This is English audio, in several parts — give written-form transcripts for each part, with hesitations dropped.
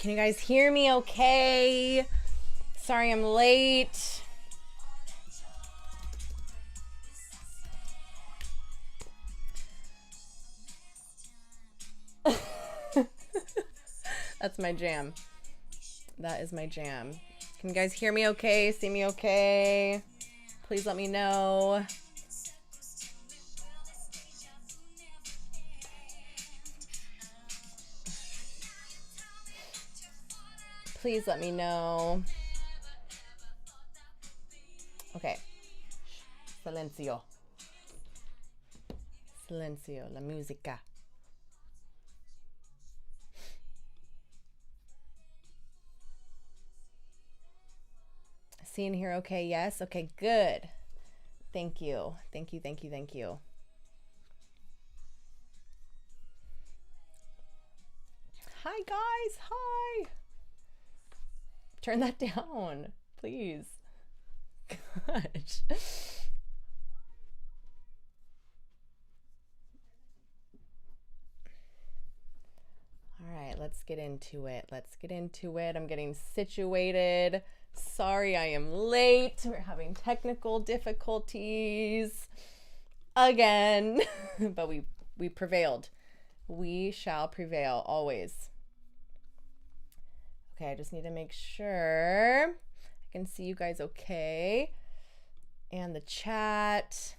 Can you guys hear me okay? Sorry I'm late. That's my jam. That is my jam. Can you guys hear me okay? See me okay? Please let me know. Please let me know. Okay. Silencio. Silencio. La música. Seeing here okay? Yes? Okay, good. Thank you. Thank you, thank you, thank you. Hi, guys. Hi. Turn that down, please. Gosh. All right, let's get into it. Let's get into it. I'm getting situated. Sorry I am late. We're having technical difficulties again, but we prevailed. We shall prevail always. Okay, I just need to make sure I can see you guys okay. And the chat.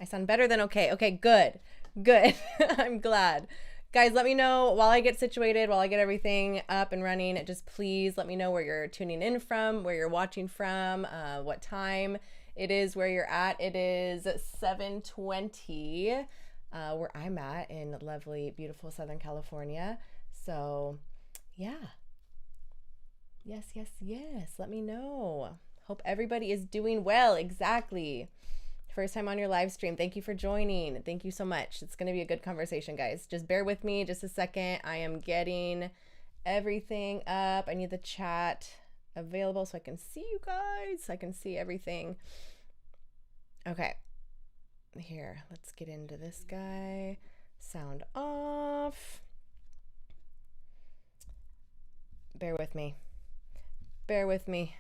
I sound better than okay. Okay, good. Good. I'm glad. Guys, let me know while I get situated, while I get everything up and running. Just please let me know where you're tuning in from, where you're watching from, what time it is, where you're at. It is 7:20 where I'm at in lovely, beautiful Southern California. So, yeah. Yes, yes, yes. Let me know. Hope everybody is doing well. Exactly. First time on your live stream. Thank you for joining. Thank you so much. It's going to be a good conversation, guys. Just bear with me just a second. I am getting everything up. I need the chat available so I can see you guys. I can see everything. Okay. Here, let's get into this guy. Sound off. Bear with me. Bear with me.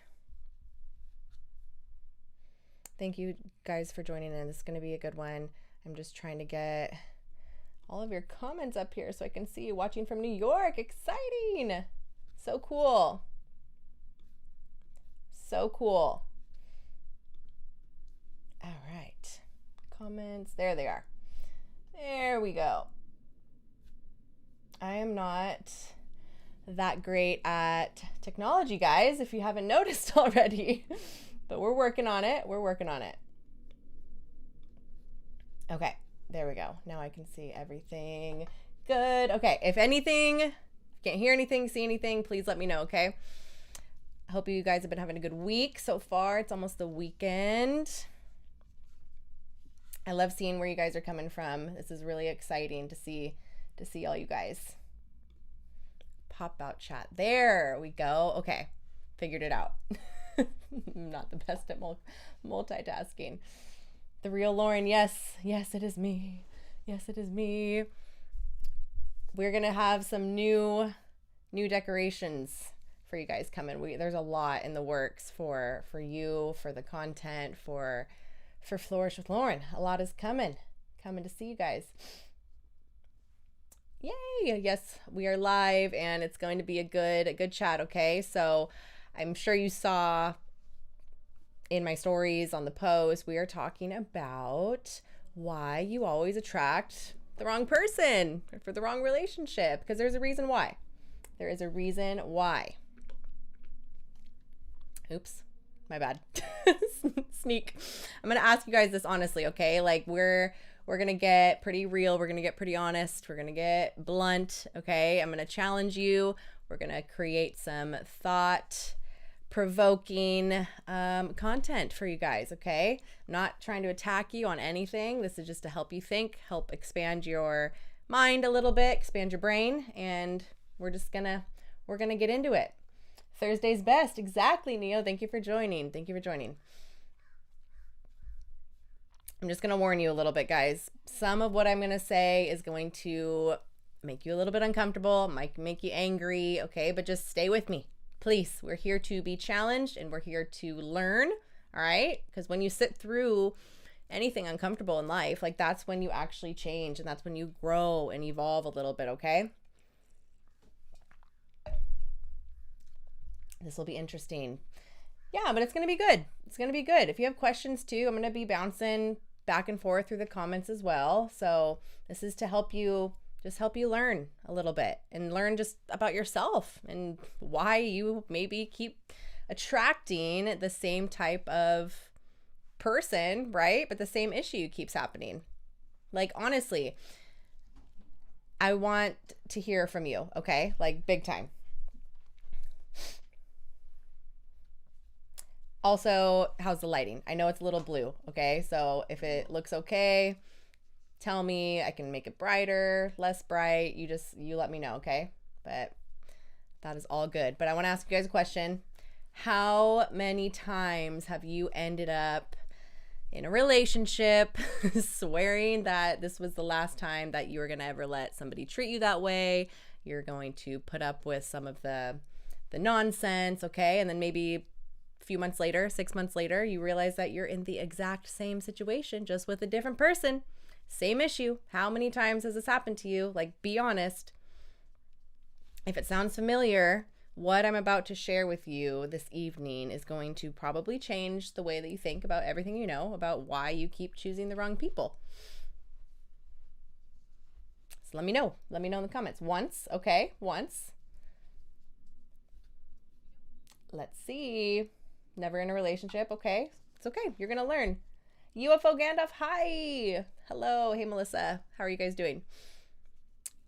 Thank you guys for joining in. This is going to be a good one. I'm just trying to get all of your comments up here so I can see you watching from New York. Exciting. So cool. So cool. All right. Comments. There they are. There we go. I am not that great at technology, guys, if you haven't noticed already. But we're working on it. We're working on it. Okay, there we go. Now I can see everything. Good. Okay, if anything, can't hear anything, see anything, please let me know, okay? I hope you guys have been having a good week so far. It's almost the weekend. I love seeing where you guys are coming from. This is really exciting to see all you guys. Pop out chat. There we go. Okay, figured it out. I'm not the best at multitasking. The real Lauren, yes, yes, it is me. Yes, it is me. We're gonna have some new decorations for you guys coming. There's a lot in the works for you, for the content, for Flourish with Lauren. A lot is coming to see you guys. Yay! Yes, we are live, and it's going to be a good chat. Okay, so I'm sure you saw in my stories on the post, we are talking about why you always attract the wrong person for the wrong relationship, because there's a reason why. There is a reason why. Oops, my bad. Sneak. I'm gonna ask you guys this honestly, okay? Like we're gonna get pretty real. We're gonna get pretty honest. We're gonna get blunt, okay? I'm gonna challenge you. We're gonna create some thought-provoking content for you guys, okay? I'm not trying to attack you on anything. This is just to help you think, help expand your mind a little bit, expand your brain, and we're gonna get into it. Thursday's best. Exactly, Neo. Thank you for joining. Thank you for joining. I'm just going to warn you a little bit, guys. Some of what I'm going to say is going to make you a little bit uncomfortable, might make you angry, okay? But just stay with me, please. We're here to be challenged and we're here to learn, all right? Because when you sit through anything uncomfortable in life, like that's when you actually change and that's when you grow and evolve a little bit, okay? This will be interesting. Yeah, but it's going to be good. It's going to be good. If you have questions too, I'm going to be bouncing back and forth through the comments as well. So this is to help you, just help you learn a little bit and learn just about yourself and why you maybe keep attracting the same type of person, right? But the same issue keeps happening. Like, honestly, I want to hear from you, okay? Like, big time. Also, how's the lighting? I know it's a little blue, okay? So if it looks okay, tell me. I can make it brighter, less bright. You let me know, okay? But that is all good. But I want to ask you guys a question. How many times have you ended up in a relationship swearing that this was the last time that you were going to ever let somebody treat you that way? You're going to put up with some of the nonsense, okay? And then maybe a few months later, 6 months later, you realize that you're in the exact same situation, just with a different person. Same issue. How many times has this happened to you? Like, be honest. If it sounds familiar, what I'm about to share with you this evening is going to probably change the way that you think about everything you know about why you keep choosing the wrong people. So let me know. Let me know in the comments. Once, okay? Once. Let's see. Never in a relationship. Okay. It's okay. You're going to learn. UFO Gandalf, hi. Hello. Hey, Melissa. How are you guys doing?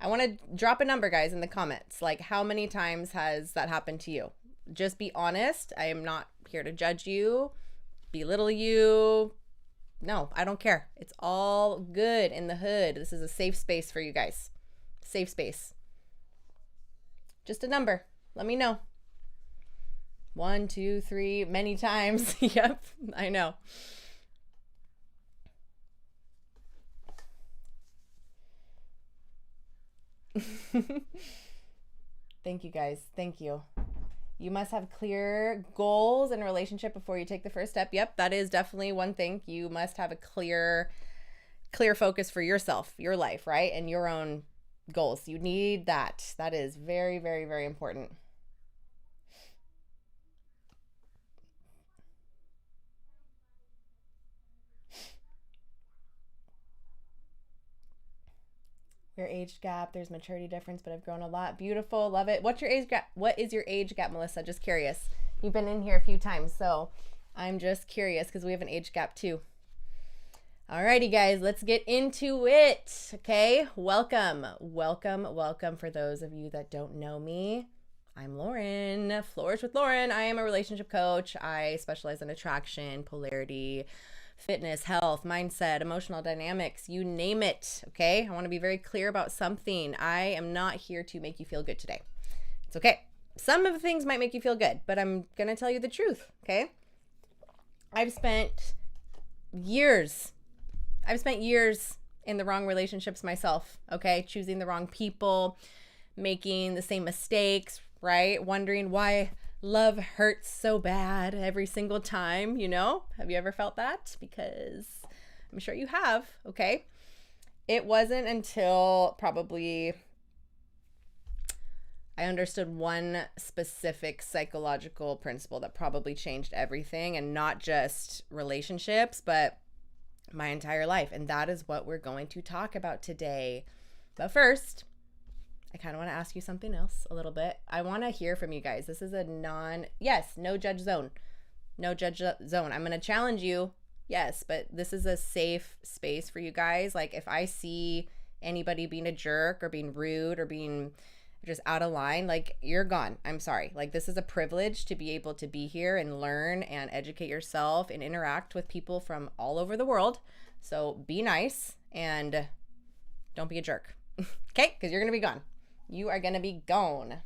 I want to drop a number, guys, in the comments. Like, how many times has that happened to you? Just be honest. I am not here to judge you, belittle you. No, I don't care. It's all good in the hood. This is a safe space for you guys. Safe space. Just a number. Let me know. 1, 2, 3, many times. Yep, I know. Thank you, guys. Thank you. You must have clear goals in a relationship before you take the first step. Yep, that is definitely one thing. You must have a clear focus for yourself, your life, right? And your own goals. You need that. That is very, very, very important. Your age gap, there's maturity difference, but I've grown a lot. Beautiful, love it. What's your age gap? What is your age gap, Melissa? Just curious. You've been in here a few times, so I'm just curious because we have an age gap too. Alrighty, guys, let's get into it. Okay, welcome for those of you that don't know me. I'm Lauren, Flourish with Lauren. I am a relationship coach. I specialize in attraction, polarity, fitness, health, mindset, emotional dynamics, you name it, okay? I want to be very clear about something. I am not here to make you feel good today. It's okay. Some of the things might make you feel good, but I'm going to tell you the truth, okay? I've spent years in the wrong relationships myself, okay? Choosing the wrong people, making the same mistakes, right? Wondering why love hurts so bad every single time, you know? Have you ever felt that? Because I'm sure you have, okay? It wasn't until probably I understood one specific psychological principle that probably changed everything, and not just relationships, but my entire life. And that is what we're going to talk about today. But first, I kind of want to ask you something else a little bit. I want to hear from you guys. This is a no judge zone. No judge zone. I'm going to challenge you. Yes, but this is a safe space for you guys. Like, if I see anybody being a jerk or being rude or being just out of line, like, you're gone. I'm sorry. Like, this is a privilege to be able to be here and learn and educate yourself and interact with people from all over the world. So be nice and don't be a jerk. Okay? Because you're going to be gone. You are going to be gone.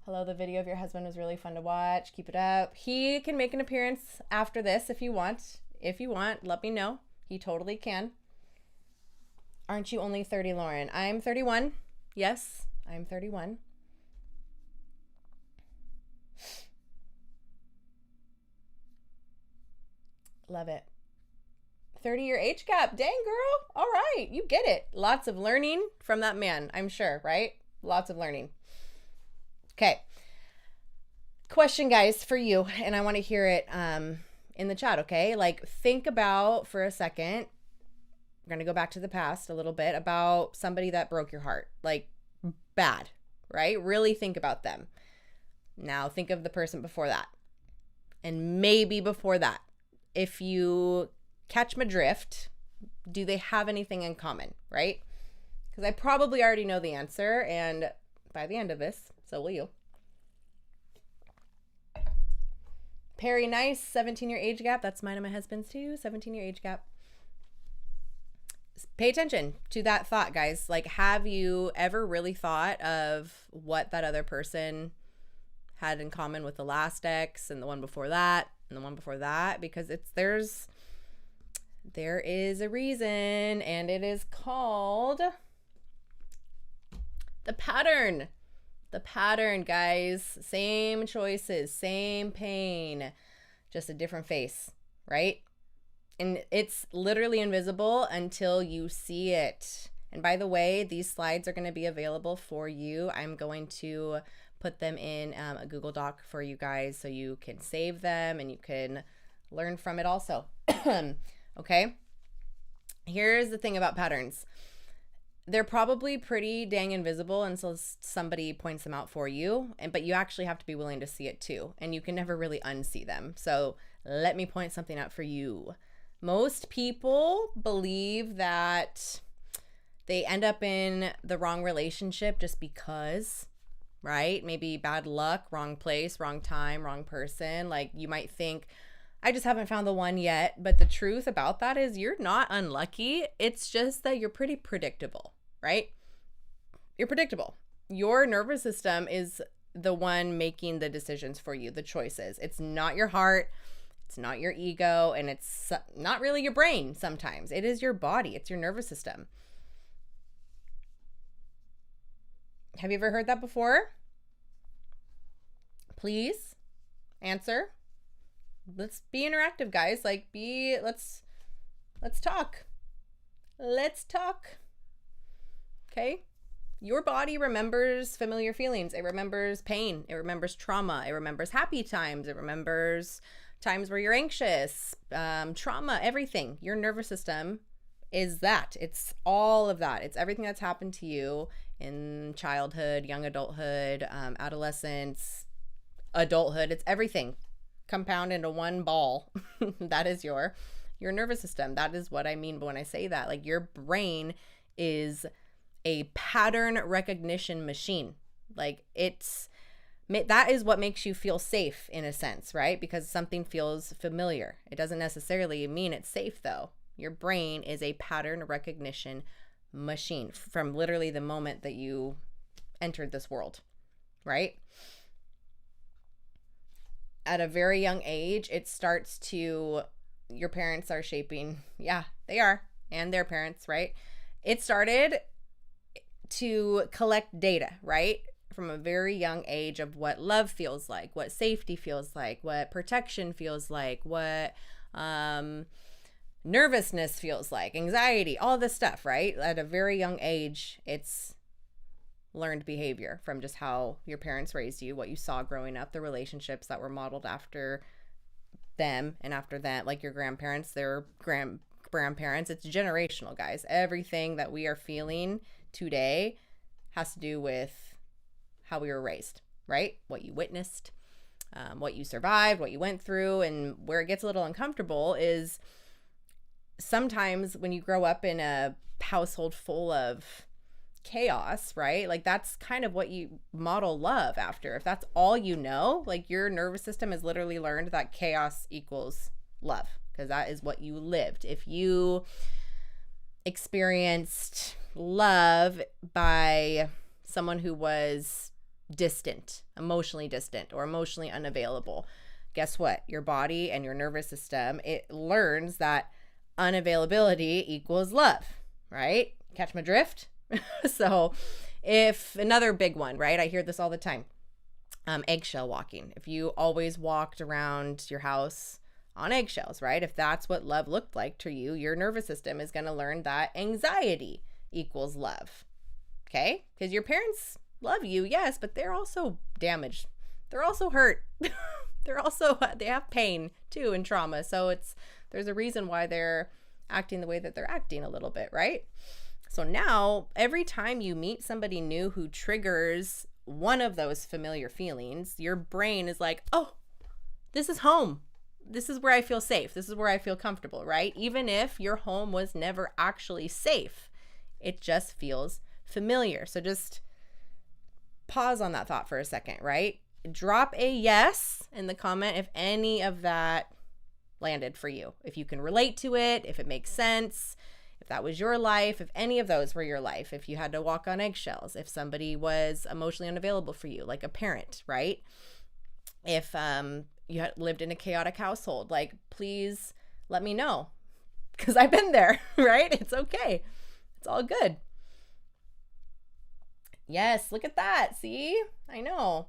Hello, the video of your husband was really fun to watch. Keep it up. He can make an appearance after this if you want. If you want, let me know. He totally can. Aren't you only 30, Lauren? I'm 31. Yes, I'm 31. Love it. 30-year age gap. Dang, girl. All right. You get it. Lots of learning from that man, I'm sure, right? Lots of learning. Okay. Question, guys, for you. And I want to hear it in the chat, okay? Like, think about for a second. We're going to go back to the past a little bit about somebody that broke your heart. Like, bad, right? Really think about them. Now, think of the person before that. And maybe before that. If you catch my drift, do they have anything in common, right? Because I probably already know the answer, and by the end of this, so will you. Perry, nice. 17-year age gap. That's mine and my husband's too. 17-year age gap. Pay attention to that thought, guys. Like, have you ever really thought of what that other person had in common with the last ex and the one before that and the one before that? Because there is a reason, and it is called the pattern. The pattern, guys. Same choices, same pain, just a different face, right? And it's literally invisible until you see it. And by the way, these slides are going to be available for you. I'm going to put them in a Google Doc for you guys so you can save them and you can learn from it also. Okay? Here's the thing about patterns. They're probably pretty dang invisible until somebody points them out for you, but you actually have to be willing to see it too, and you can never really unsee them. So let me point something out for you. Most people believe that they end up in the wrong relationship just because, right? Maybe bad luck, wrong place, wrong time, wrong person. Like, you might think, I just haven't found the one yet. But the truth about that is you're not unlucky. It's just that you're pretty predictable, right? You're predictable. Your nervous system is the one making the decisions for you, the choices. It's not your heart. It's not your ego. And it's not really your brain sometimes. It is your body. It's your nervous system. Have you ever heard that before? Please answer. Let's be interactive, guys. Like, let's talk. Let's talk. Okay? Your body remembers familiar feelings. It remembers pain. It remembers trauma. It remembers happy times. It remembers times where you're anxious, trauma, everything. Your nervous system is that. It's all of that. It's everything that's happened to you in childhood, young adulthood, adolescence, adulthood. It's everything compound into one ball. That is your nervous system. That is what I mean when I say that. Like, your brain is a pattern recognition machine. Like, that is what makes you feel safe in a sense, right? Because something feels familiar. It doesn't necessarily mean it's safe though. Your brain is a pattern recognition machine from literally the moment that you entered this world, right? At a very young age, it starts to, your parents are shaping, yeah, they are, and their parents, right? It started to collect data, right? From a very young age of what love feels like, what safety feels like, what protection feels like, what nervousness feels like, anxiety, all this stuff, right? At a very young age, it's learned behavior from just how your parents raised you, what you saw growing up, the relationships that were modeled after them and after that, like your grandparents, their grandparents. It's generational, guys. Everything that we are feeling today has to do with how we were raised, right? What you witnessed, what you survived, what you went through. And where it gets a little uncomfortable is sometimes when you grow up in a household full of chaos, right? Like, that's kind of what you model love after. If that's all you know, like, your nervous system has literally learned that chaos equals love, because that is what you lived. If you experienced love by someone who was distant, emotionally distant, or emotionally unavailable, guess what? Your body and your nervous system, it learns that unavailability equals love, right? Catch my drift? So if another big one, right? I hear this all the time. Eggshell walking. If you always walked around your house on eggshells, right? If that's what love looked like to you, your nervous system is going to learn that anxiety equals love. Okay? Because your parents love you, yes, but they're also damaged. They're also hurt. They have pain too and trauma. So there's a reason why they're acting the way that they're acting a little bit, right? So now every time you meet somebody new who triggers one of those familiar feelings, your brain is like, oh, this is home. This is where I feel safe. This is where I feel comfortable, right? Even if your home was never actually safe, it just feels familiar. So just pause on that thought for a second, right? Drop a yes in the comment if any of that landed for you. If you can relate to it, if it makes sense, if that was your life, if any of those were your life, if you had to walk on eggshells, if somebody was emotionally unavailable for you, like a parent, right? If you had lived in a chaotic household, like, please let me know, because I've been there, right? It's okay. It's all good. Yes, look at that. See? I know.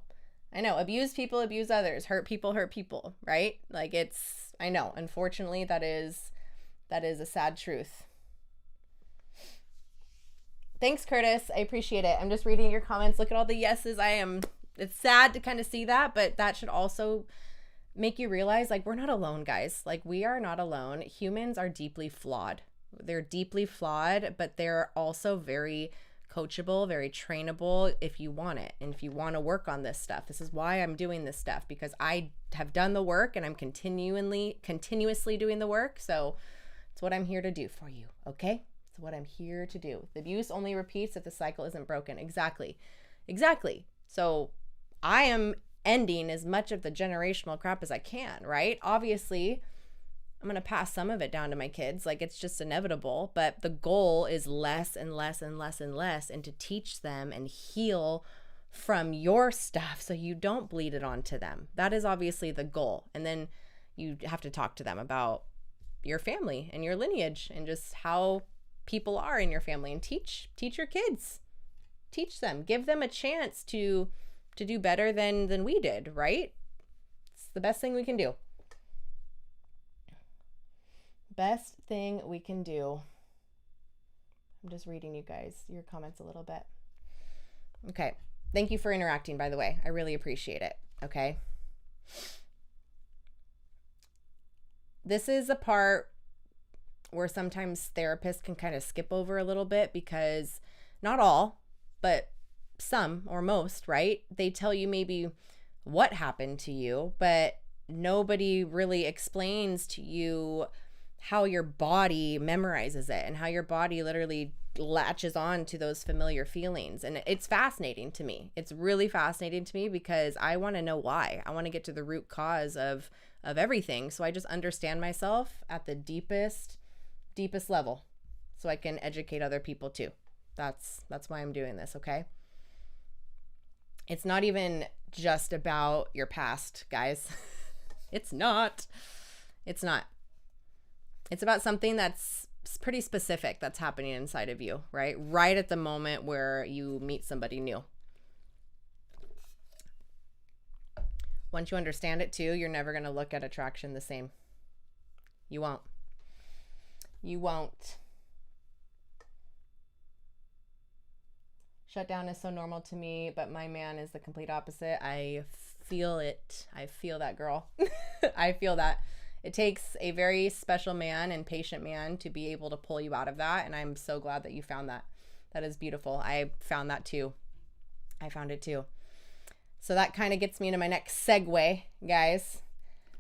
Abuse people, abuse others. Hurt people, right? Like I know. Unfortunately, that is a sad truth. Thanks, Curtis. I appreciate it. I'm just reading your comments. Look at all the yeses. It's sad to kind of see that, but that should also make you realize, like, we're not alone, guys. Like, we are not alone. Humans are deeply flawed. They're deeply flawed, but they're also very coachable, very trainable if you want it. And if you want to work on this stuff, this is why I'm doing this stuff, because I have done the work and I'm continuously doing the work. So it's what I'm here to do for you. Okay. It's what I'm here to do. The abuse only repeats if the cycle isn't broken. Exactly. So I am ending as much of the generational crap as I can, right? Obviously, I'm going to pass some of it down to my kids. Like, it's just inevitable. But the goal is less and less and less and less, and to teach them and heal from your stuff so you don't bleed it onto them. That is obviously the goal. And then you have to talk to them about your family and your lineage and just how people are in your family, and teach your kids. Teach them. Give them a chance to do better than we did, right? It's the best thing we can do. Best thing we can do. I'm just reading you guys, your comments a little bit. Okay. Thank you for interacting, by the way. I really appreciate it. Okay. This is a part where sometimes therapists can kind of skip over a little bit, because not all, but some or most, right? They tell you maybe what happened to you, but nobody really explains to you how your body memorizes it and how your body literally latches on to those familiar feelings. And it's fascinating to me. It's really fascinating to me, because I want to know why. I want to get to the root cause of everything, so I just understand myself at the deepest level, so I can educate other people too. That's why I'm doing this, okay? It's not even just about your past, guys. It's not. It's about something that's pretty specific that's happening inside of you, right? Right at the moment where you meet somebody new. Once you understand it too, you're never going to look at attraction the same. You won't. Shutdown is so normal to me, but my man is the complete opposite. I feel it. I feel that, girl. I feel that. It takes a very special man and patient man to be able to pull you out of that. And I'm so glad that you found that. That is beautiful. I found that too. I found it too. So that kind of gets me into my next segue, guys,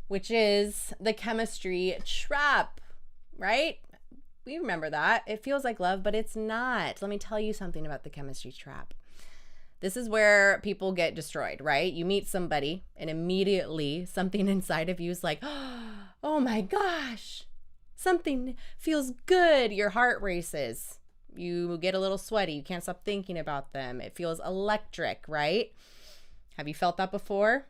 which is the chemistry trap, right? We remember that. It feels like love, but it's not. Let me tell you something about the chemistry trap. This is where people get destroyed, right? You meet somebody and immediately something inside of you is like, oh my gosh, something feels good. Your heart races. You get a little sweaty. You can't stop thinking about them. It feels electric, right? Have you felt that before?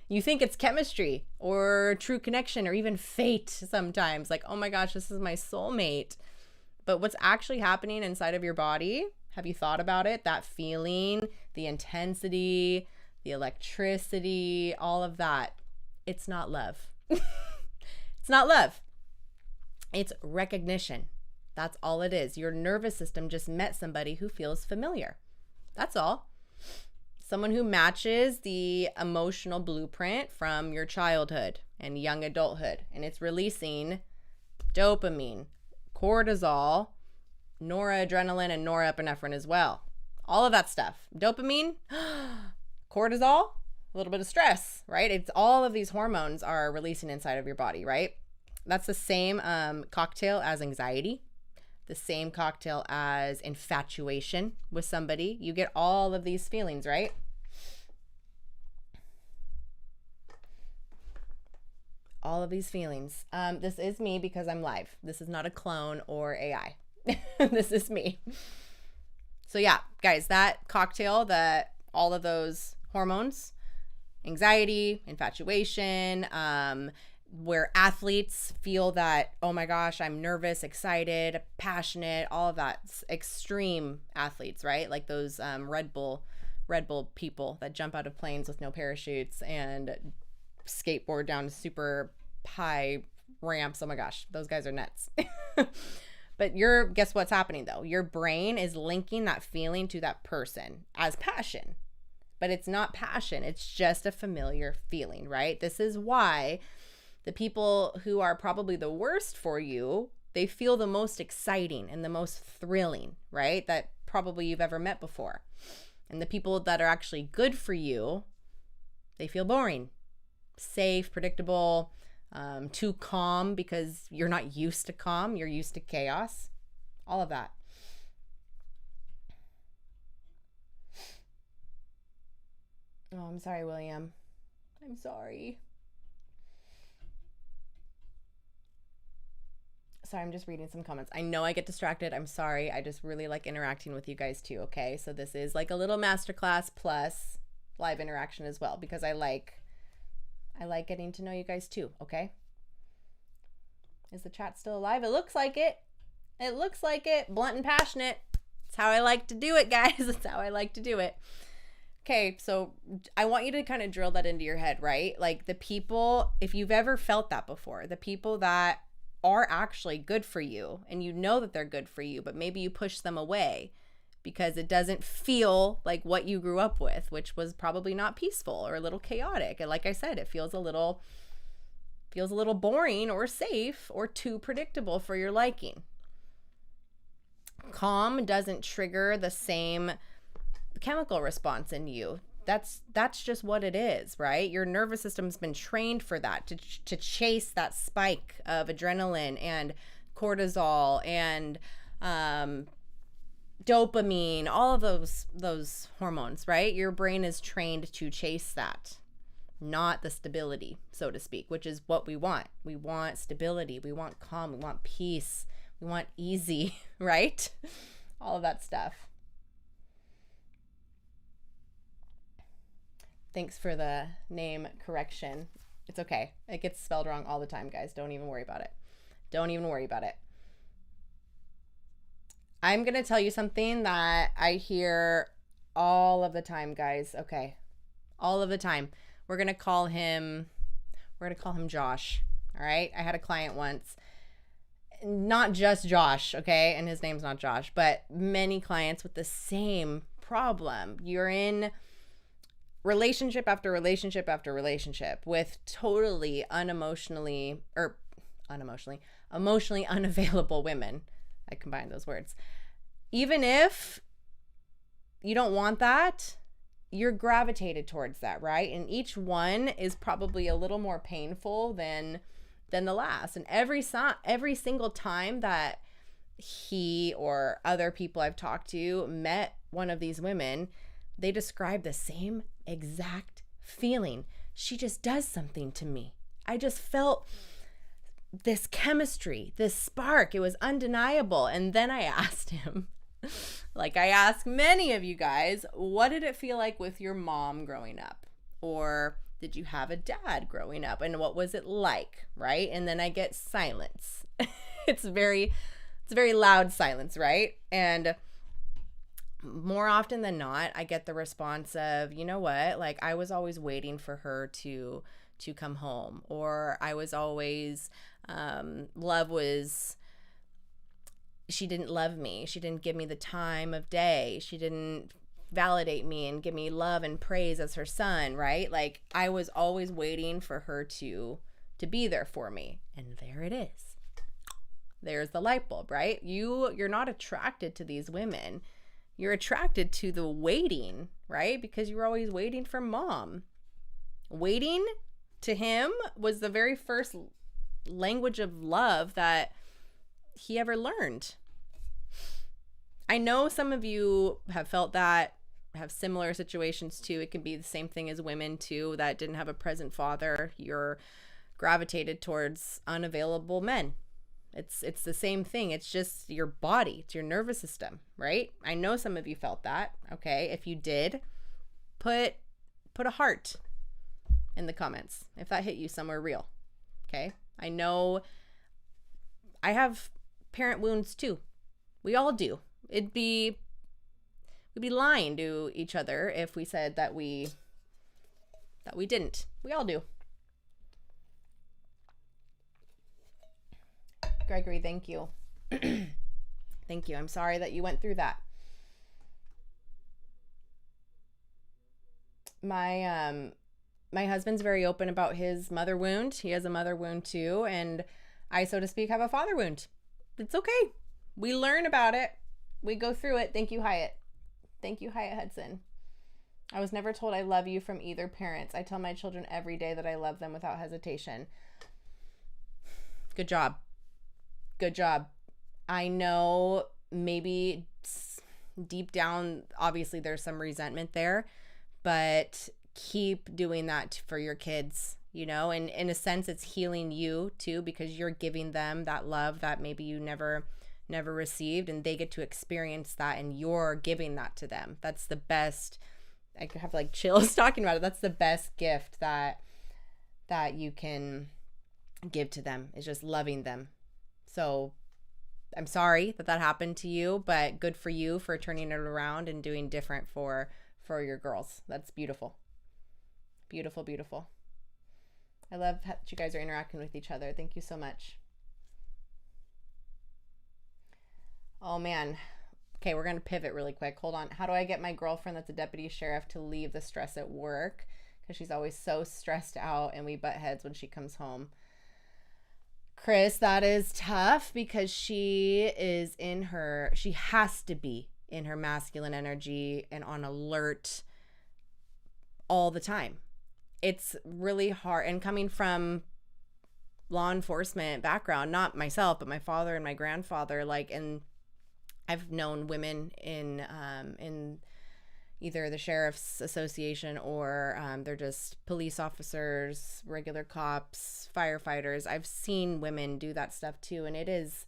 You think it's chemistry or true connection or even fate sometimes. Like, oh my gosh, this is my soulmate. But what's actually happening inside of your body, have you thought about it? That feeling, the intensity, the electricity, all of that, it's not love. It's not love. It's recognition. That's all it is. Your nervous system just met somebody who feels familiar. That's all. Someone who matches the emotional blueprint from your childhood and young adulthood. And it's releasing dopamine, cortisol, noradrenaline, and norepinephrine as well. All of that stuff. Dopamine, cortisol, a little bit of stress, right? It's all of these hormones are releasing inside of your body, right? That's the same cocktail as anxiety, the same cocktail as infatuation with somebody. You get all of these feelings, right? All of these feelings. This is me because I'm live. This is not a clone or AI. This is me. So yeah, guys, that cocktail, that all of those hormones, anxiety, infatuation, where athletes feel that, oh my gosh, I'm nervous, excited, passionate, all of that. Extreme athletes, right? Like those Red Bull people that jump out of planes with no parachutes and skateboard down super high ramps. Oh my gosh, those guys are nuts. But guess what's happening though? Your brain is linking that feeling to that person as passion. But it's not passion. It's just a familiar feeling, right? This is why the people who are probably the worst for you, they feel the most exciting and the most thrilling, right? That probably you've ever met before. And the people that are actually good for you, they feel boring, safe, predictable, too calm because you're not used to calm. You're used to chaos, all of that. Oh, I'm sorry, William. I'm sorry. Sorry, I'm just reading some comments. I know I get distracted. I'm sorry. I just really like interacting with you guys too, okay? So this is like a little masterclass plus live interaction as well because I like getting to know you guys too, okay? Is the chat still alive? It looks like it. It looks like it. Blunt and passionate. That's how I like to do it, guys. That's how I like to do it. Okay, so I want you to kind of drill that into your head, right? Like the people, if you've ever felt that before, the people that are actually good for you and you know that they're good for you, but maybe you push them away because it doesn't feel like what you grew up with, which was probably not peaceful or a little chaotic. And like I said, it feels a little boring or safe or too predictable for your liking. Calm doesn't trigger the same chemical response in you. That's just what it is, right? Your nervous system's been trained for that, to chase that spike of adrenaline and cortisol and dopamine, all of those hormones, right? Your brain is trained to chase that, not the stability, so to speak, which is what we want. We want stability, we want calm, we want peace, we want easy, right? All of that stuff. Thanks for the name correction. It's okay. It gets spelled wrong all the time, guys. Don't even worry about it. Don't even worry about it. I'm going to tell you something that I hear all of the time, guys. Okay. All of the time. We're going to call him Josh. All right. I had a client once, not just Josh. Okay. And his name's not Josh, but many clients with the same problem. You're in relationship after relationship after relationship with totally emotionally unavailable women. I combined those words. Even if you don't want that, you're gravitated towards that, right? And each one is probably a little more painful than the last. And every single time that he or other people I've talked to met one of these women, they describe the same exact feeling. She just does something to me. I just felt this chemistry, this spark. It was undeniable. And then I asked him, like I ask many of you guys, what did it feel like with your mom growing up? Or did you have a dad growing up? And what was it like, right? And then I get silence. It's It's a very loud silence, right? And more often than not, I get the response of, you know what, like I was always waiting for her to come home, or I was always love was she didn't love me. She didn't give me the time of day. She didn't validate me and give me love and praise as her son, right? Like I was always waiting for her to be there for me. And there it is. There's the light bulb, right? You're not attracted to these women. You're attracted to the waiting, right? Because you were always waiting for mom. Waiting to him was the very first language of love that he ever learned. I know some of you have felt that, have similar situations too. It can be the same thing as women too that didn't have a present father. You're gravitated towards unavailable men. It's the same thing. It's just your body. It's your nervous system, right? I know some of you felt that. Okay, if you did, put a heart in the comments if that hit you somewhere real. Okay, I know I have parent wounds too. We all do. We'd be lying to each other if we said that we didn't. We all do. Gregory, thank you. Thank you. I'm sorry that you went through that. My husband's very open about his mother wound. He has a mother wound too, and I, so to speak, have a father wound. It's okay. We learn about it. We go through it. Thank you, Hyatt. Thank you, Hyatt Hudson. I was never told I love you from either parents. I tell my children every day that I love them without hesitation. Good job. Good job. I know maybe deep down, obviously there's some resentment there, but keep doing that for your kids, you know, and in a sense it's healing you too, because you're giving them that love that maybe you never received, and they get to experience that, and you're giving that to them. That's the best. I have like chills talking about it. That's the best gift that you can give to them, is just loving them. So I'm sorry that happened to you, but good for you for turning it around and doing different for your girls. That's beautiful. Beautiful, beautiful. I love that you guys are interacting with each other. Thank you so much. Oh man. Okay, we're going to pivot really quick. Hold on. How do I get my girlfriend that's a deputy sheriff to leave the stress at work? Because she's always so stressed out and we butt heads when she comes home. Chris, that is tough because she has to be in her masculine energy and on alert all the time. It's really hard. And coming from law enforcement background, not myself, but my father and my grandfather, like, and I've known women in either the sheriff's association or they're just police officers, regular cops, firefighters. I've seen women do that stuff too, and it is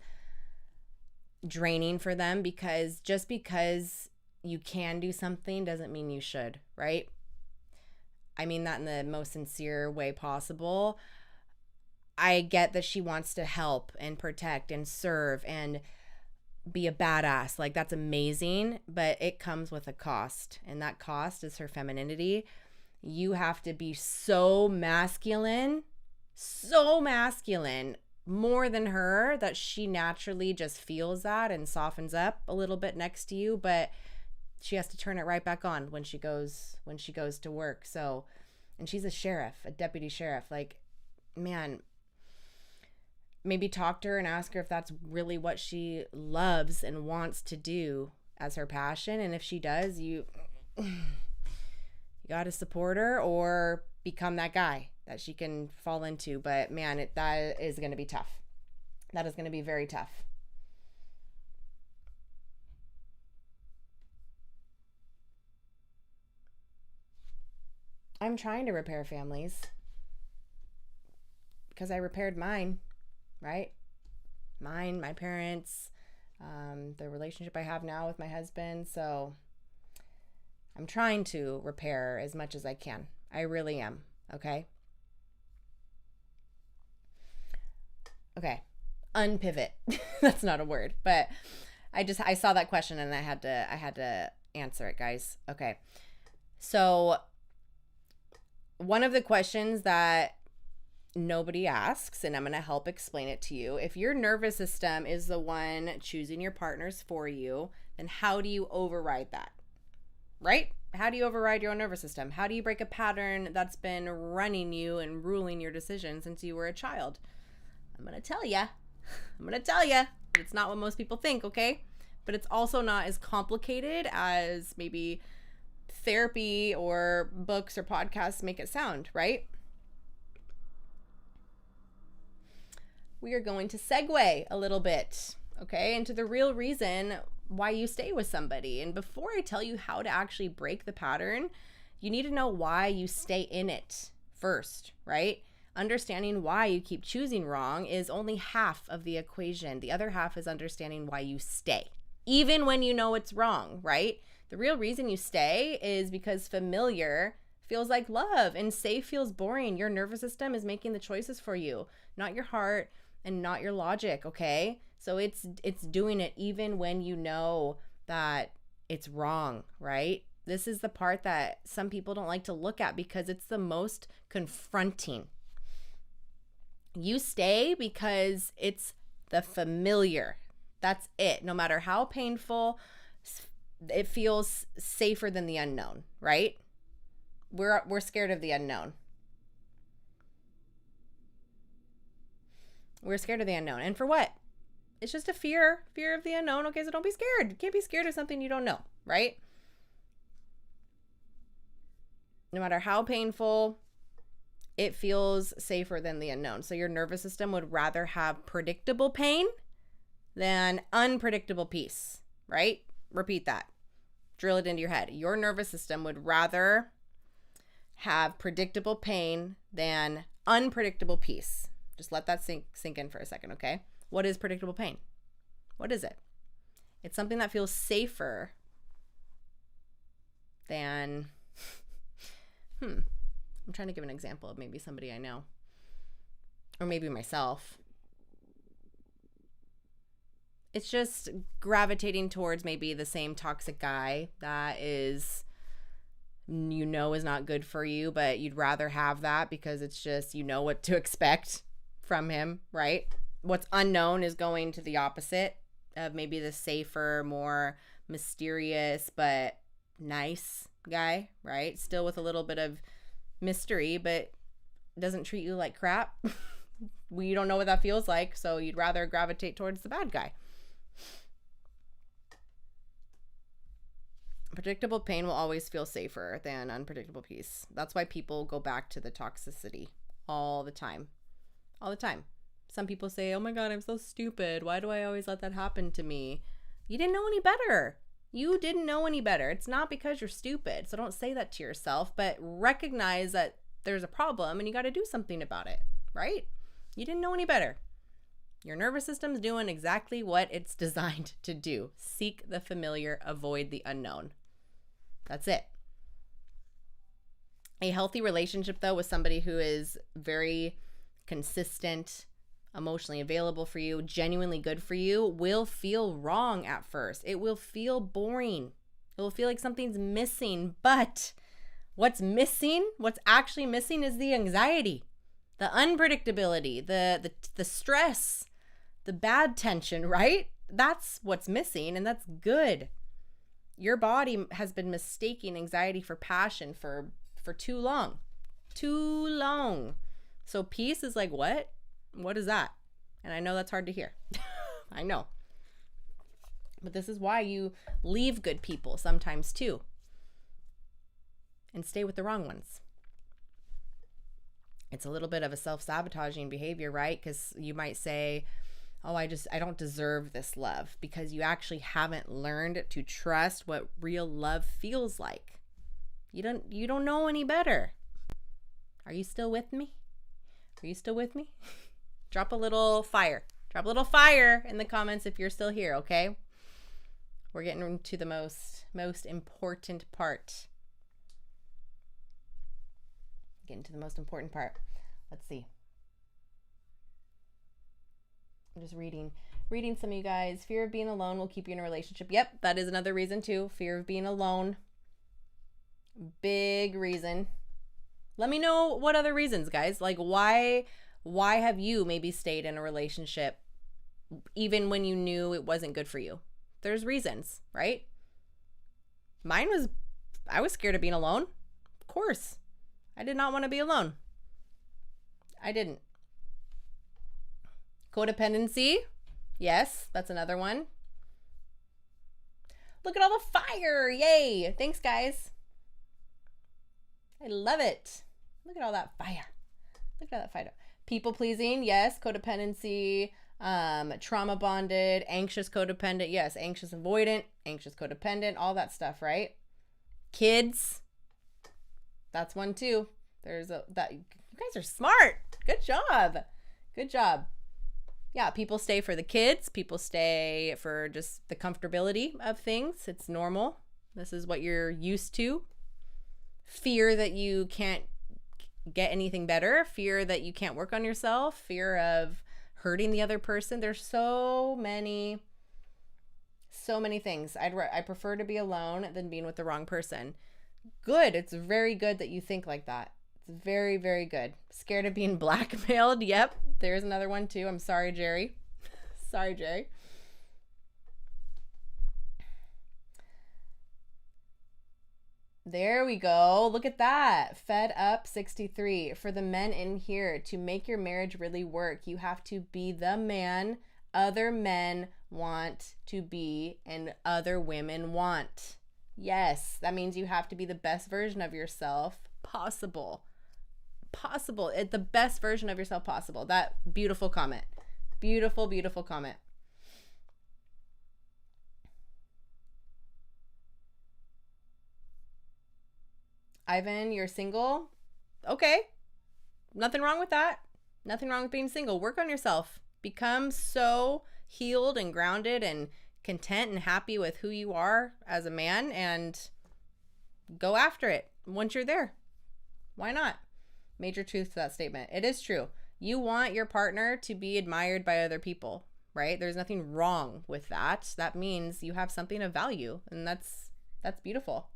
draining for them, because just because you can do something doesn't mean you should, right? I mean that in the most sincere way possible. I get that she wants to help and protect and serve and be a badass. Like, that's amazing, but it comes with a cost, and that cost is her femininity. You have to be so masculine, more than her, that she naturally just feels that and softens up a little bit next to you, but she has to turn it right back on when she goes to work. So, and she's a sheriff, a deputy sheriff. Like, man, maybe talk to her and ask her if that's really what she loves and wants to do as her passion. And if she does, you got to support her or become that guy that she can fall into. But man, that is going to be tough. That is going to be very tough. I'm trying to repair families because I repaired mine. Right? Mine, my parents, the relationship I have now with my husband. So I'm trying to repair as much as I can. I really am. Okay. Okay. unpivot. That's not a word, but I saw that question and I had to answer it, guys. Okay. So one of the questions that nobody asks, and I'm going to help explain it to you. If your nervous system is the one choosing your partners for you, then how do you override that? Right? How do you override your own nervous system? How do you break a pattern that's been running you and ruling your decisions since you were a child? I'm going to tell you. I'm going to tell you. It's not what most people think, okay? But it's also not as complicated as maybe therapy or books or podcasts make it sound, right? We are going to segue a little bit, okay, into the real reason why you stay with somebody. And before I tell you how to actually break the pattern, you need to know why you stay in it first, right? Understanding why you keep choosing wrong is only half of the equation. The other half is understanding why you stay, even when you know it's wrong, right? The real reason you stay is because familiar feels like love and safe feels boring. Your nervous system is making the choices for you, not your heart and not your logic, okay? So it's doing it even when you know that it's wrong, right? This is the part that some people don't like to look at because it's the most confronting. You stay because it's the familiar. That's it. No matter how painful, it feels safer than the unknown, right? We're scared of the unknown. We're scared of the unknown. And for what? It's just a fear of the unknown. Okay, so don't be scared. You can't be scared of something you don't know, right? No matter how painful, it feels safer than the unknown. So your nervous system would rather have predictable pain than unpredictable peace, right? Repeat that. Drill it into your head. Your nervous system would rather have predictable pain than unpredictable peace. Just let that sink in for a second, okay? What is predictable pain? What is it? It's something that feels safer than, I'm trying to give an example of maybe somebody I know, or maybe myself. It's just gravitating towards maybe the same toxic guy that is, you know, is not good for you, but you'd rather have that because it's just, you know what to expect from him, right? What's unknown is going to the opposite of maybe the safer, more mysterious, but nice guy, right? Still with a little bit of mystery, but doesn't treat you like crap. We don't know what that feels like, so you'd rather gravitate towards the bad guy. Predictable pain will always feel safer than unpredictable peace. That's why people go back to the toxicity all the time. All the time. Some people say, oh my God, I'm so stupid. Why do I always let that happen to me? You didn't know any better. You didn't know any better. It's not because you're stupid. So don't say that to yourself, but recognize that there's a problem and you got to do something about it, right? You didn't know any better. Your nervous system's doing exactly what it's designed to do. Seek the familiar, avoid the unknown. That's it. A healthy relationship, though, with somebody who is very consistent, emotionally available for you, genuinely good for you, will feel wrong at first. It will feel boring. It will feel like something's missing. But what's missing, what's actually missing is the anxiety, the unpredictability, the stress, the bad tension, right? That's what's missing, and that's good. Your body has been mistaking anxiety for passion for too long. Too long. So peace is like, what? What is that? And I know that's hard to hear. I know. But this is why you leave good people sometimes too. And stay with the wrong ones. It's a little bit of a self-sabotaging behavior, right? Because you might say, oh, I don't deserve this love, because you actually haven't learned to trust what real love feels like. You don't know any better. Are you still with me? Are you still with me? Drop a little fire. Drop a little fire in the comments if you're still here, okay? We're getting into the most important part. Getting to the most important part. Let's see. I'm just reading some of you guys. Fear of being alone will keep you in a relationship. Yep, that is another reason too. Fear of being alone. Big reason. Let me know what other reasons, guys. Like why have you maybe stayed in a relationship even when you knew it wasn't good for you? There's reasons, right? Mine was, I was scared of being alone. Of course. I did not want to be alone. I didn't. Codependency. Yes, that's another one. Look at all the fire. Yay. Thanks, guys. I love it. Look at all that fire. Look at all that fire. People pleasing. Yes. Codependency. Trauma bonded. Anxious codependent. Yes. Anxious avoidant. Anxious codependent. All that stuff, right? Kids. That's one too. There's that. You guys are smart. Good job. Good job. Yeah, people stay for the kids. People stay for just the comfortability of things. It's normal. This is what you're used to. Fear that you can't get anything better. Fear that you can't work on yourself. Fear of hurting the other person. There's so many things. I prefer to be alone than being with the wrong person. Good. It's very good that you think like that. It's very, very good. Scared of being blackmailed. Yep. There's another one too. I'm sorry, Jerry. Sorry, Jerry. There we go. Look at that. Fed Up 63. For the men in here, to make your marriage really work, you have to be the man other men want to be and other women want. Yes, that means you have to be the best version of yourself possible. The best version of yourself possible. That beautiful comment. Beautiful, beautiful comment. Ivan, you're single? Okay. Nothing wrong with that. Nothing wrong with being single. Work on yourself. Become so healed and grounded and content and happy with who you are as a man and go after it once you're there. Why not? Major truth to that statement. It is true. You want your partner to be admired by other people, right? There's nothing wrong with that. That means you have something of value, and that's beautiful.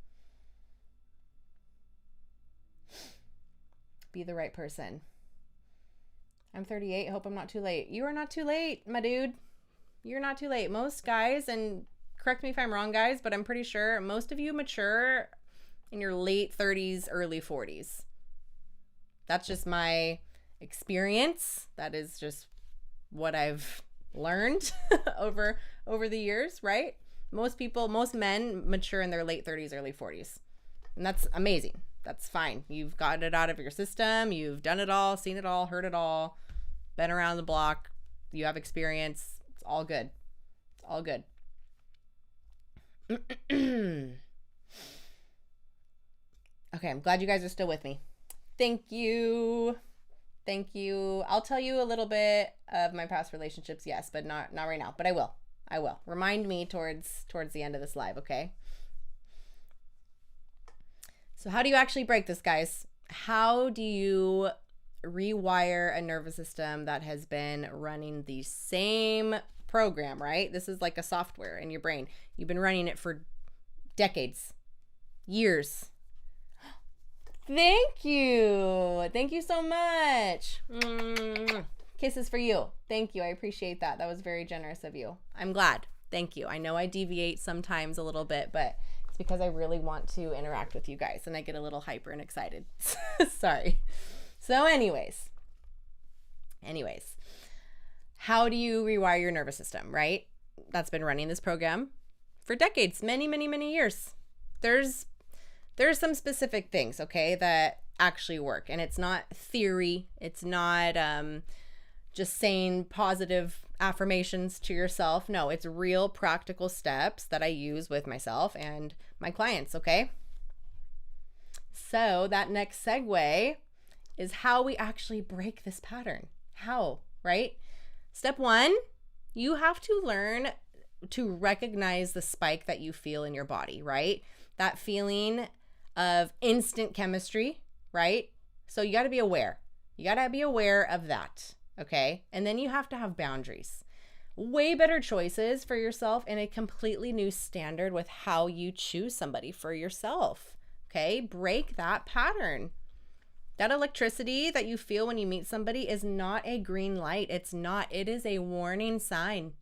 Be the right person. I'm 38. Hope I'm not too late. You are not too late, my dude. You're not too late. Most guys, and correct me if I'm wrong, guys, but I'm pretty sure most of you mature in your late 30s, early 40s. That's just my experience. That is just what I've learned over the years, right? Most men mature in their late 30s, early 40s. And that's amazing. That's fine. You've got it out of your system. You've done it all, seen it all, heard it all, been around the block. You have experience. It's all good. It's all good. Okay, I'm glad you guys are still with me. Thank you. Thank you. I'll tell you a little bit of my past relationships, yes, but not right now. But I will. Remind me towards the end of this live, okay? So how do you actually break this, guys? How do you rewire a nervous system that has been running the same program, right? This is like a software in your brain. You've been running it for decades, years. Thank you. Thank you so much. Kisses for you. Thank you. I appreciate that. That was very generous of you. I'm glad. Thank you. I know I deviate sometimes a little bit, but it's because I really want to interact with you guys and I get a little hyper and excited. Sorry. So anyways, how do you rewire your nervous system, right? That's been running this program for decades, many, many, many years. There's some specific things, okay, that actually work. And it's not theory. It's not just saying positive affirmations to yourself. No, it's real practical steps that I use with myself and my clients, okay? So that next segue is how we actually break this pattern. How, right? Step one, you have to learn to recognize the spike that you feel in your body, right? That feeling of instant chemistry, right? So you got to be aware. You got to be aware of that, okay? And then you have to have boundaries. way better choices for yourself and a completely new standard with how you choose somebody for yourself. Okay? Break that pattern. That electricity that you feel when you meet somebody is not a green light. It's not. It is a warning sign.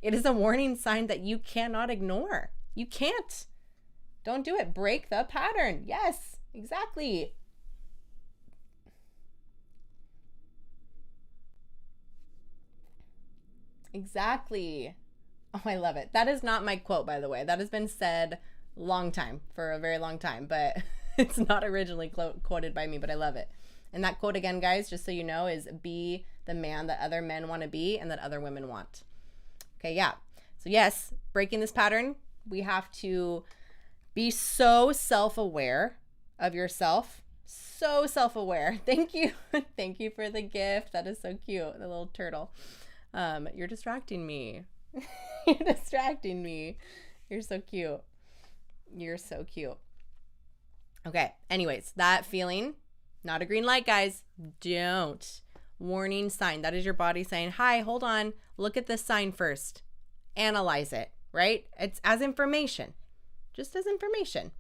It is a warning sign that you cannot ignore. You can't. Don't do it. Break the pattern. Yes, exactly. Exactly. Oh, I love it. That is not my quote, by the way. That has been said long time, for a very long time, but it's not originally quoted by me, but I love it. And that quote again, guys, just so you know, is be the man that other men want to be and that other women want. Okay, yeah. So yes, breaking this pattern, we have to be so self-aware of yourself. So self-aware. Thank you. Thank you for the gift. That is so cute. The little turtle. You're distracting me. You're distracting me. You're so cute. You're so cute. Okay. Anyways, that feeling, not a green light, guys. Don't. Warning sign. That is your body saying, hi, hold on. Look at this sign first. Analyze it, right? It's as information. Just as information.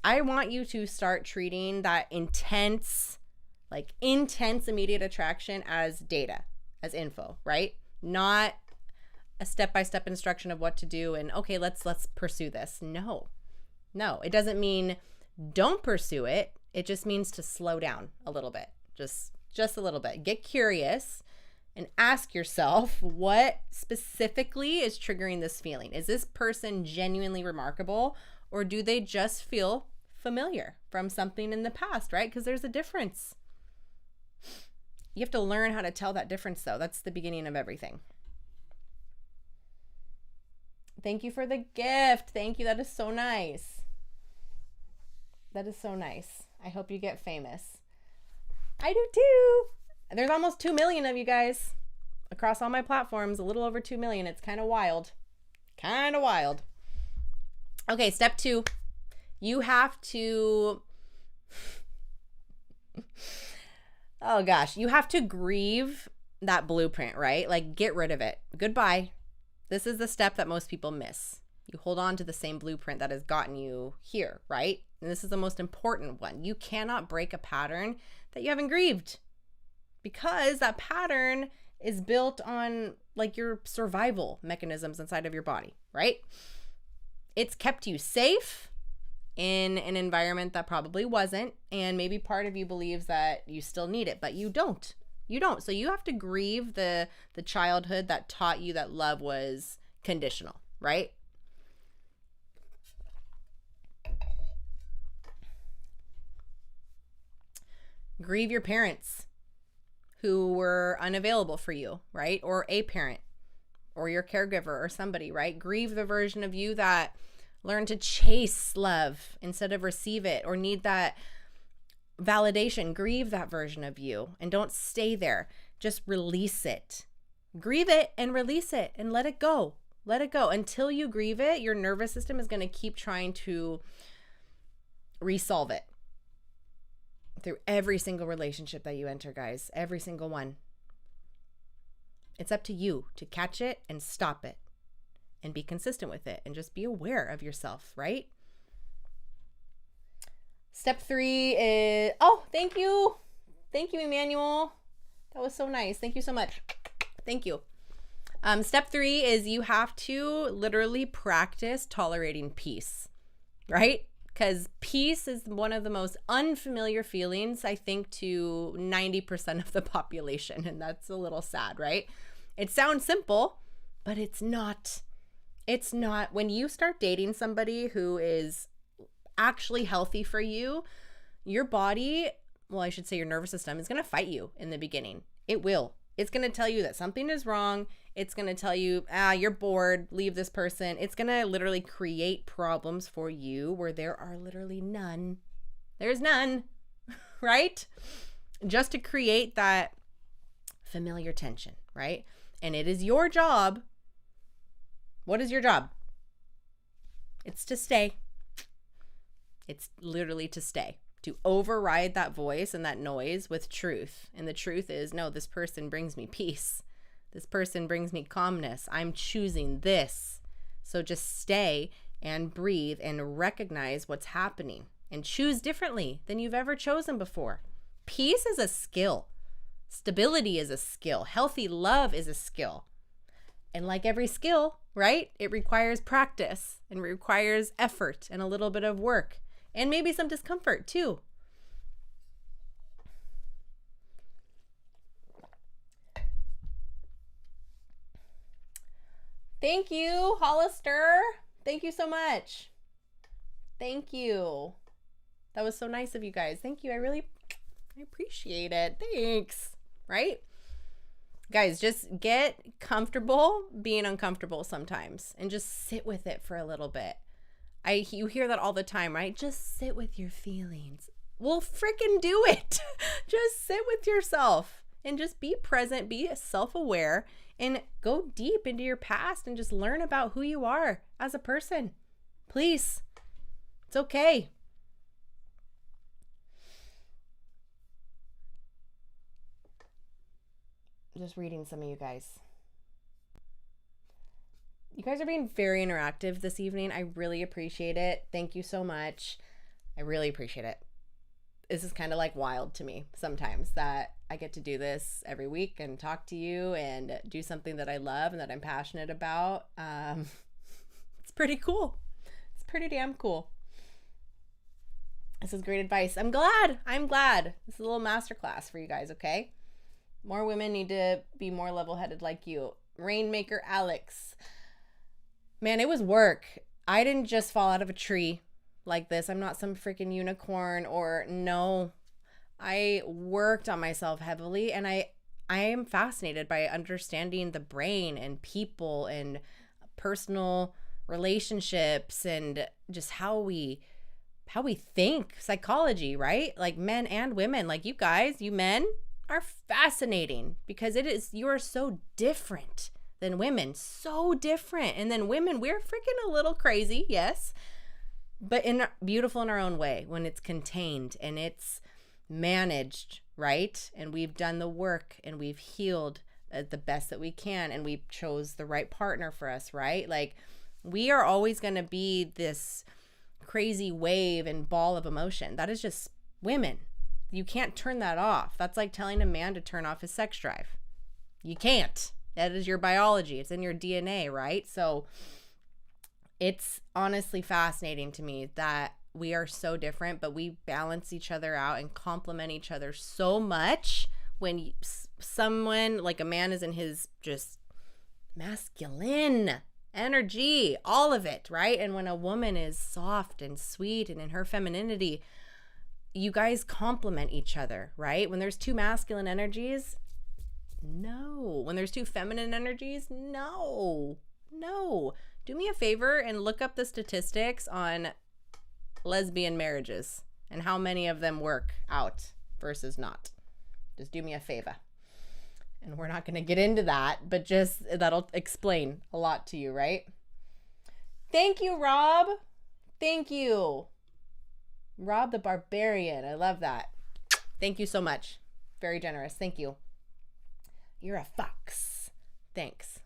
I want you to start treating that intense immediate attraction as data, as info, right? Not a step-by-step instruction of what to do and okay, let's pursue this. No, it doesn't mean don't pursue it. It just means to slow down a little bit, just a little bit. Get curious and ask yourself what specifically is triggering this feeling. Is this person genuinely remarkable, or do they just feel familiar from something in the past, right? Because there's a difference. You have to learn how to tell that difference, though. That's the beginning of everything. Thank you for the gift. Thank you. That is so nice. That is so nice. I hope you get famous. I do too. There's almost 2 million of you guys across all my platforms, a little over 2 million. It's kind of wild. Kind of wild. Okay, step 2. You have to... oh gosh, you have to grieve that blueprint, right? Like, get rid of it. Goodbye. This is the step that most people miss. You hold on to the same blueprint that has gotten you here, right? And this is the most important one. You cannot break a pattern that you haven't grieved, because that pattern is built on like your survival mechanisms inside of your body, right? It's kept you safe in an environment that probably wasn't, and maybe part of you believes that you still need it, but you don't. You don't. So you have to grieve the childhood that taught you that love was conditional, right? Grieve your parents who were unavailable for you, right? Or a parent or your caregiver or somebody, right? Grieve the version of you that learned to chase love instead of receive it, or need that validation. Grieve that version of you and don't stay there. Just release it. Grieve it and release it and let it go. Let it go. Until you grieve it, your nervous system is going to keep trying to resolve it through every single relationship that you enter, guys. Every single one. It's up to you to catch it and stop it and be consistent with it and just be aware of yourself, right? Step 3 is, oh, thank you. Thank you, Emmanuel. That was so nice. Thank you so much. Thank you. Step 3 is you have to literally practice tolerating peace, right? Because peace is one of the most unfamiliar feelings, I think, to 90% of the population. And that's a little sad, right? It sounds simple, but it's not. It's not. When you start dating somebody who is actually healthy for you, your body, well, I should say your nervous system, is going to fight you in the beginning. It will. It's going to tell you that something is wrong. It's going to tell you, you're bored, leave this person. It's going to literally create problems for you where there are literally none. There's none, right? Just to create that familiar tension, right? And it is your job. What is your job? It's to stay. It's literally to stay, to override that voice and that noise with truth. And the truth is, no, this person brings me peace. This person brings me calmness. I'm choosing this. So just stay and breathe and recognize what's happening and choose differently than you've ever chosen before. Peace is a skill. Stability is a skill. Healthy love is a skill. And like every skill, right? It requires practice and requires effort and a little bit of work and maybe some discomfort too. Thank you, Hollister. Thank you so much. Thank you. That was so nice of you guys. Thank you. I appreciate it. Thanks. Right? Guys, just get comfortable being uncomfortable sometimes and just sit with it for a little bit. You hear that all the time, right? Just sit with your feelings. Well, freaking do it. Just sit with yourself and just be present, be self-aware, and go deep into your past and just learn about who you are as a person. Please. It's okay. Just reading some of you guys. You guys are being very interactive this evening. I really appreciate it. Thank you so much. I really appreciate it. This is kind of like wild to me sometimes that I get to do this every week and talk to you and do something that I love and that I'm passionate about. It's pretty cool. It's pretty damn cool. This is great advice. I'm glad. This is a little masterclass for you guys, okay? More women need to be more level-headed like you. Rainmaker Alex. Man, it was work. I didn't just fall out of a tree like this. I'm not some freaking unicorn no. I worked on myself heavily, and I am fascinated by understanding the brain and people and personal relationships and just how we think, psychology, right? Like men and women, like you guys, you men are fascinating because you are so different than women, so different. And then women, we're freaking a little crazy, yes, but beautiful in our own way when it's contained and it's managed, right? And we've done the work and we've healed the best that we can, and we chose the right partner for us, right? Like we are always going to be this crazy wave and ball of emotion. That is just women. You can't turn that off. That's like telling a man to turn off his sex drive. You can't. That is your biology. It's in your DNA, right? So it's honestly fascinating to me that we are so different, but we balance each other out and complement each other so much. When someone, like a man, is in his just masculine energy, all of it, right? And when a woman is soft and sweet and in her femininity, you guys complement each other, right? When there's two masculine energies, no. When there's two feminine energies, no. Do me a favor and look up the statistics on lesbian marriages and how many of them work out versus not. Just do me a favor. And we're not going to get into that, but just that'll explain a lot to you, right? Thank you, Rob. Thank you. Rob the Barbarian. I love that. Thank you so much. Very generous. Thank you. You're a fox. Thanks.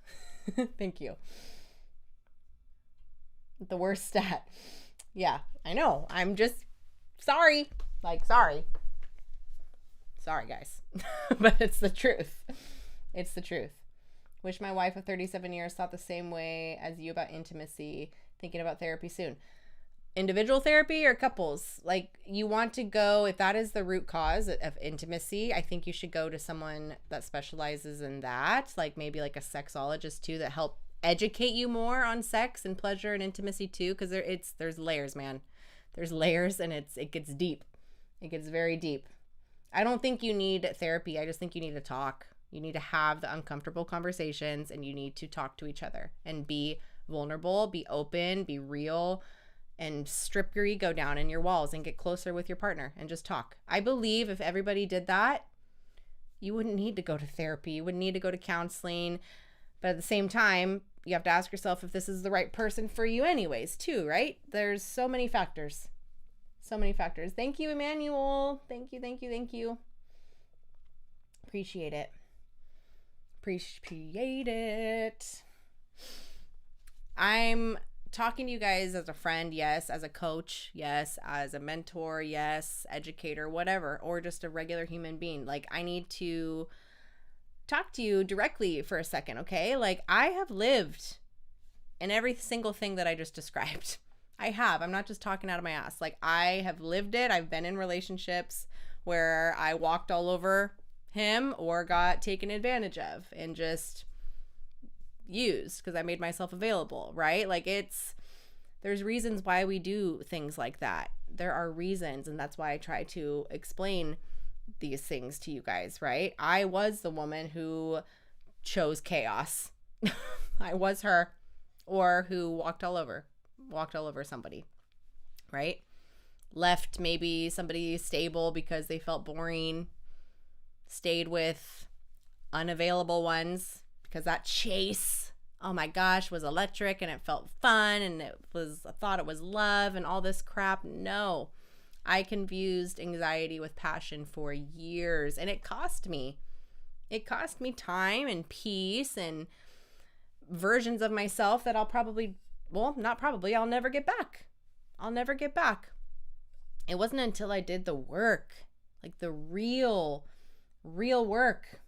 Thank you. The worst stat. Yeah, I know. I'm just sorry. Sorry, guys. But it's the truth. It's the truth. Wish my wife of 37 years thought the same way as you about intimacy. Thinking about therapy soon. Individual therapy or couples? Like, you want to go, if that is the root cause of intimacy, I think you should go to someone that specializes in that, like maybe like a sexologist too, that help educate you more on sex and pleasure and intimacy too, because there's layers, man. There's layers, and it gets deep. It gets very deep. I don't think you need therapy. I just think you need to talk. You need to have the uncomfortable conversations, and you need to talk to each other and be vulnerable, be open, be real, and strip your ego down and your walls and get closer with your partner and just talk. I believe if everybody did that, you wouldn't need to go to therapy. You wouldn't need to go to counseling. But at the same time, you have to ask yourself if this is the right person for you anyways, too, right? There's so many factors. So many factors. Thank you, Emmanuel. Thank you. Appreciate it. Appreciate it. I'm talking to you guys as a friend, yes, as a coach, yes, as a mentor, yes, educator, whatever, or just a regular human being. Like, I need to talk to you directly for a second, okay? Like, I have lived in every single thing that I just described. I have. I'm not just talking out of my ass. Like, I have lived it. I've been in relationships where I walked all over him or got taken advantage of and just used because I made myself available, right? Like, there's reasons why we do things like that. There are reasons, and that's why I try to explain these things to you guys, right? I was the woman who chose chaos. I was her, or who walked all over somebody, right? Left maybe somebody stable because they felt boring, stayed with unavailable ones because that chase, oh my gosh, was electric and it felt fun and I thought it was love and all this crap. No, I confused anxiety with passion for years, and it cost me. It cost me time and peace and versions of myself that I'll never get back. I'll never get back. It wasn't until I did the work, like the real work,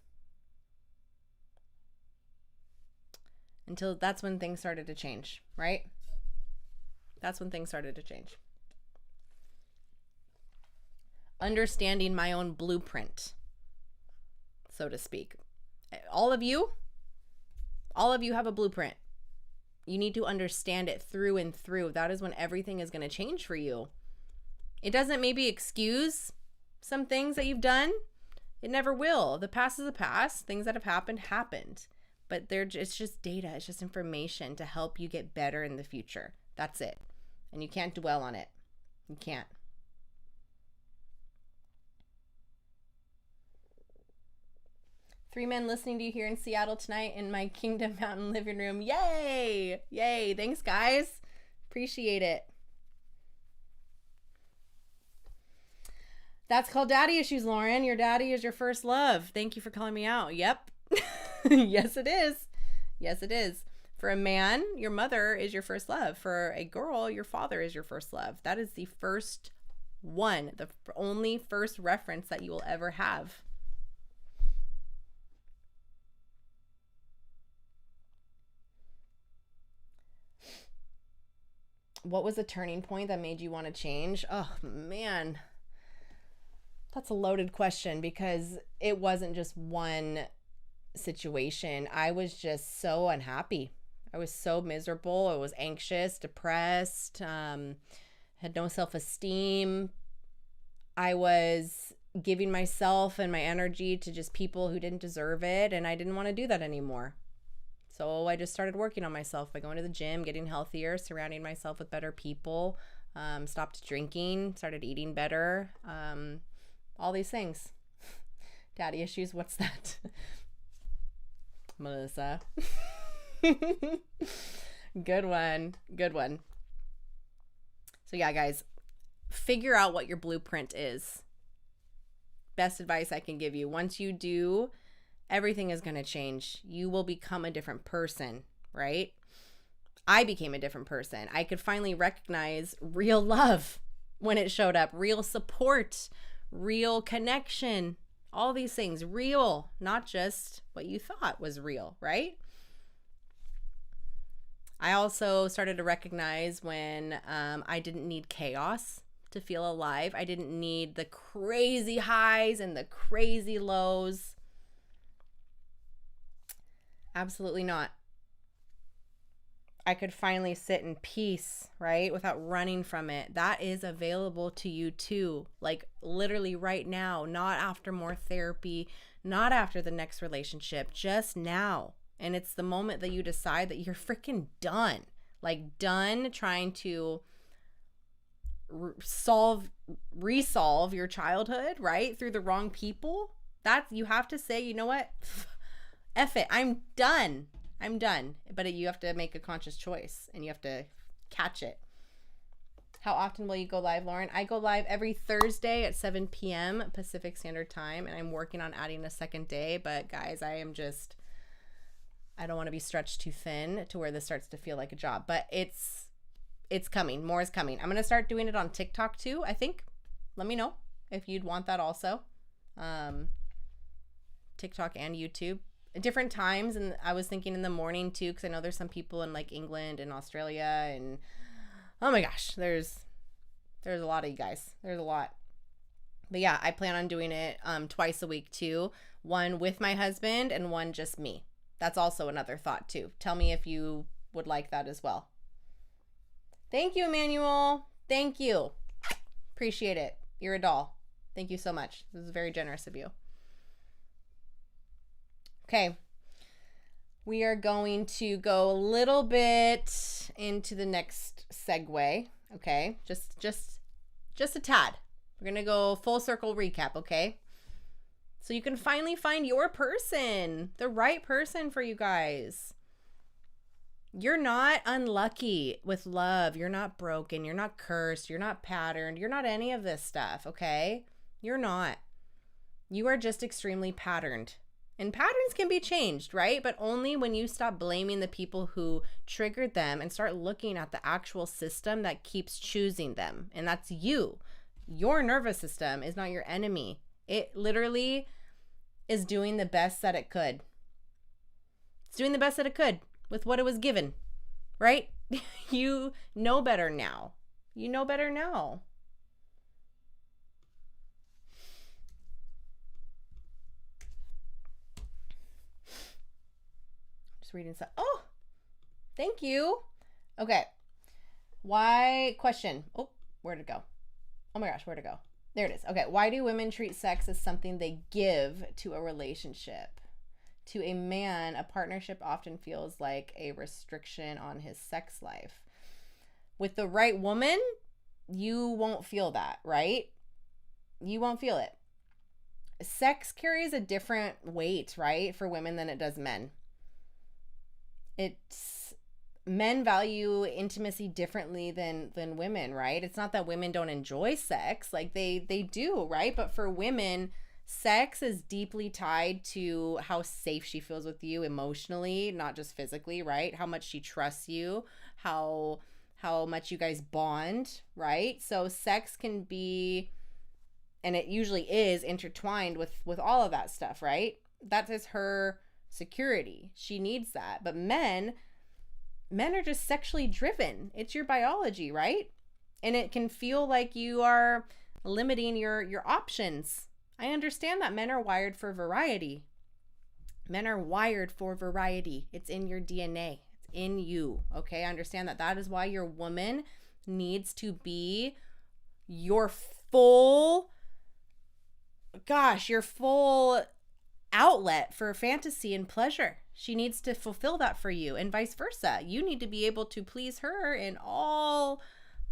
until that's when things started to change, right? That's when things started to change. Understanding my own blueprint, so to speak. All of you have a blueprint. You need to understand it through and through. That is when everything is going to change for you. It doesn't maybe excuse some things that you've done. It never will. The past is the past. Things that have happened. But it's just data. It's just information to help you get better in the future. That's it. And you can't dwell on it. You can't. Three men listening to you here in Seattle tonight in my Kingdom Mountain living room. Yay! Yay! Thanks, guys. Appreciate it. That's called daddy issues, Lauren. Your daddy is your first love. Thank you for calling me out. Yep. Yes, it is. Yes, it is. For a man, your mother is your first love. For a girl, your father is your first love. That is the first one, the only first reference that you will ever have. What was the turning point that made you want to change? Oh, man. That's a loaded question because it wasn't just one situation. I was just so unhappy. I was so miserable. I was anxious, depressed, had no self-esteem. I was giving myself and my energy to just people who didn't deserve it, and I didn't want to do that anymore. So I just started working on myself by going to the gym, getting healthier, surrounding myself with better people, stopped drinking, started eating better, all these things. Daddy issues, what's that? Melissa. Good one. Good one. So yeah, guys, figure out what your blueprint is. Best advice I can give you. Once you do, everything is going to change. You will become a different person, right? I became a different person. I could finally recognize real love when it showed up, real support, real connection, all these things, real, not just what you thought was real, right? I also started to recognize when I didn't need chaos to feel alive. I didn't need the crazy highs and the crazy lows. Absolutely not. I could finally sit in peace, right? Without running from it. That is available to you too. Like literally right now, not after more therapy, not after the next relationship, just now. And it's the moment that you decide that you're freaking done. Like done trying to resolve your childhood, right? Through the wrong people. You have to say, you know what? F it. I'm done. I'm done. But you have to make a conscious choice and you have to catch it. How often will you go live, Lauren? I go live every Thursday at 7 p.m. Pacific Standard Time, and I'm working on adding a second day. But guys, I am just I don't want to be stretched too thin to where this starts to feel like a job, but it's coming. More is coming. I'm going to start doing it on TikTok too, I think. Let me know if you'd want that also. TikTok and YouTube at different times. And I was thinking in the morning too, because I know there's some people in like England and Australia, and oh my gosh, there's a lot of you guys. There's a lot. But yeah, I plan on doing it twice a week too. One with my husband and one just me. That's also another thought too. Tell me if you would like that as well. Thank you, Emmanuel. Thank you. Appreciate it. You're a doll. Thank you so much. This is very generous of you. Okay. We are going to go a little bit into the next segue. Okay. Just a tad. We're going to go full circle recap. Okay. So you can finally find your person, the right person for you guys. You're not unlucky with love. You're not broken. You're not cursed. You're not patterned. You're not any of this stuff, okay? You're not. You are just extremely patterned. And patterns can be changed, right? But only when you stop blaming the people who triggered them and start looking at the actual system that keeps choosing them. And that's you. Your nervous system is not your enemy. It literally is doing the best that it could. It's doing the best that it could with what it was given, right? You know better now. You know better now. Just reading stuff. Oh, thank you. Okay. Why, question. Oh, where'd it go? Oh my gosh, where'd it go? There it is. Okay. Why do women treat sex as something they give to a relationship? To a man, a partnership often feels like a restriction on his sex life. With the right woman, you won't feel that, right? You won't feel it. Sex carries a different weight, right, for women than it does men. Men value intimacy differently than women, right? It's not that women don't enjoy sex, like they do, right? But for women, sex is deeply tied to how safe she feels with you emotionally, not just physically, right? How much she trusts you, how much you guys bond, right? So sex can be, and it usually is, intertwined with all of that stuff, right? That is her security. She needs that. But men are just sexually driven. It's your biology, right? And it can feel like you are limiting your options. I understand that men are wired for variety. Men are wired for variety. It's in your DNA. It's in you. Okay, I understand that. That is why your woman needs to be your full outlet for fantasy and pleasure. She needs to fulfill that for you, and vice versa. You need to be able to please her in all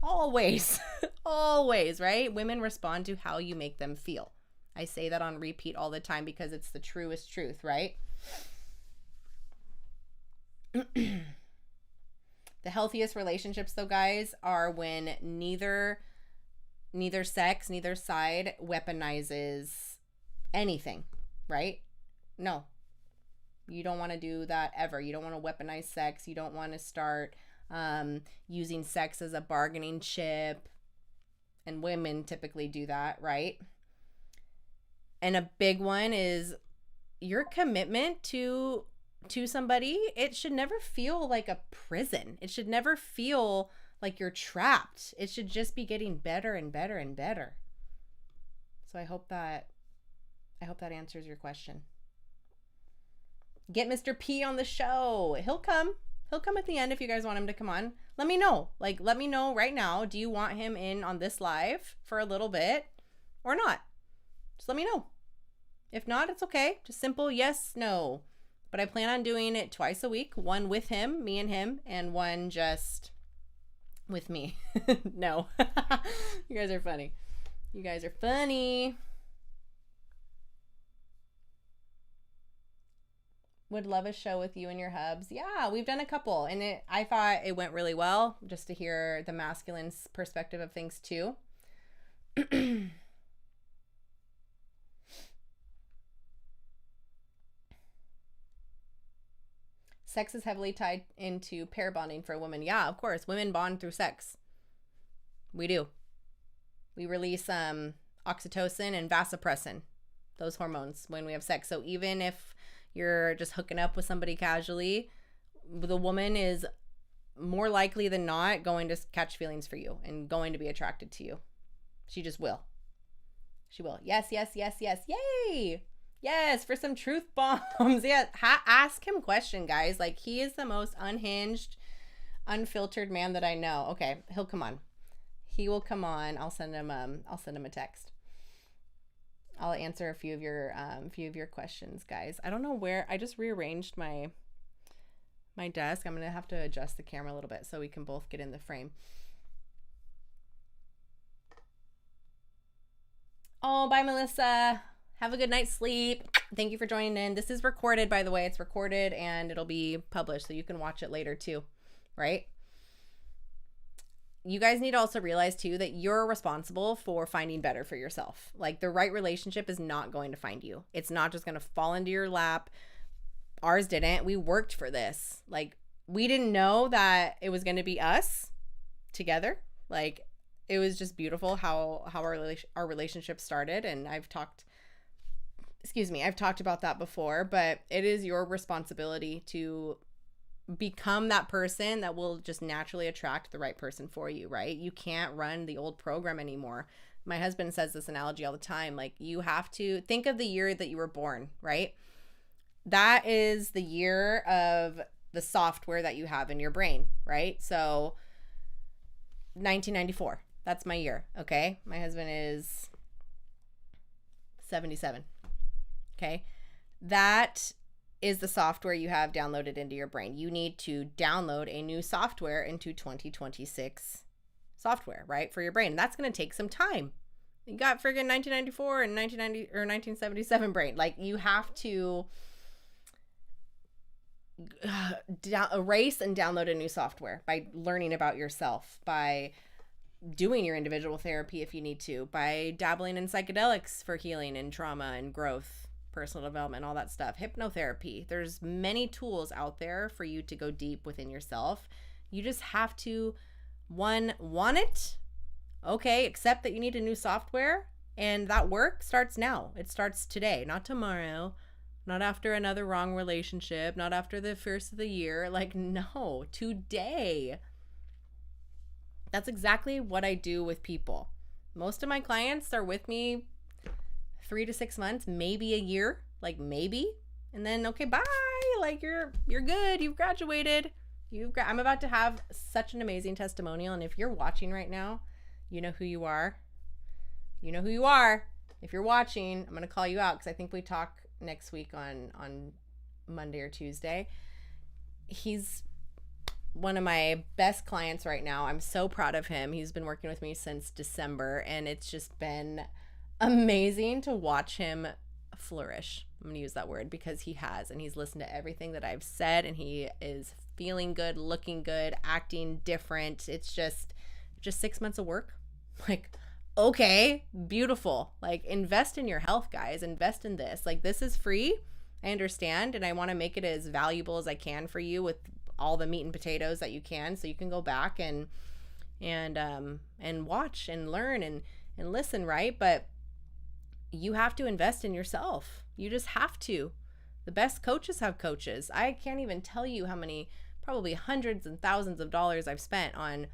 ways. All ways, right? Women respond to how you make them feel. I say that on repeat all the time because it's the truest truth, right? The healthiest relationships, though, guys, are when neither sex, neither side weaponizes anything, right? No. You don't want to do that ever. You don't want to weaponize sex. You don't want to start using sex as a bargaining chip. And women typically do that, right? And a big one is your commitment to somebody. It should never feel like a prison. It should never feel like you're trapped. It should just be getting better and better and better. So I hope that answers your question. Get Mr. P on the show. He'll come at the end if you guys want him to come on. Let me know. Let me know right now. Do you want him in on this live for a little bit or not? Just let me know. If not, it's okay. Just simple yes, no. But I plan on doing it twice a week. One with him, me and him, and one just with me. No. You guys are funny. You guys are funny. Would love a show with you and your hubs. Yeah, we've done a couple, and I thought it went really well, just to hear the masculine perspective of things too. Sex is heavily tied into pair bonding for a woman. Yeah, of course. Women bond through sex. We do. We release oxytocin and vasopressin, those hormones, when we have sex. So even if you're just hooking up with somebody casually, the woman is more likely than not going to catch feelings for you and going to be attracted to you. She just will. She will. Yes, yes, yes, yes. Yay! Yes, for some truth bombs. Yeah, ask him question, guys. Like, he is the most unhinged, unfiltered man that I know. Okay, he'll come on. He will come on. I'll send him a text. I'll answer a few of your questions, guys. I don't know where. I just rearranged my desk. I'm gonna have to adjust the camera a little bit so we can both get in the frame. Oh, bye, Melissa. Have a good night's sleep. Thank you for joining in. This is recorded, by the way. It's recorded and it'll be published so you can watch it later too, right? You guys need to also realize too that you're responsible for finding better for yourself. Like, the right relationship is not going to find you. It's not just going to fall into your lap. Ours didn't. We worked for this. Like, we didn't know that it was going to be us together. Like, it was just beautiful how our relationship started. And I've talked about that before, but it is your responsibility to become that person that will just naturally attract the right person for you, right? You can't run the old program anymore. My husband says this analogy all the time. Like, you have to think of the year that you were born, right? That is the year of the software that you have in your brain, right? So 1994, that's my year, okay? My husband is 77, okay? That is the software you have downloaded into your brain. You need to download a new software into 2026 software, right, for your brain. And that's going to take some time. You got friggin' 1994 and 1990 or 1977 brain. Like, you have to erase and download a new software by learning about yourself, by doing your individual therapy if you need to, by dabbling in psychedelics for healing and trauma and growth, personal development, all that stuff, hypnotherapy. There's many tools out there for you to go deep within yourself. You just have to, one, want it. Okay, accept that you need a new software, and that work starts now. It starts today, not tomorrow, not after another wrong relationship, not after the first of the year. Like, no, today. That's exactly what I do with people. Most of my clients are with me 3 to 6 months, maybe a year, like maybe, and then okay, bye. Like, you're good. You've graduated. I'm about to have such an amazing testimonial, and if you're watching right now, you know who you are. You know who you are. If you're watching, I'm gonna call you out because I think we talk next week on Monday or Tuesday. He's one of my best clients right now. I'm so proud of him. He's been working with me since December, and it's just been amazing to watch him flourish. I'm gonna use that word because he has, and he's listened to everything that I've said, and he is feeling good, looking good, acting different. It's just 6 months of work. Like, okay, beautiful. Like, invest in your health, guys. Invest in this. Like, this is free. I understand, and I want to make it as valuable as I can for you with all the meat and potatoes that you can, so you can go back and watch and learn and listen, right? But you have to invest in yourself. You just have to. The best coaches have coaches. I can't even tell you how many, probably hundreds and thousands of dollars I've spent on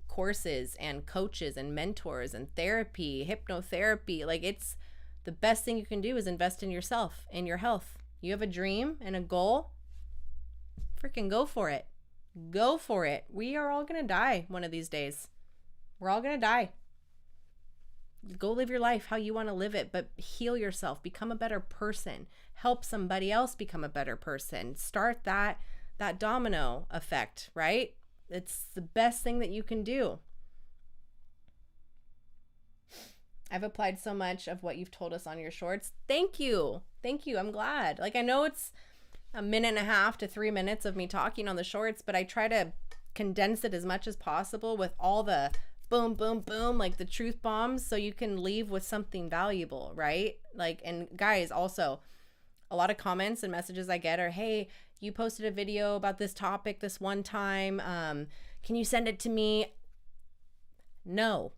courses and coaches and mentors and therapy, hypnotherapy. Like, it's the best thing you can do is invest in yourself and your health. You have a dream and a goal, freaking go for it. Go for it. We are all going to die one of these days. We're all going to die. Go live your life how you want to live it, but heal yourself, become a better person, help somebody else become a better person. Start that domino effect, right? It's the best thing that you can do. I've applied so much of what you've told us on your shorts. Thank you. Thank you. I'm glad. Like, I know it's a 1.5 to 3 minutes of me talking on the shorts, but I try to condense it as much as possible with all the boom, boom, boom, like the truth bombs, so you can leave with something valuable, right? Like, and guys, also, a lot of comments and messages I get are, hey, you posted a video about this topic this one time. Can you send it to me? No.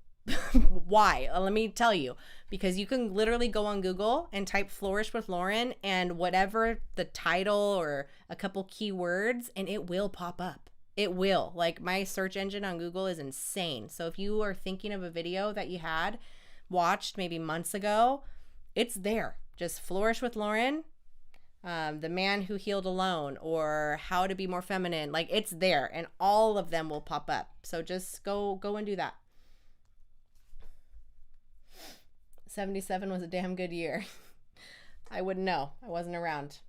Why? Let me tell you. Because you can literally go on Google and type Flourish with Lauren and whatever the title or a couple keywords, and it will pop up. It will. Like, my search engine on Google is insane. So if you are thinking of a video that you had watched maybe months ago, it's there. Just Flourish with Lauren, The Man Who Healed Alone, or How to Be More Feminine. Like, it's there, and all of them will pop up. So just go and do that. 77 was a damn good year. I wouldn't know. I wasn't around.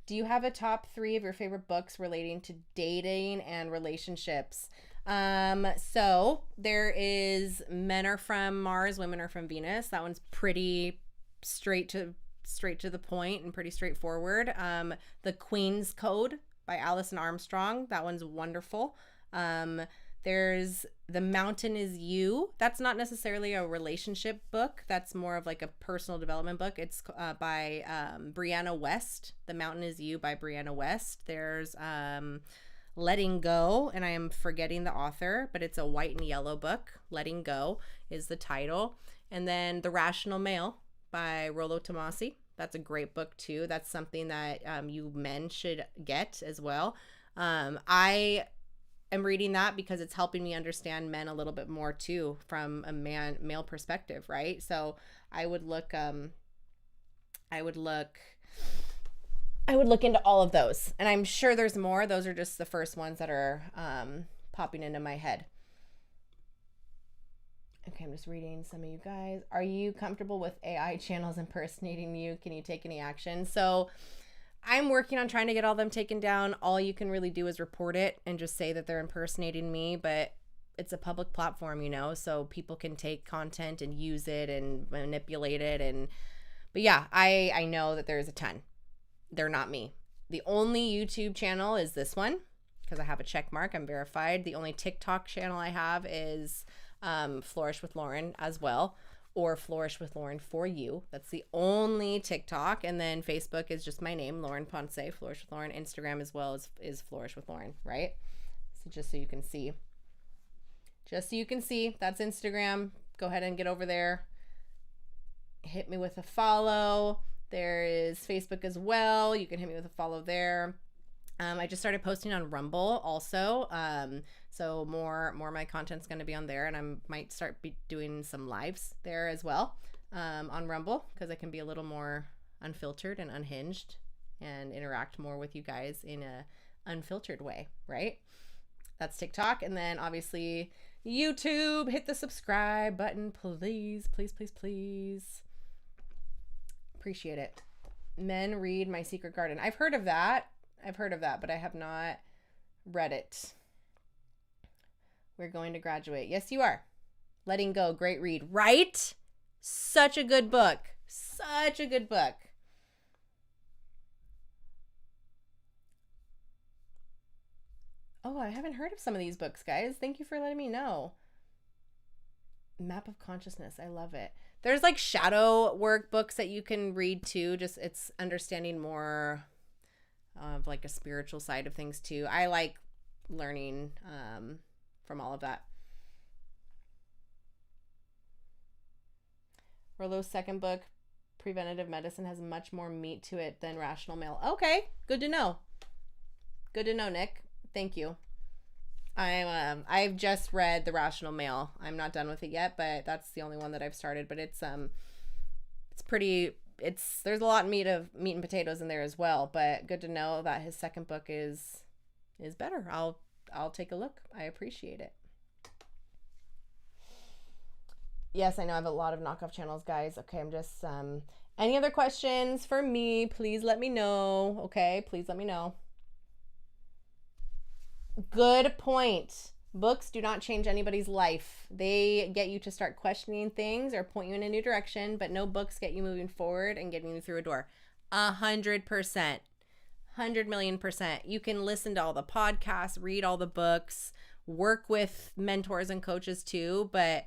Do you have a top 3 of your favorite books relating to dating and relationships? So there is Men Are From Mars, Women Are From Venus. That one's pretty straight to the point and pretty straightforward. The Queen's Code by Alison Armstrong. That one's wonderful. There's The Mountain Is You. That's not necessarily a relationship book. That's more of like a personal development book. It's by Brianna West. The Mountain Is You by Brianna West. There's Letting Go, and I am forgetting the author, but it's a white and yellow book. Letting Go is the title. And then The Rational Male by Rollo Tomassi. That's a great book too. That's something that you men should get as well. I am reading that because it's helping me understand men a little bit more too from a male perspective, right? So I would look into all of those, and I'm sure there's more. Those are just the first ones that are popping into my head. Okay, I'm just reading some of you guys. Are you comfortable with AI channels impersonating you? Can you take any action? So I'm working on trying to get all them taken down. All you can really do is report it and just say that they're impersonating me, but it's a public platform, so people can take content and use it and manipulate it. But yeah, I know that there's a ton. They're not me. The only YouTube channel is this one because I have a check mark. I'm verified. The only TikTok channel I have is Flourish with Lauren as well, or Flourish with Lauren for You. That's the only TikTok. And then Facebook is just my name, Lauren Ponce, Flourish with Lauren. Instagram as well is Flourish with Lauren, right? So just so you can see. That's Instagram. Go ahead and get over there. Hit me with a follow. There is Facebook as well. You can hit me with a follow there. I just started posting on Rumble also. So more of my content's going to be on there, and I might start doing some lives there as well on Rumble because I can be a little more unfiltered and unhinged and interact more with you guys in a unfiltered way, right? That's TikTok. And then obviously YouTube, hit the subscribe button, please. Appreciate it. Men Read My Secret Garden. I've heard of that, but I have not read it. We're going to graduate. Yes, you are. Letting Go. Great read. Right? Such a good book. Oh, I haven't heard of some of these books, guys. Thank you for letting me know. Map of Consciousness. I love it. There's like shadow work books that you can read too. Just it's understanding more of like a spiritual side of things too. I like learning from all of that. Rollo's second book, Preventative Medicine, has much more meat to it than Rational Male. Okay, good to know. Nick. Thank you. I've just read The Rational Male. I'm not done with it yet, but that's the only one that I've started. But it's there's a lot of meat and potatoes in there as well. But good to know that his second book is better. I'll take a look. I appreciate it. Yes, I know I have a lot of knockoff channels, guys. Okay, I'm just any other questions for me? Please let me know. Okay, please let me know. Good point. Books do not change anybody's life. They get you to start questioning things or point you in a new direction, but no books get you moving forward and getting you through a door. 100%. 100,000,000%. You can listen to all the podcasts, read all the books, work with mentors and coaches too, but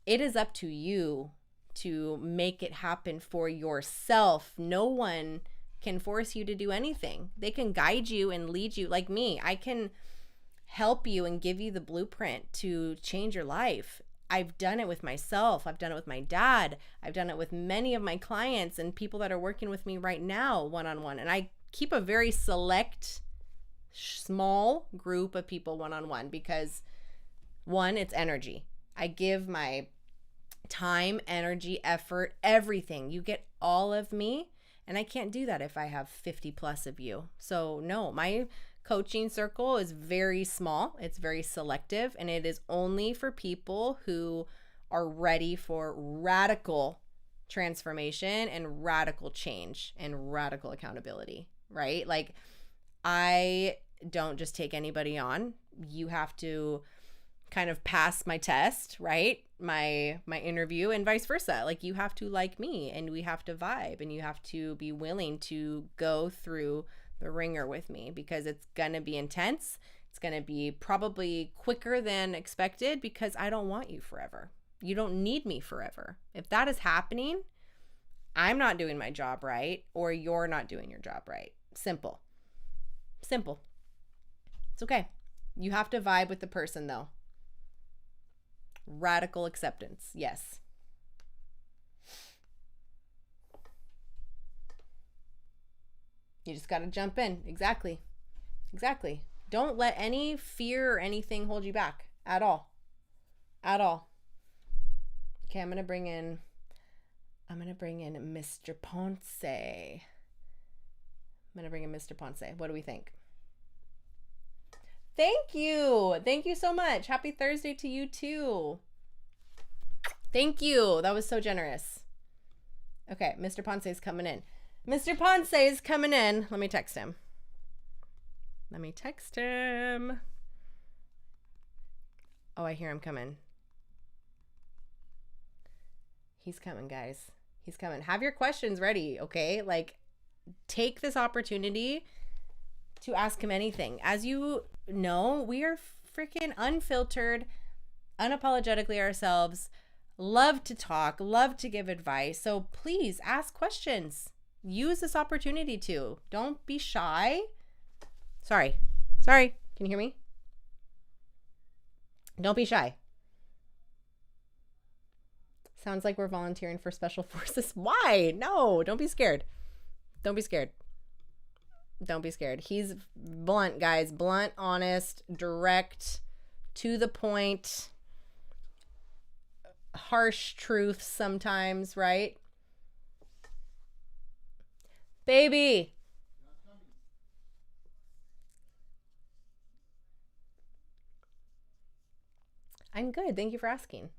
it is up to you to make it happen for yourself. No one can force you to do anything. They can guide you and lead you. Like me, I can help you and give you the blueprint to change your life. I've done it with myself. I've done it with my dad. I've done it with many of my clients and people that are working with me right now one-on-one. And I keep a very select, small group of people one-on-one because, one, it's energy. I give my time, energy, effort, everything. You get all of me, and I can't do that if I have 50 plus of you. So no, my coaching circle is very small. It's very selective, and it is only for people who are ready for radical transformation and radical change and radical accountability, right? Like, I don't just take anybody on. You have to kind of pass my test, right? My interview, and vice versa. Like, you have to like me, and we have to vibe, and you have to be willing to go through the ringer with me, because it's gonna be intense. It's gonna be probably quicker than expected, because I don't want you forever. You don't need me forever. If that is happening, I'm not doing my job right, or you're not doing your job right. Simple. It's okay. You have to vibe with the person, though. Radical acceptance. Yes. You just got to jump in. Exactly. Don't let any fear or anything hold you back at all. Okay, I'm going to bring in Mr. Ponce. What do we think? Thank you so much. Happy Thursday to you too. Thank you. That was so generous. Okay, Mr. Ponce is coming in. Let me text him. Oh, I hear him coming. He's coming, guys. He's coming. Have your questions ready, okay? Like, take this opportunity to ask him anything. As you know, we are freaking unfiltered, unapologetically ourselves, love to talk, love to give advice. So please ask questions. Use this opportunity to. Don't be shy. Sorry. Can you hear me? Don't be shy. Sounds like we're volunteering for special forces. Why? No, don't be scared. He's blunt, guys. Blunt, honest, direct, to the point, harsh truths sometimes, right? Baby. I'm good. Thank you for asking.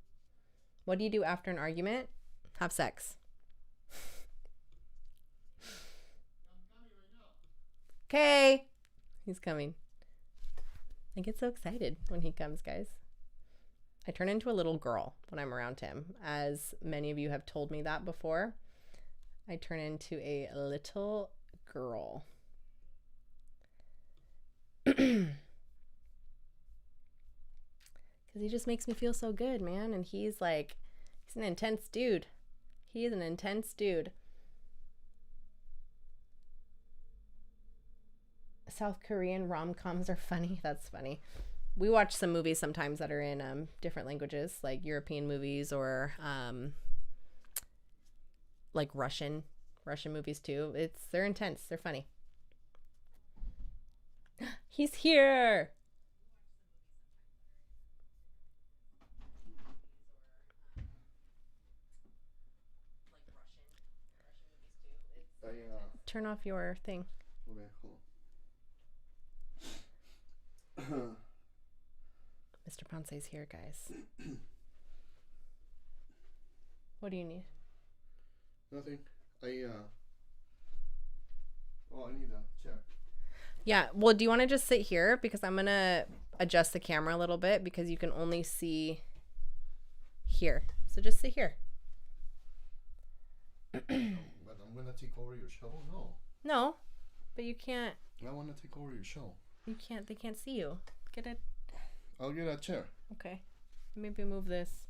What do you do after an argument? Have sex. Okay. He's coming. I get so excited when he comes, guys. I turn into a little girl when I'm around him. As many of you have told me that before. I turn into a little girl. Because he just makes me feel so good, man. And he's an intense dude. South Korean rom-coms are funny. That's funny. We watch some movies sometimes that are in different languages, like European movies, or like Russian movies too. They're intense. They're funny. He's here. Turn off your thing. Okay, cool. Mr. Ponce's here, guys. What do you need? Nothing. I need a chair. Yeah, well, do you want to just sit here? Because I'm going to adjust the camera a little bit, because you can only see here. So just sit here. But I'm going to take over your show? No, but you can't. I want to take over your show. You can't. They can't see you. Get it. I'll get a chair. Okay. Maybe move this.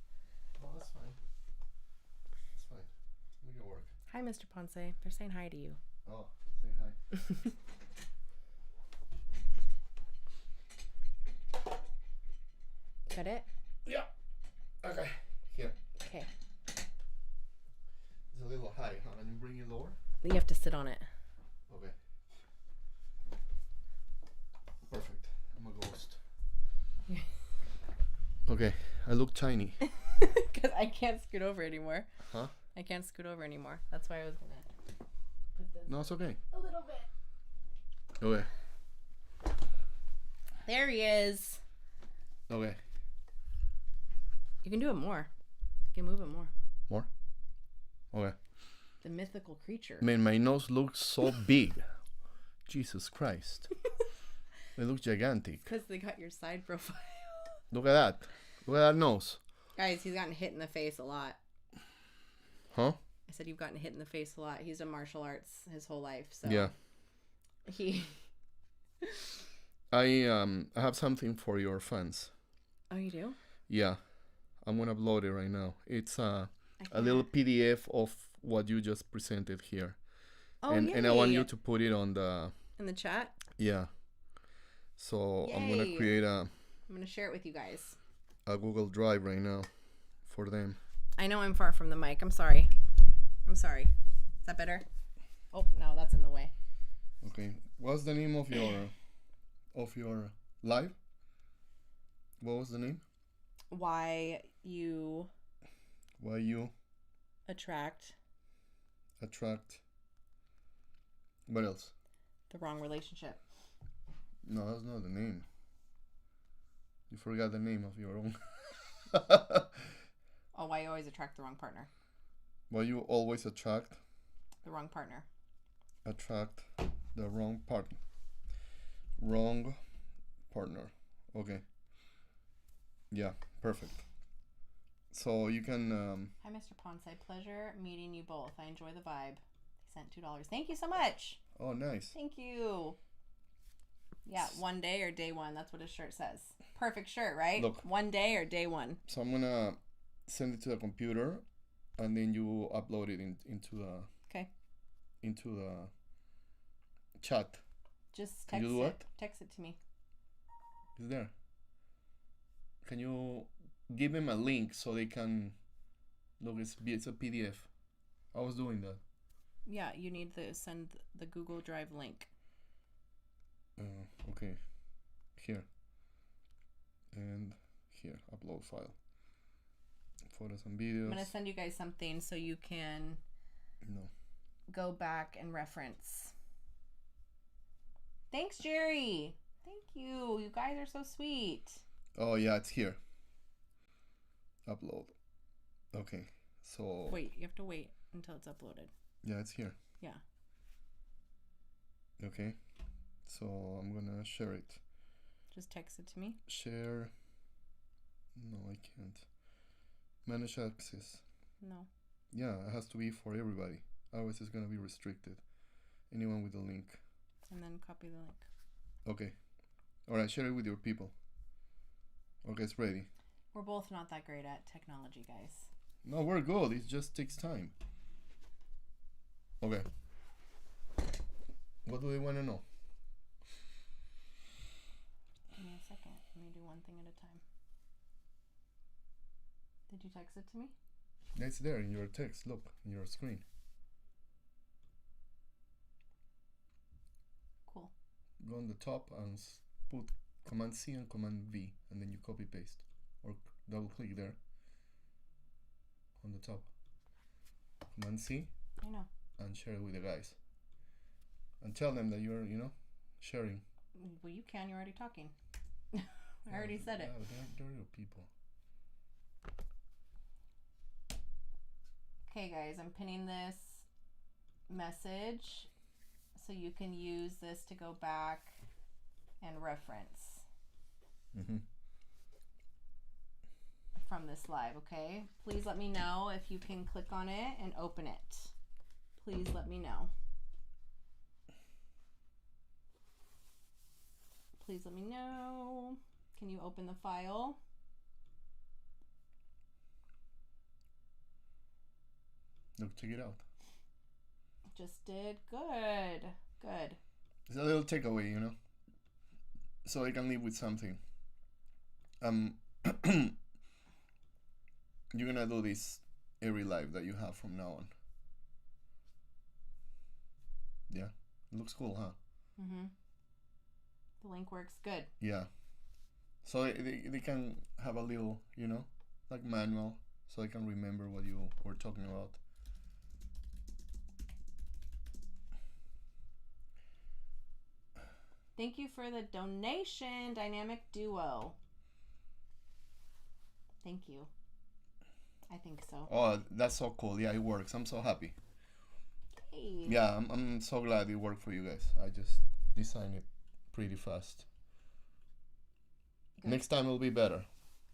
Oh, that's fine. That's fine. Make it work. Hi, Mr. Ponce. They're saying hi to you. Oh, say hi. Got it? Yeah. Okay. Here. Okay. It's a little high, huh? And you bring it lower? You have to sit on it. Okay. Perfect. I'm a ghost. Okay. I look tiny. Because I can't scoot over anymore. Huh? I can't scoot over anymore. That's why I was going to put this No, it's okay. a little bit. Okay. There he is. Okay. You can do it more. You can move it more. More? Okay. The mythical creature. Man, my nose looks so big. Jesus Christ. It looks gigantic. Because they got your side profile. Look at that. Look at that nose. Guys, he's gotten hit in the face a lot. Huh? I said you've gotten hit in the face a lot. He's done martial arts his whole life. So Yeah. He... I have something for your fans. Oh, you do? Yeah. I'm gonna upload it right now. It's a can't. little PDF of what you just presented here. Oh, and I want you to put it on the in the chat. Yeah. So I'm gonna Yay. create I'm gonna share it with you guys. a Google Drive right now for them. I know I'm far from the mic. I'm sorry. I'm sorry. Is that better? Oh no, that's in the way. Okay. What's the name of your live? What was the name? Why you Why you attract attract. What else? the wrong relationship. No, that's not the name. You forgot the name of your own. Oh, why you always attract the wrong partner. Why you always attract The wrong partner. the wrong partner. Wrong partner. Okay. Yeah, perfect. So you can Hi, Mr. Ponce. Pleasure meeting you both. I enjoy the vibe. They sent $2. Thank you so much. oh, nice. Thank you. Yeah, one day or day one. That's what his shirt says. Perfect shirt, right? Look. One day or day one. So I'm gonna send it to the computer, and then you upload it Okay. into the chat. Just Can text you do it. what? Text it to me. Is there? Can you give them a link so they can look? It's a PDF. I was doing that. Yeah, you need to send the Google Drive link. Okay. Here. And here. Upload file. Photos and videos. I'm going to send you guys something so you can No. go back and reference. Thanks, Jerry. Thank you. You guys are so sweet. Oh yeah, it's here. Upload. Okay. So Wait, you have to wait until it's uploaded. yeah, it's here. Yeah. Okay. So I'm gonna share it. Just text it to me. Share. No, I can't. Manage access. No. Yeah, it has to be for everybody. Otherwise, it's gonna be restricted. Anyone with a link. And then copy the link. Okay. All right. Share it with your people. Okay, it's ready. We're both not that great at technology, guys. No, we're good. It just takes time. Okay. What do they want to know? Give me a second. Let me do one thing at a time. Did you text it to me? It's there in your text. Look, in your screen. Cool. Go on the top and put Command C and Command V, and then you copy paste or double click there on the top. Command C I know. and share it with the guys. And tell them that you're, sharing. Well, you can. You're already talking. I already said it. Yeah, they're your people. Okay, guys, I'm pinning this message so you can use this to go back and reference from this live, okay? Please let me know if you can click on it and open it. Please let me know. Please let me know. Can you open the file? Look, check it out. Just did. Good. Good. It's a little takeaway, you know? So I can live with something. You're gonna do this every life that you have from now on. Yeah. It looks cool, huh? Mm-hmm. The link works good. Yeah. So they can have a little, you know, like manual, so I can remember what you were talking about. Thank you for the donation, Dynamic Duo. Thank you. I think so. Oh, that's so cool. Yeah, it works. I'm so happy. Hey. Yeah, I'm so glad it worked for you guys. I just designed it pretty fast. Good. Next time it'll be better.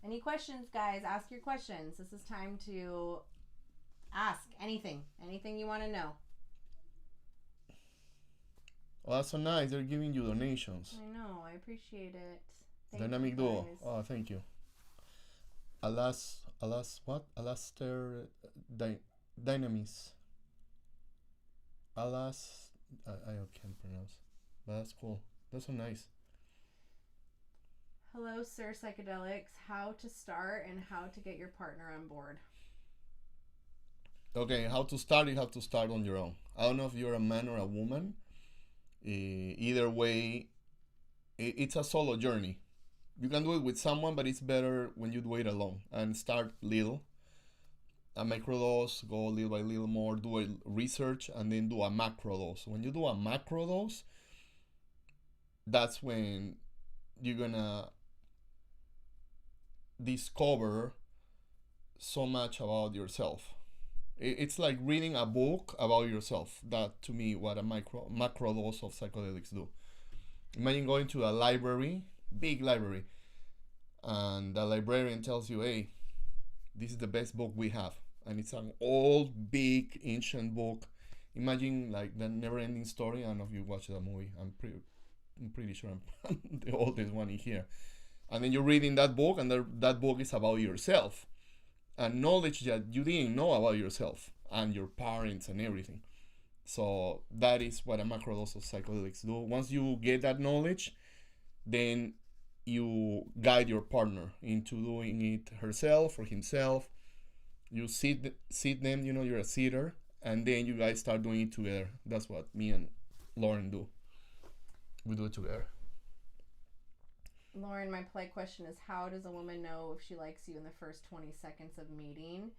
Any questions, guys? Ask your questions. This is time to ask anything. Anything you want to know. Oh, that's so nice. They're giving you donations. I know. I appreciate it. Dynamic Duo. Guys. Oh, thank you. Alastair Dynamis. I can't pronounce. But that's cool. That's so nice. Hello, Sir Psychedelics. How to start and how to get your partner on board. Okay, how to start? You have to start on your own. I don't know if you're a man or a woman. Either way, it's a solo journey. You can do it with someone, but it's better when you do it alone and start little. A microdose, go little by little more, do a research, and then do a macrodose. When you do a macrodose, that's when you're gonna discover so much about yourself. It's like reading a book about yourself. That, to me, what a macrodose of psychedelics do. Imagine going to a library, big library, and the librarian tells you, hey, this is the best book we have. And it's an old, big, ancient book. Imagine like the Never-Ending Story. I don't know if you watched that movie. I'm pretty sure I'm the oldest one in here. And then you're reading that book, and that book is about yourself. And knowledge that you didn't know about yourself and your parents and everything. So that is what a macrodose of psychedelics do. Once you get that knowledge, then you guide your partner into doing it herself or himself. You sit them, you know, you're a sitter, and then you guys start doing it together. That's what me and Lauren do. We do it together. Lauren, my polite question is, how does a woman know if she likes you in the first 20 seconds of meeting?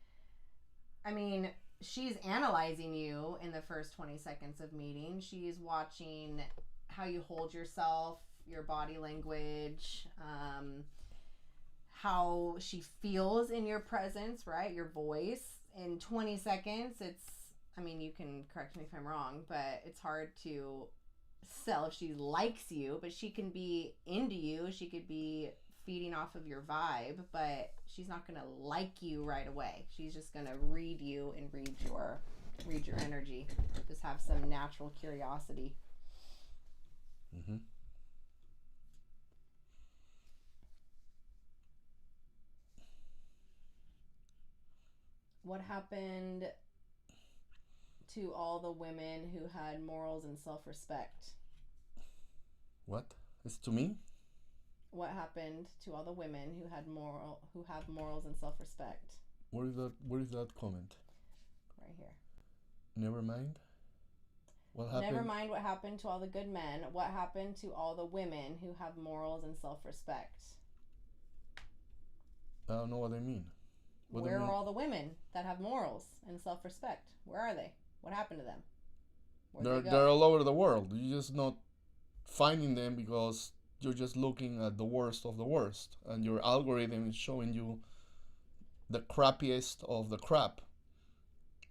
I mean, she's analyzing you in the first 20 seconds of meeting. She's watching how you hold yourself, your body language, how she feels in your presence, right? Your voice. In 20 seconds, I mean, you can correct me if I'm wrong, but it's hard to sell if she likes you, but she can be into you. She could be feeding off of your vibe, but she's not going to like you right away. She's just going to read you and read your energy. Just have some natural curiosity. Mm-hmm. What happened to all the women who had morals and self-respect? What? It's to me? What happened to all the women who have morals and self-respect? Where is that comment? Right here. Never mind. What happened? Never mind what happened to all the good men. What happened to all the women who have morals and self-respect? I don't know what they mean. Where are all the women that have morals and self-respect? Where are they? What happened to them? They're all over the world. You're just not finding them because you're just looking at the worst of the worst, and your algorithm is showing you the crappiest of the crap.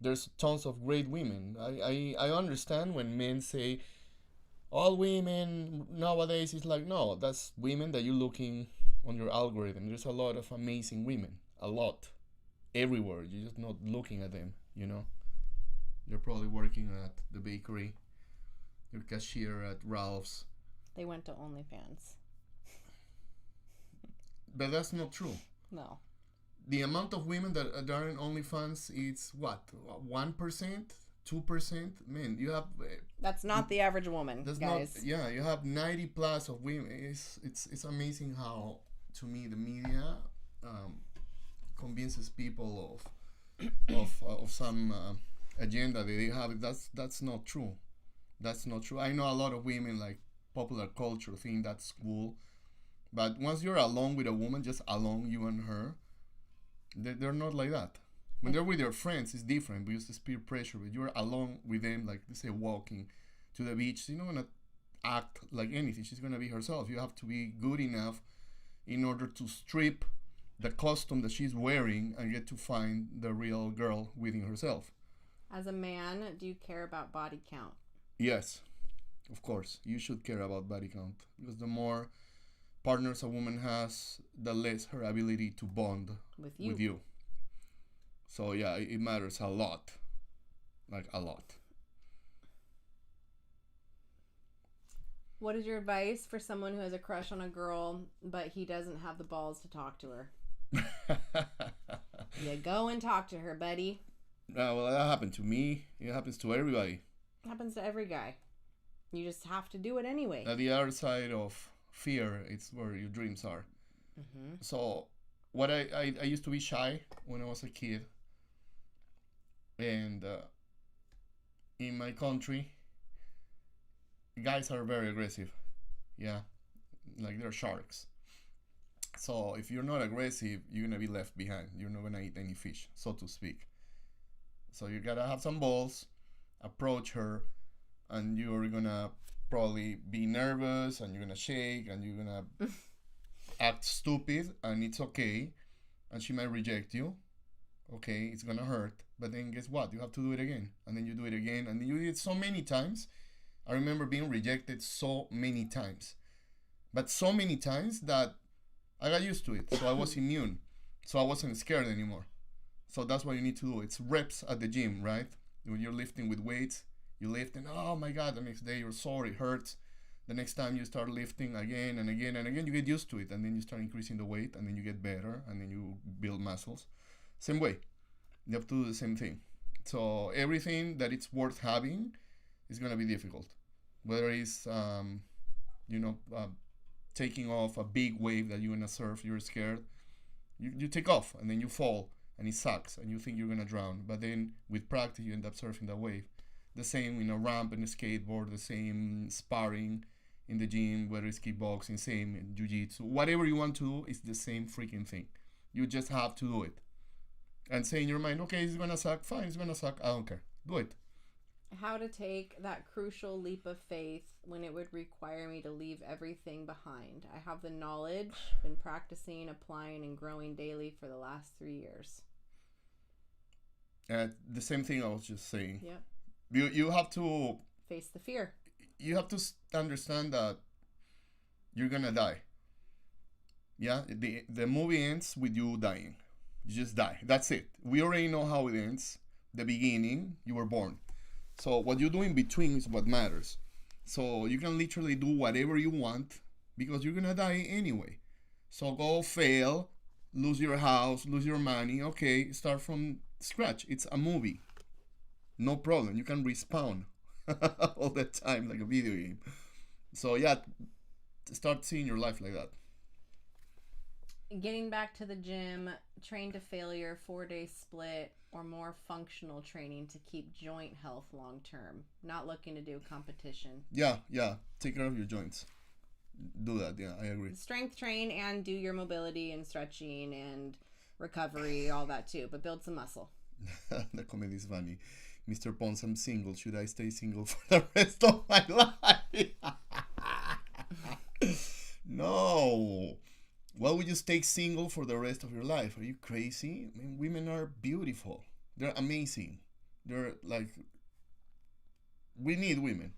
There's tons of great women. I understand when men say all women nowadays. It's like, no, that's women that you're looking on your algorithm. There's a lot of amazing women, a lot, everywhere. You're just not looking at them, you know. You're probably working at the bakery, you're cashier at Ralph's. They went to OnlyFans. But that's not true. No. the amount of women that are in OnlyFans, it's what, 1%, 2%. Man, you have That's not the average woman, that's guys. not, yeah, you have 90 plus of women. It's amazing how, to me, the media convinces people of some agenda that they have. That's not true. That's not true. I know a lot of women, like popular culture, think that's cool, but once you're alone with a woman, just alone, you and her, they're not like that. When they're with their friends, it's different because it's peer pressure. But you're alone with them, like they say, walking to the beach. She's not gonna act like anything. She's gonna be herself. You have to be good enough in order to strip the costume that she's wearing and get to find the real girl within herself. As a man, do you care about body count? Yes, of course. You should care about body count because the more partners a woman has, the less her ability to bond With you. with you. So yeah, it matters a lot, like a lot. What is your advice for someone who has a crush on a girl, but he doesn't have the balls to talk to her? You go and talk to her, buddy. Well, that happened to me. It happens to everybody. It happens to every guy. You just have to do it anyway. At the other side of fear, it's where your dreams are. Mm-hmm. So, what I used to be shy when I was a kid, and in my country, guys are very aggressive. Yeah, like they're sharks. So if you're not aggressive, you're gonna be left behind. You're not gonna eat any fish, so to speak. So you gotta have some balls, approach her, and you're gonna probably be nervous, and you're gonna shake, and you're gonna act stupid, and it's okay. And she might reject you. Okay, it's gonna hurt, but then guess what? You have to do it again, and then you do it again, and then you do it so many times. I remember being rejected so many times, but so many times that I got used to it. So I was immune. So I wasn't scared anymore. So that's what you need to do. It's reps at the gym, right? When you're lifting with weights, you lift and oh my God, the next day you're sore, it hurts. The next time you start lifting again and again and again, you get used to it. And then you start increasing the weight and then you get better and then you build muscles. Same way. You have to do the same thing. So everything that it's worth having is going to be difficult. Whether it's, taking off a big wave that you're going to surf, you're scared. You take off and then you fall and it sucks and you think you're going to drown. But then with practice, you end up surfing the wave. The same in a ramp and a skateboard, the same sparring in the gym, whether it's kickboxing, same in jiu-jitsu. Whatever you want to do is the same freaking thing. You just have to do it. And say in your mind, okay, it's going to suck. Fine, it's going to suck. I don't care. Do it. How to take that crucial leap of faith when it would require me to leave everything behind. I have the knowledge, been practicing, applying, and growing daily for the last 3 years. The same thing I was just saying. Yep. You have to face the fear. You have to understand that you're gonna die. Yeah, the movie ends with you dying. You just die. That's it. We already know how it ends. The beginning, you were born. So what you do in between is what matters. So you can literally do whatever you want because you're gonna die anyway. So go fail, lose your house, lose your money. Okay, start from scratch. It's a movie. No problem. You can respawn all the time like a video game. So yeah, start seeing your life like that. Getting back to the gym, train to failure, 4-day split, or more functional training to keep joint health long term. Not looking to do competition. Yeah. Take care of your joints. Do that. Yeah, I agree. Strength train and do your mobility and stretching and recovery, all that too, but build some muscle. The comedy is funny. Mr. Pons, I'm single. Should I stay single for the rest of my life? No. Why would you stay single for the rest of your life? Are you crazy? I mean, women are beautiful. They're amazing. They're like, we need women.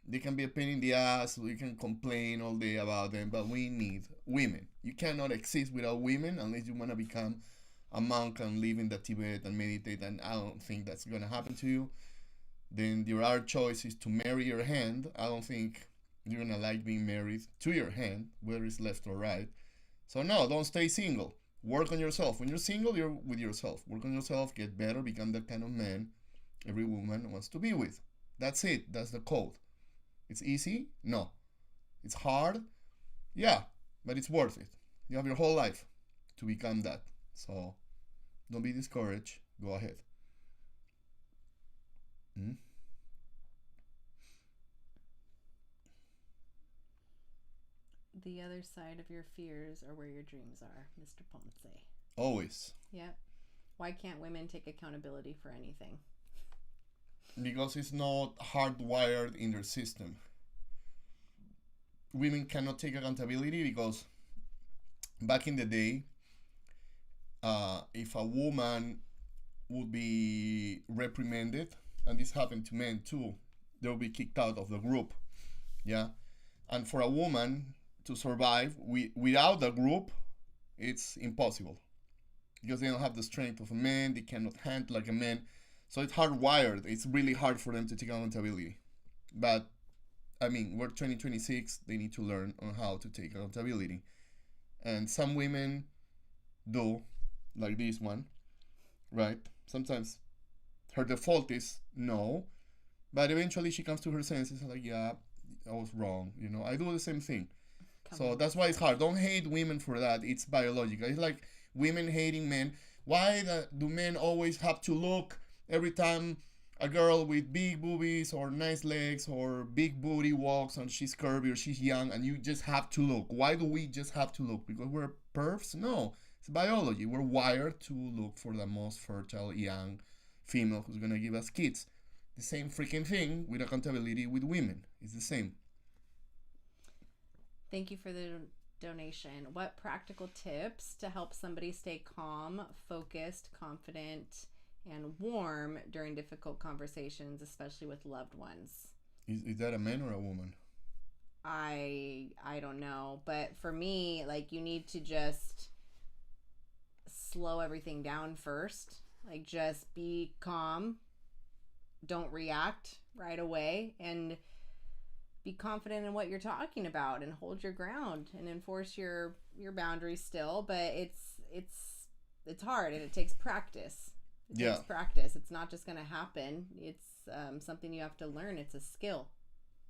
They can be a pain in the ass. We can complain all day about them, but we need women. You cannot exist without women unless you want to become a monk and live in the Tibet and meditate, and I don't think that's going to happen to you. Then your other choice is to marry your hand. I don't think you're going to like being married to your hand, whether it's left or right. So no, don't stay single. Work on yourself. When you're single, you're with yourself. Work on yourself, get better, become the kind of man every woman wants to be with. That's it. That's the code. It's easy? No. It's hard? Yeah, but it's worth it. You have your whole life to become that. So don't be discouraged. Go ahead. Hmm? The other side of your fears are where your dreams are, Mr. Ponce. Always. Yep. Why can't women take accountability for anything? Because it's not hardwired in their system. Women cannot take accountability because back in the day, if a woman would be reprimanded, and this happened to men too, they'll be kicked out of the group. Yeah. And for a woman to survive without the group, it's impossible because they don't have the strength of a man. They cannot handle like a man, so it's hardwired. It's really hard for them to take accountability. But I mean, we're 2026. They need to learn on how to take accountability, and some women do, like this one, right? Sometimes her default is no, but eventually she comes to her senses and like, yeah, I was wrong. I do the same thing. So that's why it's hard. Don't hate women for that. It's biological. It's like women hating men. Why do men always have to look every time a girl with big boobies or nice legs or big booty walks and she's curvy or she's young and you just have to look? Why do we just have to look? Because we're pervs? No. It's biology. We're wired to look for the most fertile young female who's going to give us kids. The same freaking thing with accountability with women. It's the same. Thank you for the donation. What practical tips to help somebody stay calm, focused, confident, and warm during difficult conversations, especially with loved ones? Is that a man or a woman? I don't know, but for me, like, you need to just slow everything down first. Like, just be calm, don't react right away, and be confident in what you're talking about and hold your ground and enforce your boundaries still. But it's hard and it takes practice. It takes practice. It's not just going to happen. It's something you have to learn. It's a skill.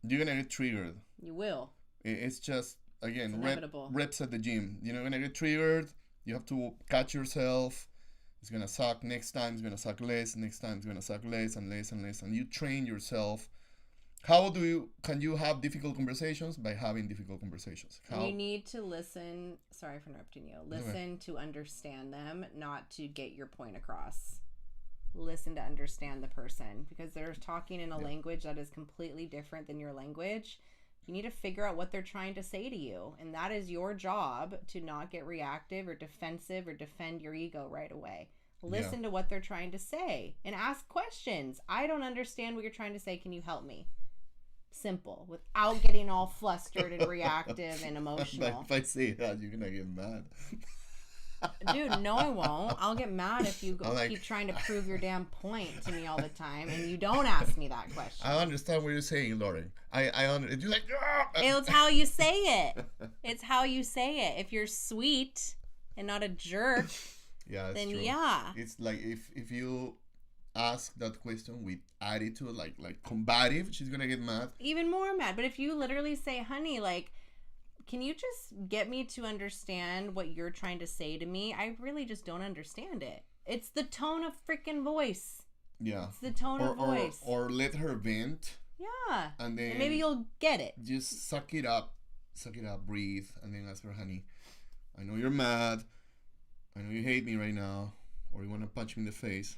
You're going to get triggered. You will. It's just, again, inevitable. Reps at the gym. You're going to get triggered. You have to catch yourself. It's going to suck. Next time it's going to suck less. Next time it's going to suck less and less and less. And you train yourself. How can you have difficult conversations? By having difficult conversations. How? You need to listen. Sorry for interrupting you. Listen to understand them, not to get your point across. Listen to understand the person, because they're talking in a language that is completely different than your language. You need to figure out what they're trying to say to you, and that is your job, to not get reactive or defensive or defend your ego right away. Listen to what they're trying to say and ask questions. I don't understand what you're trying to say. Can you help me? Simple, without getting all flustered and reactive and emotional. But if I say that, you're gonna get mad. Dude, no, I won't. I'll get mad if you keep trying to prove your damn point to me all the time and you don't ask me that question. I understand what you're saying, Lauren. I understand. You're like, it's how you say it. It's how you say it. If you're sweet and not a jerk, then true. It's like if you ask that question with attitude, like combative, she's gonna get mad. Even more mad. But if you literally say, honey, like, can you just get me to understand what you're trying to say to me? I really just don't understand it. It's the tone of freaking voice. Yeah. It's the tone of voice. Or let her vent. Yeah. And then maybe you'll get it. Just suck it up, breathe, and then ask her, honey, I know you're mad. I know you hate me right now, or you want to punch me in the face.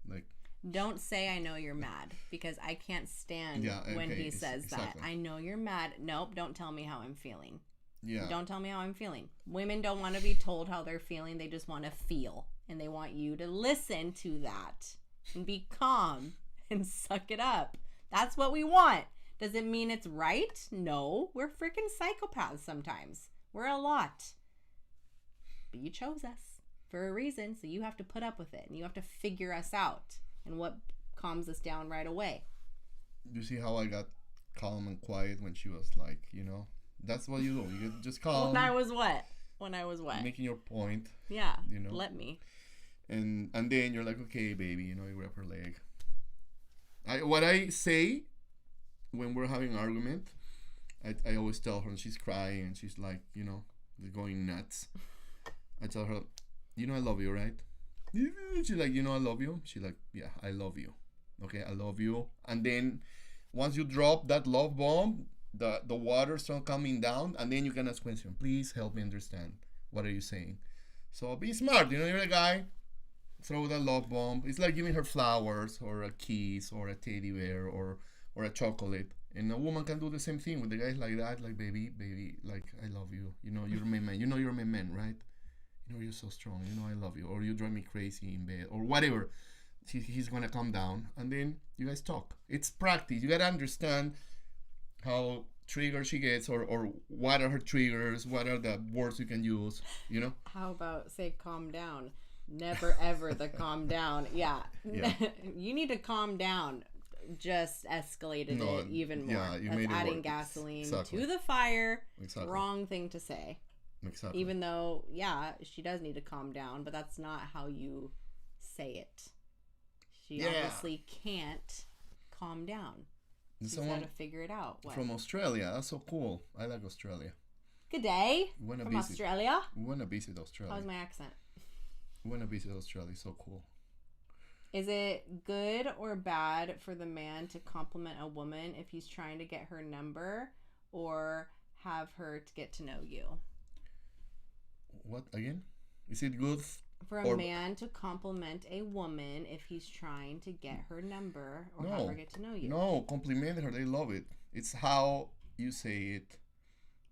Like, don't say I know you're mad, because I can't stand when he says that. I know you're mad. Nope, don't tell me how I'm feeling. Yeah. Don't tell me how I'm feeling. Women don't want to be told how they're feeling. They just want to feel. And they want you to listen to that and be calm and suck it up. That's what we want. Does it mean it's right? No. We're freaking psychopaths sometimes. We're a lot. But you chose us for a reason, so you have to put up with it. And you have to figure us out. And what calms us down right away. You see how I got calm and quiet when she was like, that's what you do. You get just calm. Well, that was what? When I was what? making your point, Yeah. you know. Let me. And then you're like, okay, baby, you know, you grab her leg. What I say when we're having an argument, I always tell her, and she's crying and she's like, you know, going nuts. I tell her, you know, I love you, right? She's like, you know, I love you. She's like, yeah, I love you. Okay, I love you. And then once you drop that love bomb, the water start coming down, and then you can ask question. Please help me understand. What are you saying? So be smart. You know, you're a guy. Throw that love bomb. It's like giving her flowers or a kiss or a teddy bear or a chocolate. And a woman can do the same thing with the guys like that, like baby, like I love you. You know, you're my man. You know you're my man, right? You know you're so strong. You know I love you. Or you drive me crazy in bed or whatever. He's gonna calm down, and then you guys talk. It's practice. You gotta understand how triggered she gets, or what are her triggers, what are the words you can use, you know. How about say calm down? Never ever the calm down. Yeah. You need to calm down. Just escalated it even more. Yeah, you That's made it adding work. gasoline Exactly. to the fire. Exactly. Wrong thing to say. Exactly. Even though, yeah, she does need to calm down, but that's not how you say it. She obviously can't calm down. She's got to figure it out. What? From Australia. That's so cool. I like Australia. Good day. Wanna From visit. Australia. We wanna visit Australia. How's my accent? We wanna visit Australia. It's so cool. Is it good or bad for the man to compliment a woman if he's trying to get her number or have her to get to know you? What again? Is it good? For a man to compliment a woman if he's trying to get her number or have her get to know you. No, compliment her. They love it. It's how you say it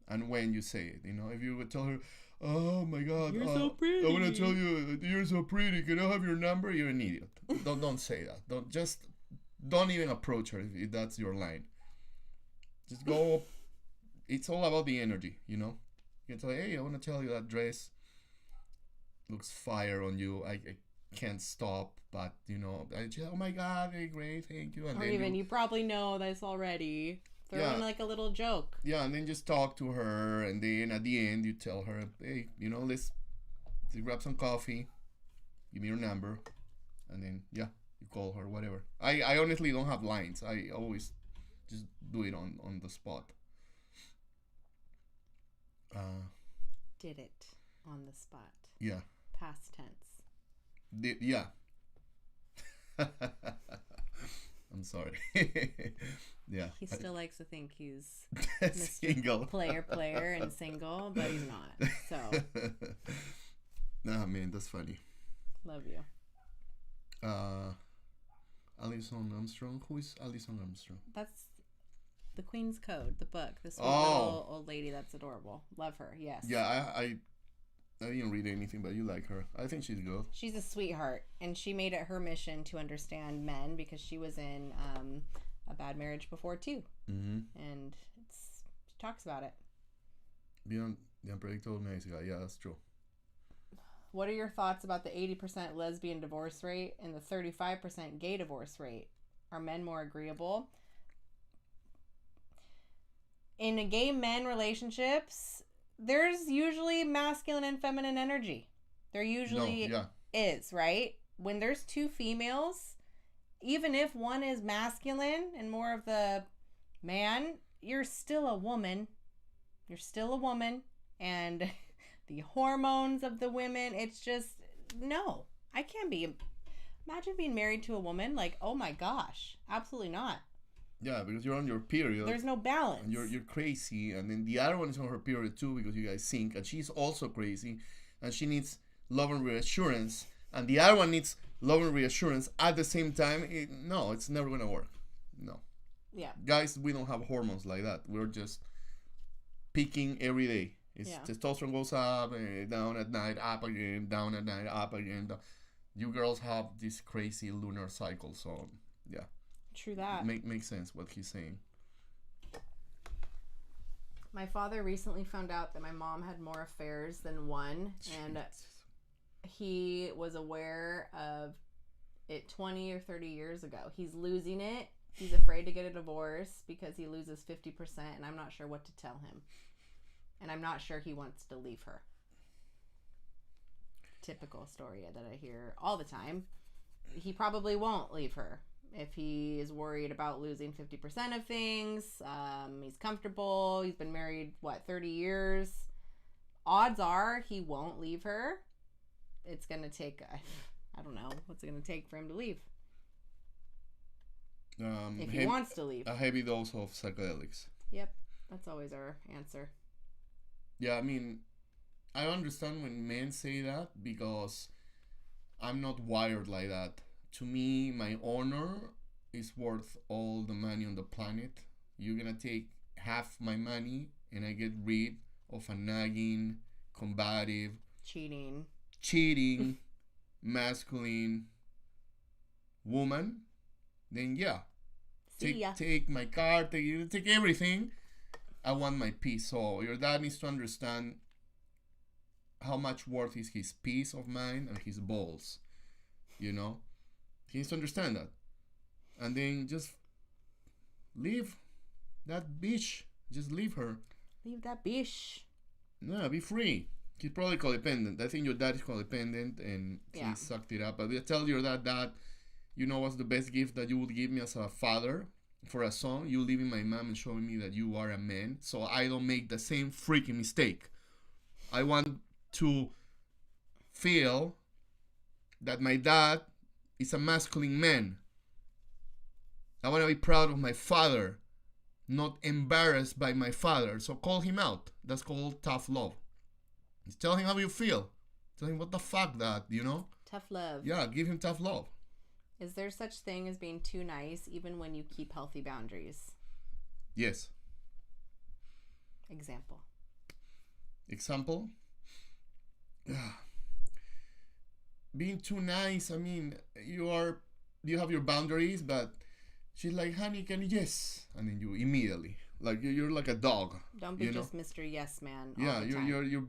and when you say it. You know, if you would tell her, oh my God, you're so pretty. I want to tell you, you're so pretty. Can I have your number? You're an idiot. Don't say that. Don't even approach her if that's your line. Just go. It's all about the energy, you know. You can tell her, hey, I want to tell you that dress looks fire on you. I can't stop, but you know, oh my God, hey, great, thank you. And or then even you probably know this already. Throw in like a little joke. Yeah, and then just talk to her, and then at the end you tell her, hey, you know, let's grab some coffee, give me your number, and then you call her, whatever. I honestly don't have lines. I always just do it on the spot. Did it on the spot. Yeah. Past tense. Yeah. I'm sorry. Yeah. He still likes to think he's single. player and single, but he's not. So. Nah, man, that's funny. Love you. Alison Armstrong. Who is Alison Armstrong? That's The Queen's Code, the book. This sweet little old lady that's adorable. Love her. Yes. Yeah, I didn't read anything, but you like her. I think she's good. She's a sweetheart, and she made it her mission to understand men because she was in a bad marriage before too. Mm-hmm. And she talks about it. Beyond the unpredictable nice guy. Yeah, that's true. What are your thoughts about the 80% lesbian divorce rate and the 35% gay divorce rate? Are men more agreeable? In a gay men relationships, there's usually masculine and feminine energy. There usually is, right? When there's two females, even if one is masculine and more of the man, you're still a woman. You're still a woman. And the hormones of the women, it's just, no. I can't be. Imagine being married to a woman. Like, oh my gosh. Absolutely not. Yeah, because you're on your period. There's no balance. And you're crazy, and then the other one is on her period too because you guys sync, and she's also crazy, and she needs love and reassurance, and the other one needs love and reassurance at the same time. No, it's never gonna work. No. Yeah. Guys, we don't have hormones like that. We're just peaking every day. Testosterone goes up, down at night, up again, down at night, up again. You girls have this crazy lunar cycle, so yeah. True that. Makes sense what he's saying. My father recently found out that my mom had more affairs than one, and he was aware of it 20 or 30 years ago. He's losing it. He's afraid to get a divorce because he loses 50%, and I'm not sure what to tell him. And I'm not sure he wants to leave her. typical story that I hear all the time. He probably won't leave her. If he is worried about losing 50% of things, he's comfortable. He's been married, 30 years? Odds are he won't leave her. It's going to take, I don't know, what's it going to take for him to leave? If he wants to leave. A heavy dose of psychedelics. Yep, that's always our answer. Yeah, I mean, I understand when men say that because I'm not wired like that. To me, my honor is worth all the money on the planet. You're gonna take half my money and I get rid of a nagging, combative, cheating, masculine woman, then yeah. Take my car, take everything. I want my peace. So your dad needs to understand how much worth is his peace of mind and his balls. You know? He needs to understand that. And then just leave that bitch. Just leave her. Leave that bitch. Yeah, be free. He's probably codependent. I think your dad is codependent and he sucked it up. But I tell your dad, you know what's the best gift that you would give me as a father for a son? You leaving my mom and showing me that you are a man so I don't make the same freaking mistake. I want to feel that my dad is a masculine man. I want to be proud of my father, not embarrassed by my father. So call him out. That's called tough love. Just tell him how you feel. Tell him what the fuck that, you know? Tough love. Yeah, give him tough love. Is there such thing as being too nice even when you keep healthy boundaries? Yes. Example? Being too nice, I mean, you have your boundaries, but she's like, honey, can you yes? And then you immediately, like you're like a dog. Don't be just Mr. Yes Man. Yeah, you're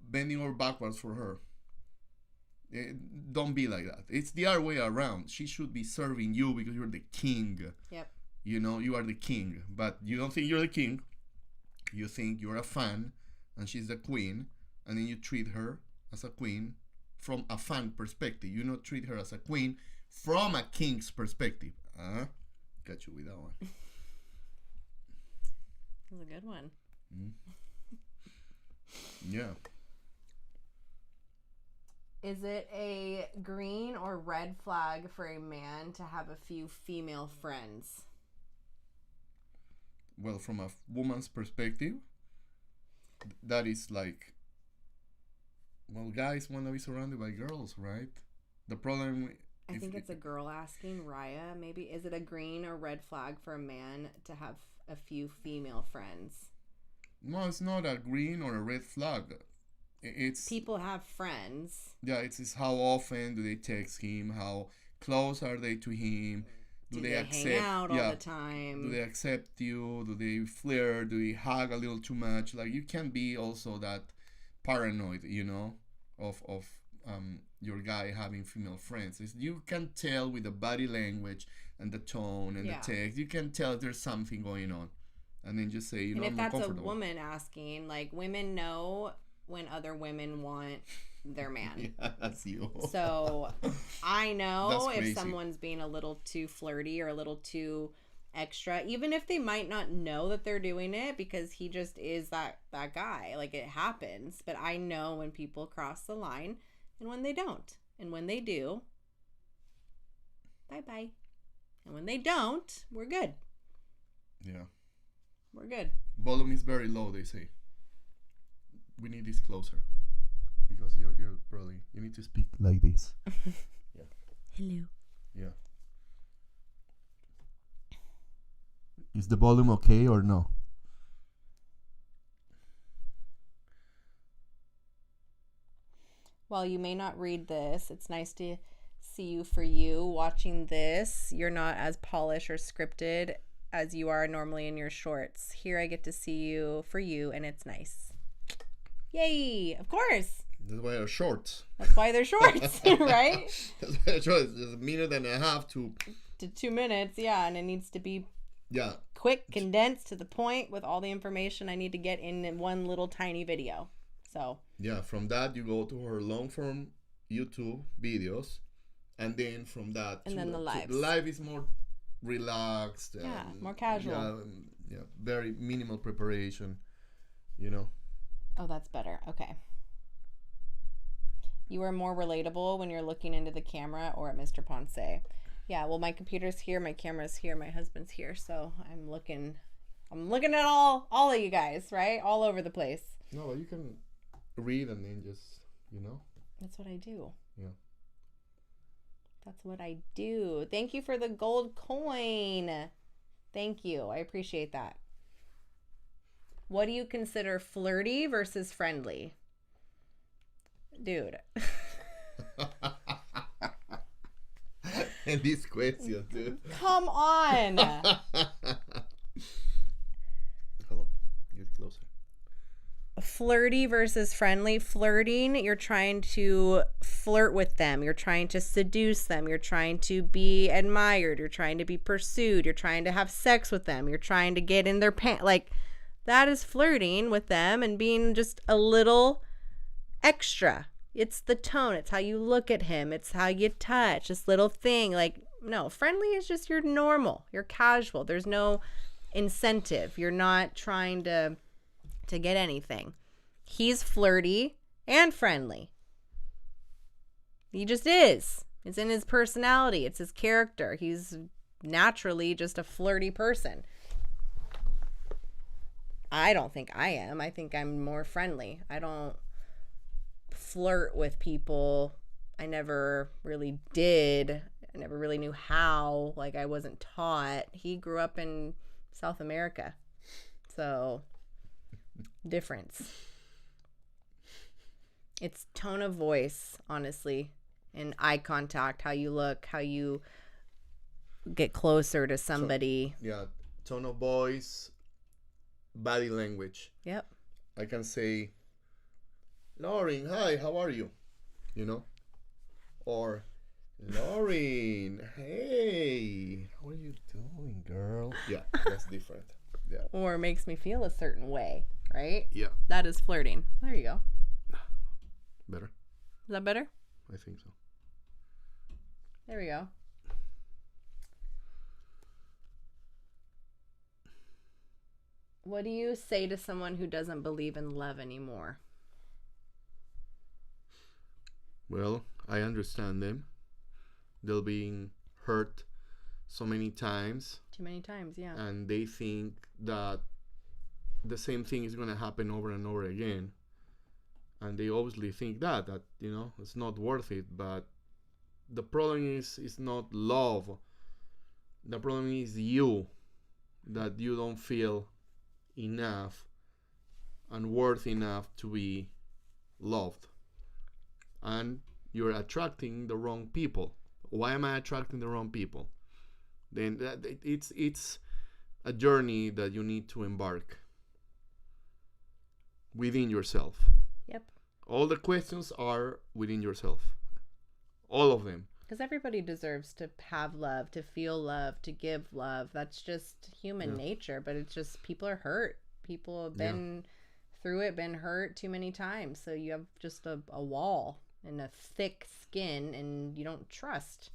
bending over backwards for her. Don't be like that. It's the other way around. She should be serving you because you're the king. Yep. You know, you are the king, but you don't think you're the king. You think you're a fan, and she's the queen, and then you treat her as a queen from a fan perspective. You not treat her as a queen from a king's perspective. Got you with that one. That was a good one. Yeah. Is it a green or red flag for a man to have a few female friends? Well, from a woman's perspective, that is like, well, guys want to be surrounded by girls, right? The problem... I think it's a girl asking. Raya, maybe. Is it a green or red flag for a man to have a few female friends? No, it's not a green or a red flag. It's people have friends. Yeah, it's how often do they text him? How close are they to him? Do they accept, hang out all the time? Do they accept you? Do they flirt? Do they hug a little too much? Like, you can be also that paranoid, you know, of your guy having female friends. You can tell with the body language and the tone and the text. You can tell there's something going on, and then just say, you know, and if that's a woman asking, like, women know when other women want their man. Yeah, that's you. So I know if someone's being a little too flirty or a little too extra, even if they might not know that they're doing it because he just is that guy. Like, it happens. But I know when people cross the line and when they don't. And when they do, bye-bye. And when they don't, we're good. Yeah. We're good. Volume is very low, they say. We need this closer because you're probably, you need to speak like this. Yeah. Hello. Yeah. Is the volume okay or no? While you may not read this, it's nice to see you for you watching this. You're not as polished or scripted as you are normally in your shorts. Here I get to see you for you, and it's nice. Yay! Of course. That's why they're shorts. That's why they're shorts, right? That's why they're shorts. There's a minute and a half to 2 minutes, yeah, and it needs to be quick, condensed, to the point, with all the information I need to get in one little tiny video. So yeah, from that you go to her long form YouTube videos, and then from that And then the lives. the live is more relaxed. Yeah, and, more casual. Yeah, very minimal preparation, you know. Oh, that's better. Okay. You are more relatable when you're looking into the camera or at Mr. Ponce. Yeah, well, my computer's here, my camera's here, my husband's here, so I'm looking at all of you guys, right? All over the place. No, but you can read and then just, you know. That's what I do. Yeah. That's what I do. Thank you for the gold coin. Thank you. I appreciate that. What do you consider flirty versus friendly? Dude. And these questions, dude. Come on. Hold on. Get closer. Flirty versus friendly. Flirting, you're trying to flirt with them. You're trying to seduce them. You're trying to be admired. You're trying to be pursued. You're trying to have sex with them. You're trying to get in their pants. Like, that is flirting with them and being just a little extra. It's the tone. It's how you look at him. It's how you touch. This little thing. Like, no, friendly is just you're normal. You're casual. There's no incentive. You're not trying to get anything. He's flirty and friendly. He just is. It's in his personality. It's his character. He's naturally just a flirty person. I don't think I am. I think I'm more friendly. I don't flirt with people. I never really did. I never really knew how. Like, I wasn't taught. He grew up in South America. So, difference. It's tone of voice, honestly, and eye contact, how you look, how you get closer to somebody. So, yeah, tone of voice, body language. Yep. I can say, Lauren, hi, how are you? You know? Or, Lauren, hey, how are you doing, girl? Yeah, that's different. Yeah. Or makes me feel a certain way, right? Yeah. That is flirting. There you go. Better? Is that better? I think so. There we go. What do you say to someone who doesn't believe in love anymore? Well, I understand them. They're being hurt so many times. Too many times, yeah. And they think that the same thing is going to happen over and over again. And they obviously think that, you know, it's not worth it. But the problem is not love. The problem is you, that you don't feel enough and worth enough to be loved. And you're attracting the wrong people. Why am I attracting the wrong people? Then it's a journey that you need to embark within yourself. Yep. All the questions are within yourself. All of them. Because everybody deserves to have love, to feel love, to give love. That's just human nature. But it's just people are hurt. People have been through it, been hurt too many times. So you have just a wall and a thick skin and you don't trust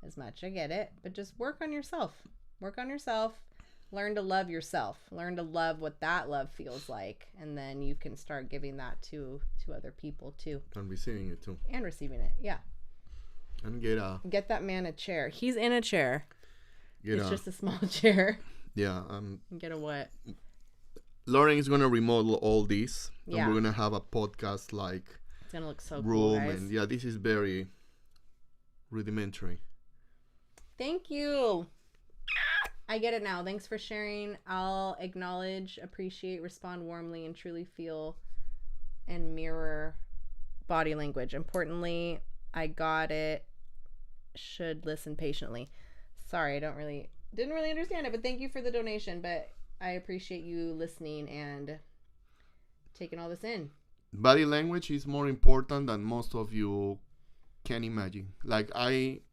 as much. I get it. But just work on yourself. Work on yourself. Learn to love yourself. Learn to love what that love feels like. And then you can start giving that to other people too. And receiving it too. And receiving it. Yeah. And get that man a chair. He's in a chair. It's just a small chair. Yeah. Get a what? Lauren is gonna remodel all this. Yeah. And we're gonna have a podcast like it's gonna look so room, cool, guys. and this is very rudimentary. Thank you. I get it now. Thanks for sharing. I'll acknowledge, appreciate, respond warmly, and truly feel and mirror body language. Importantly, I got it. Should listen patiently. Sorry, I didn't really understand it, but thank you for the donation. But I appreciate you listening and taking all this in. Body language is more important than most of you can imagine. Like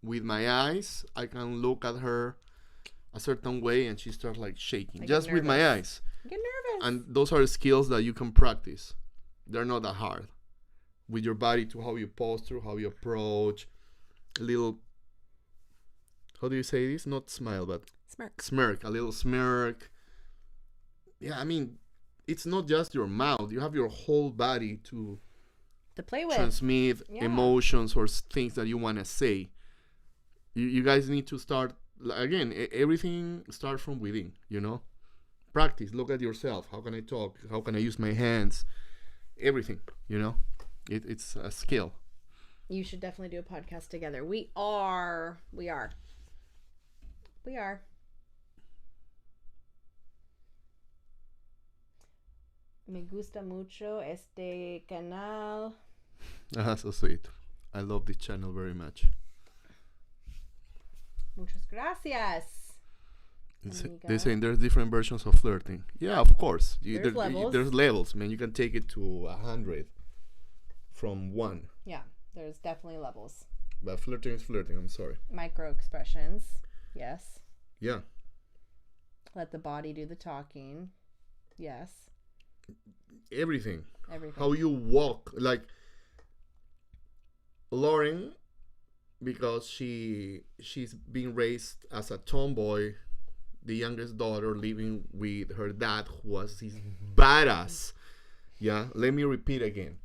with my eyes, I can look at her a certain way and she starts like shaking just with my eyes. I get nervous. And those are skills that you can practice. They're not that hard. with your body to how you posture, how you approach, a little, how do you say this? Not smile, but smirk, a little smirk. Yeah, I mean, it's not just your mouth. You have your whole body to play with, transmit emotions or things that you want to say. You guys need to start, again, everything starts from within, Practice, look at yourself. How can I talk? How can I use my hands? Everything, it's a skill. You should definitely do a podcast together. We are. Me gusta mucho este canal. So sweet. I love this channel very much. Muchas gracias. They're saying there's different versions of flirting. Yeah, of course. There's levels, man. You can take it to 100 from 1. Yeah, there's definitely levels. But flirting is flirting, I'm sorry. Micro expressions, yes. Yeah. Let the body do the talking, yes. Everything. How you walk. Like, Lauren, because she's being raised as a tomboy, the youngest daughter living with her dad, who was this badass. Yeah, let me repeat again.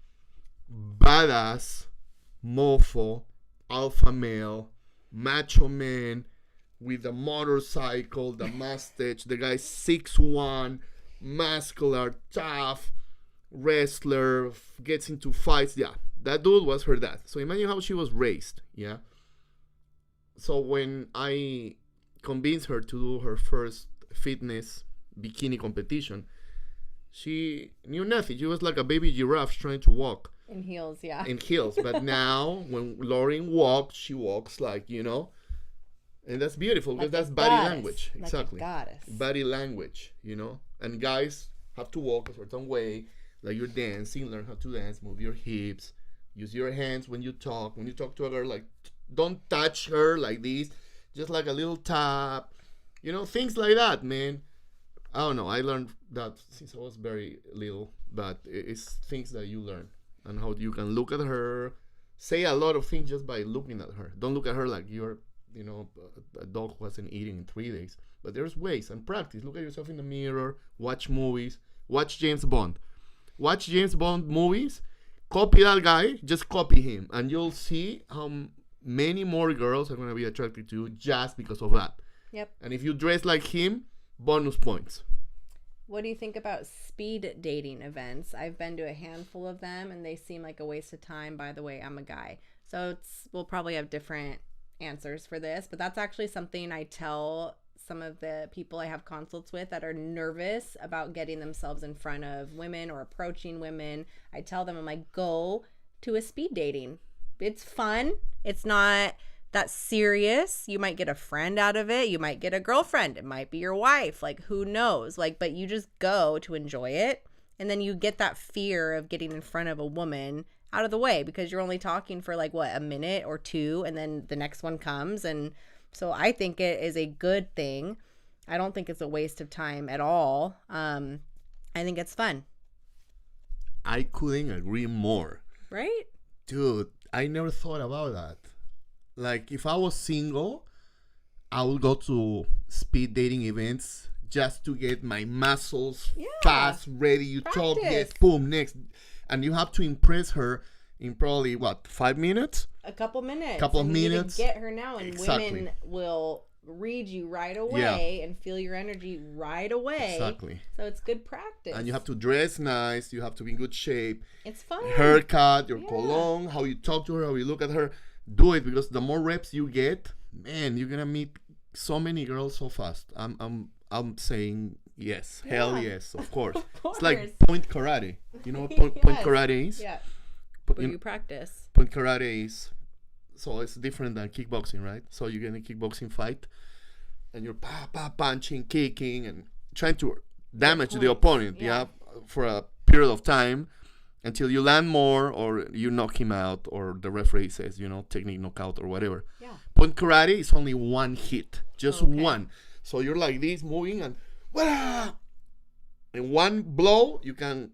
Badass, mofo, alpha male, macho man, with a motorcycle, the mustache, the guy 6'1", muscular, tough, wrestler, gets into fights. Yeah, that dude was her dad. So imagine how she was raised. Yeah. So when I convinced her to do her first fitness bikini competition, she knew nothing. She was like a baby giraffe trying to walk. In heels, yeah. In heels. But now, when Lauren walks, she walks like, and that's beautiful, because that's body language. Like exactly. A goddess. Body language, And guys have to walk a certain way, like you're dancing, learn how to dance, move your hips, use your hands when you talk. When you talk to a girl, like, don't touch her like this, just like a little tap, things like that, man. I don't know. I learned that since I was very little, but it's things that you learn, and how you can look at her, say a lot of things just by looking at her. Don't look at her like you're, a dog who hasn't eaten in 3 days. But there's ways, and practice. Look at yourself in the mirror, watch movies, watch James Bond. Watch James Bond movies, copy that guy, just copy him, and you'll see how many more girls are going to be attracted to you just because of that. Yep. And if you dress like him, bonus points. What do you think about speed dating events? I've been to a handful of them, and they seem like a waste of time. By the way, I'm a guy. So we'll probably have different answers for this, but that's actually something I tell some of the people I have consults with that are nervous about getting themselves in front of women or approaching women. I tell them, I'm like, go to a speed dating. It's fun. It's not that serious. You might get a friend out of it. You might get a girlfriend. It might be your wife. Like, who knows? Like, but you just go to enjoy it. And then you get that fear of getting in front of a woman out of the way, because you're only talking for like, what, a minute or two, and then the next one comes. And so I think it is a good thing. I don't think it's a waste of time at all. I think it's fun. I couldn't agree more. Right? Dude, I never thought about that. Like, if I was single, I would go to speed dating events just to get my muscles fast, ready. You talk, yes, boom, next. And you have to impress her in probably, 5 minutes? A couple minutes. Couple of minutes. You get her now, and women will read you right away and feel your energy right away. Exactly. So it's good practice. And you have to dress nice. You have to be in good shape. It's fun. Haircut, your cologne, how you talk to her, how you look at her. Do it, because the more reps you get, man, you're gonna meet so many girls so fast. I'm saying yes. Hell yes, of course. It's like point karate. You know what point karate is? Yeah. Where you practice. Point karate is, so it's different than kickboxing, right? So you get in a kickboxing fight, and you're punching, kicking, and trying to damage the opponent, for a period of time, until you land more, or you knock him out, or the referee says, technique knockout or whatever. Yeah. Point karate is only one hit, just one. So you're like this, moving, and in one blow, you can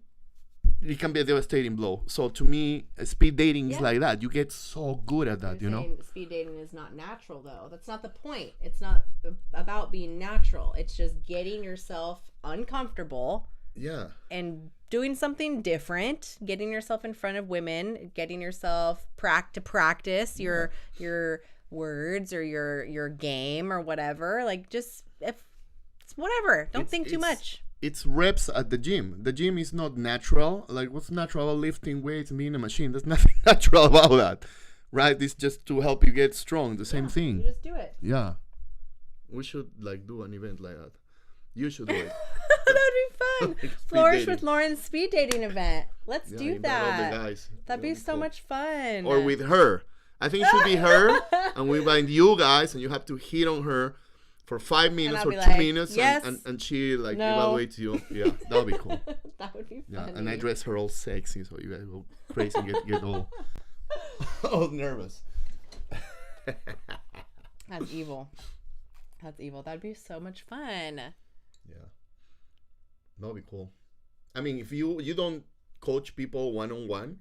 it can be a devastating blow. So to me, speed dating is Yeah. like that. You get so good at that, You're you know. saying speed dating is not natural, though. That's not the point. It's not about being natural. It's just getting yourself uncomfortable Yeah. and doing something different, getting yourself in front of women, getting yourself practice your words or your game or whatever. Like, just if it's whatever. Don't think too much. It's reps at the gym. The gym is not natural. Like, what's natural about lifting weights and being a machine? There's nothing natural about that, right? It's just to help you get strong. The same thing. You just do it. Yeah. We should like do an event like that. You should do it. That'd be fun. Like speed Flourish dating. with Lauren's speed dating event. Let's do invite all that. the guys. That'd be so cool. much fun. Or with her. I think it should be her, and we invite you guys, and you have to hit on her for 5 minutes I'll or be 2 like, minutes, yes. and she like No. evaluates you. Yeah, that would be cool. That would be Yeah, funny. and I dress her all sexy, so you guys go crazy and get all, all nervous. That's evil. That's evil. That'd be so much fun. Yeah, that would be cool. I mean, if you don't coach people one-on-one,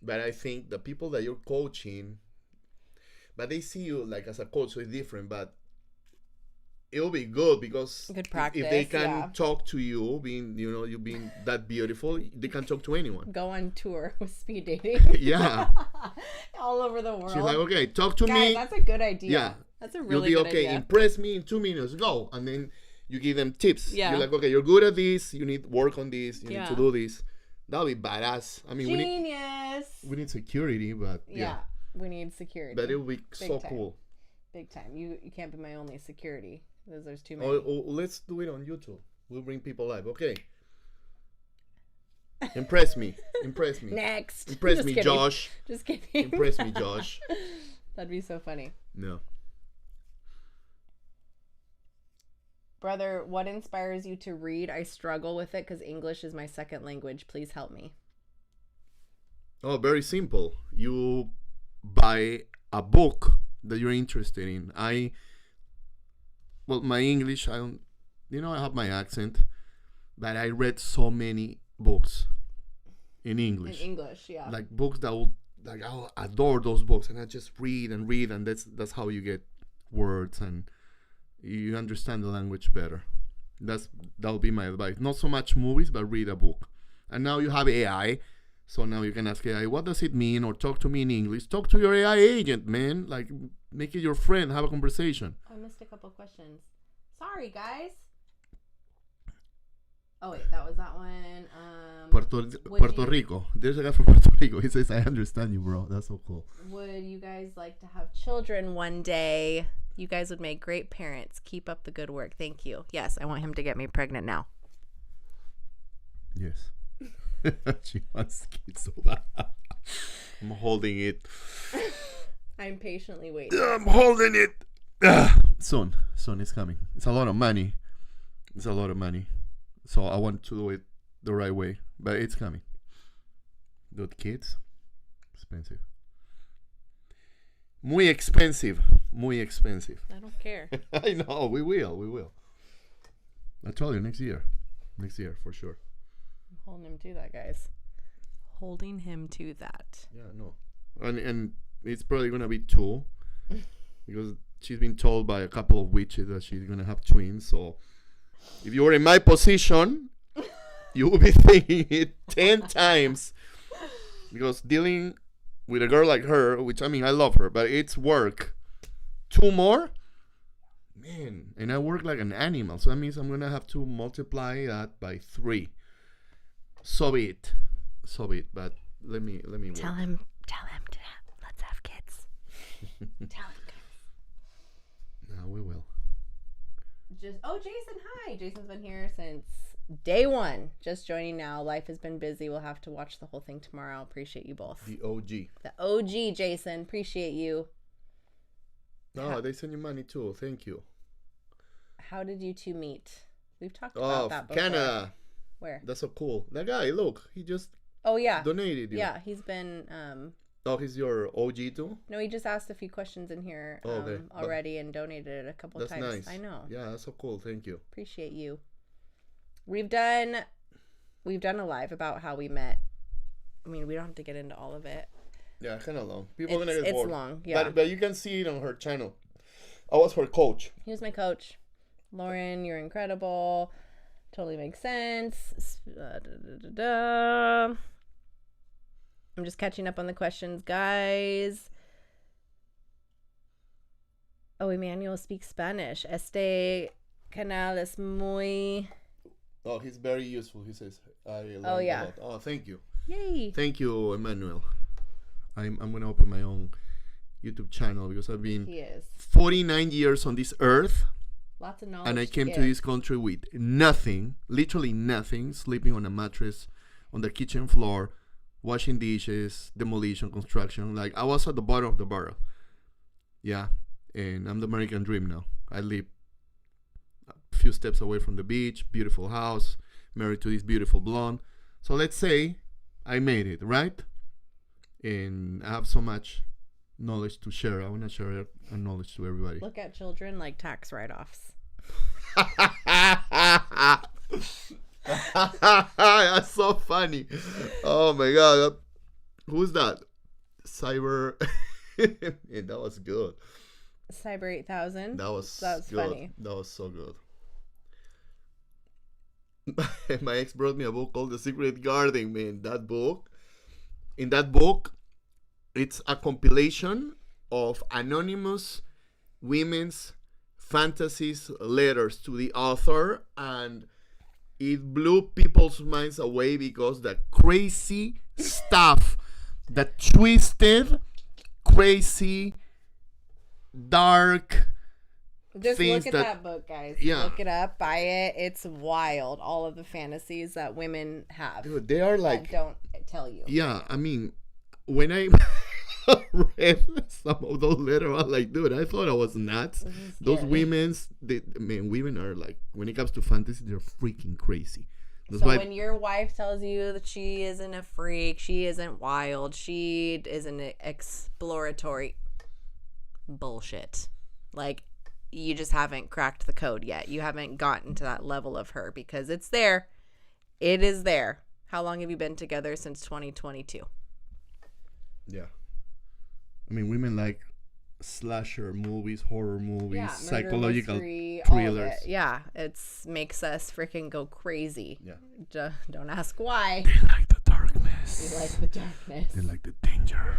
but I think the people that you're coaching, but they see you like as a coach, so it's different. But it'll be good because Good if they practice, can yeah. talk to you, being you being that beautiful, they can talk to anyone. Go on tour with speed dating. Yeah, All over the world. she's like, okay, talk to Guys, me. that's a good idea. Yeah, That's a you'll really be good okay. idea. Impress me in 2 minutes. Go, and then you give them tips. Yeah. You're like, okay, you're good at this. You need work on this. You Yeah. need to do this. That'll be badass. I mean, Genius. we need security, but Yeah. We need security. but it'll be so time. cool. Big time. You can't be my only security. There's too many. Oh, let's do it on YouTube. We'll bring people live. Okay. Impress me. Impress me. Next. Impress Just me, kidding. Josh. Just kidding. Impress me, Josh. That'd be so funny. No. Brother, what inspires you to read? I struggle with it because English is my second language. Please help me. Oh, very simple. You buy a book that you're interested in. Well, my English, I don't, I have my accent, but I read so many books in English. In English, yeah. Like books that will, like I adore those books, and I just read, and that's how you get words and you understand the language better. That'll be my advice. Not so much movies, but read a book. And now you have AI, so now you can ask AI, what does it mean, or talk to me in English. Talk to your AI agent, man. Like, make it your friend. Have a conversation. I missed a couple questions. Sorry, guys. Oh wait, that was that one. Puerto Rico. There's a guy from Puerto Rico. He says, I understand you, bro. That's so cool. Would you guys like to have children one day? You guys would make great parents. Keep up the good work. Thank you. Yes, I want him to get me pregnant now. Yes. She wants kids so bad. I'm holding it. I'm patiently waiting. I'm holding it. Soon it's coming. It's a lot of money. So I want to do it the right way, but it's coming. Dude, kids, expensive. Muy expensive. I don't care. I know. We will. I told you next year for sure. I'm holding him to that, guys. Holding him to that. Yeah, no. And it's probably gonna be 2 because she's been told by a couple of witches that she's gonna have twins. So if you were in my position, you would be thinking it 10 times, because dealing with a girl like her, which I mean I love her, but it's work. 2 more, man, and I work like an animal, so that means I'm gonna have to multiply that by 3. So be it. But let me work. Tell him to let's have kids. Tell him, guys. No, we will. Jason, hi. Jason's been here since day 1. Just joining now. Life has been busy. We'll have to watch the whole thing tomorrow. Appreciate you both. The OG. The OG, Jason. Appreciate you. No, they send you money too. Thank you. How did you two meet? We've talked about that before. Canada. Where? That's so cool. That guy, look, he just Oh yeah. donated you. Yeah, he's been Oh, he's your OG too? no, he just asked a few questions in here Okay. already and donated a couple That's times. nice. I know. Yeah, that's so cool. Thank you. Appreciate you. We've done We've done a live about how we met. I mean, we don't have to get into all of it. Yeah, kind of long. People are gonna get It's bored. long, yeah. But you can see it on her channel. I was her coach. He was my coach. Lauren, you're incredible. Totally makes sense. I'm just catching up on the questions, guys. Oh, Emmanuel speaks Spanish. Este canal es muy... Oh, he's very useful. He says, I learned Oh, yeah. a lot. Oh, thank you. Yay. Thank you, Emmanuel. I'm going to open my own YouTube channel because I've been He is. 49 years on this earth. Lots of knowledge. And I came to give. this country with nothing, literally nothing, sleeping on a mattress on the kitchen floor, washing dishes, demolition, construction. Like, I was at the bottom of the barrel. Yeah. And I'm the American dream now. I live a few steps away from the beach, beautiful house, married to this beautiful blonde. So let's say I made it, right? And I have so much knowledge to share. I want to share that knowledge to everybody. Look at children like tax write-offs. That's so funny. Oh my God. Who's that? Cyber. Yeah, that was good. Cyber 8000. That was good. Funny. That was so good. My ex brought me a book called The Secret Garden, man. That book. In that book, it's a compilation of anonymous women's fantasies, letters to the author, and it blew people's minds away because the crazy stuff, the twisted, crazy, dark Just things look at that book, guys. Yeah. Look it up, buy it. It's wild. All of the fantasies that women have. Dude, they are that like, don't tell you. yeah, I mean, when I read some of those letters, I was like, dude, I thought I was nuts. Those women are like, when it comes to fantasy, they're freaking crazy. That's So why when your wife tells you that she isn't a freak, she isn't wild, she isn't exploratory, bullshit. Like, you just haven't cracked the code yet. You haven't gotten to that level of her because it's there. It is there. How long have you been together? Since 2022. yeah. I mean, women like slasher movies, horror movies, Yeah, psychological mystery, all of thrillers. it. Yeah, it's makes us freaking go crazy. Yeah. Don't ask why. They like the darkness. We like the darkness. They like the danger.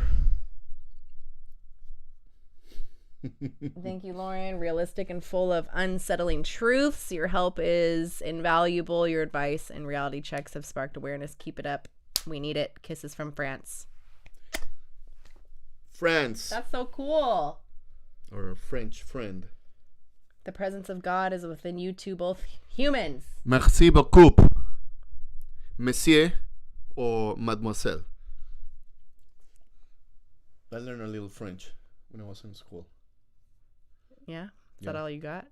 Thank you, Lauren. Realistic and full of unsettling truths. Your help is invaluable. Your advice and reality checks have sparked awareness. Keep it up. We need it. Kisses from France. France. That's so cool. Or a French friend. The presence of God is within you two, both humans. Merci beaucoup. Monsieur or mademoiselle. I learned a little French when I was in school. Yeah? Is that all you got?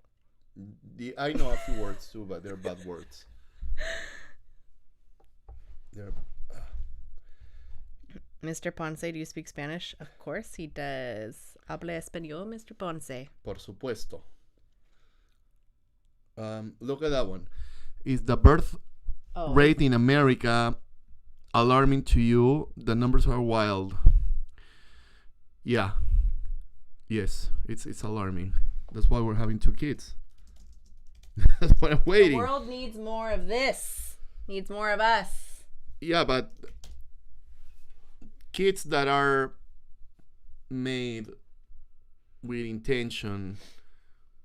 I know a few words too, but they're bad words. They're... Mr. Ponce, do you speak Spanish? Of course he does. Habla español, Mr. Ponce. Por supuesto. Look at that one. Is the birth rate in America alarming to you? The numbers are wild. Yeah. Yes, it's alarming. That's why we're having 2 kids. That's what I'm waiting. The world needs more of this. Needs more of us. Yeah, but kids that are made with intention,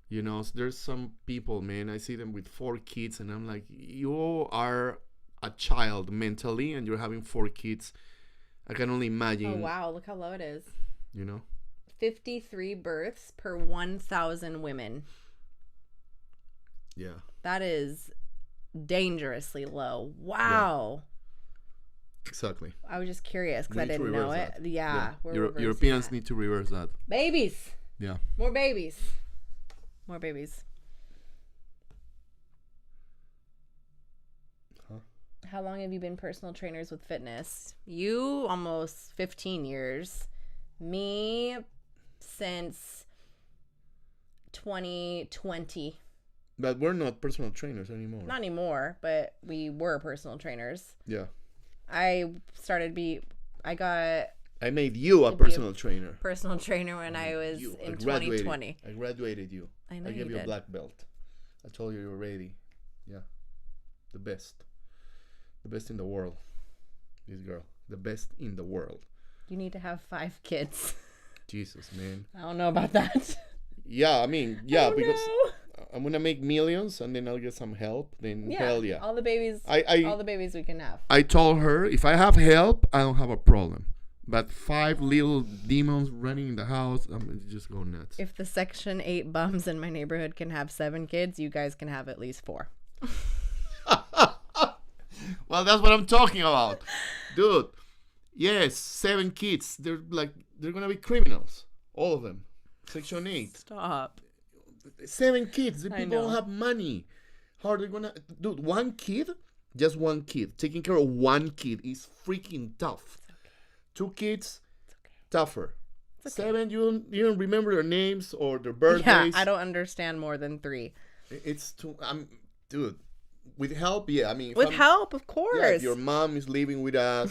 you know, there's some people, man, I see them with 4 kids and I'm like, you are a child mentally and you're having 4 kids. I can only imagine. Oh, wow. Look how low it is. You know? 53 births per 1,000 women. Yeah. That is dangerously low. Wow. Yeah. Exactly. I was just curious because I didn't know it. That. Yeah. Europeans need to reverse that. Babies. Yeah. More babies. More babies. Huh? How long have you been personal trainers with fitness? You almost 15 years. Me since 2020. But we're not personal trainers anymore. Not anymore, but we were personal trainers. Yeah. I got I made you a To be a personal trainer. personal trainer when I was in 2020. I graduated you. I know I you gave you a did. black belt. I told you were ready. Yeah. The best. The best in the world. This girl. The best in the world. You need to have 5 kids. Jesus, man. I don't know about that. Yeah, I mean, yeah, I don't because know. I'm gonna make millions and then I'll get some help. Then hell yeah. All the babies I all the babies we can have. I told her if I have help, I don't have a problem. But 5 little demons running in the house, I'm just go nuts. If the Section 8 bums in my neighborhood can have 7 kids, you guys can have at least 4. Well, that's what I'm talking about, dude. Yes, 7 kids. They're gonna be criminals, all of them. Section 8. Stop. 7 kids. The I people don't know. have money. How are they gonna, dude? 1 kid, just 1 kid. Taking care of 1 kid is freaking tough. 2 kids, tougher. It's okay. 7, you don't remember their names or their Yeah, birthdays. I don't understand more than 3. It's too. Dude. With help, yeah. I mean, if With I'm- help, of yeah, course. if your mom is living with us,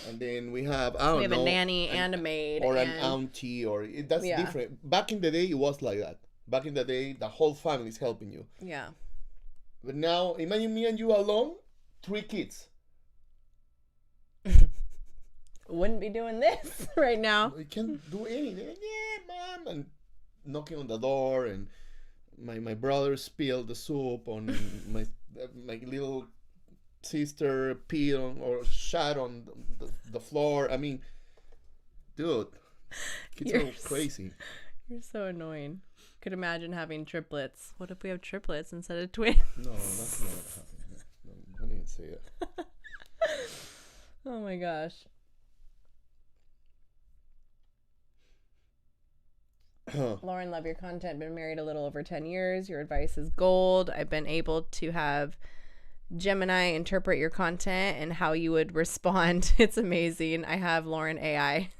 and then we have we have a nanny and a maid or and an auntie, or that's Yeah. different. Back in the day, it was like that. Back in the day, the whole family is helping you. yeah. But now, imagine me and you alone, 3 kids. Wouldn't be doing this right now. We can't do anything. Yeah, mom, and knocking on the door, and my brother spilled the soup on my little sister peed on or shat on the floor. I mean, dude, kids You're are crazy. You're so annoying. Could imagine having triplets. What if we have triplets instead of twins? No, that's not what happened. No, don't even say it. Oh my gosh. Lauren, love your content. Been married a little over 10 years. Your advice is gold. I've been able to have Gemini interpret your content and how you would respond. It's amazing. I have Lauren AI.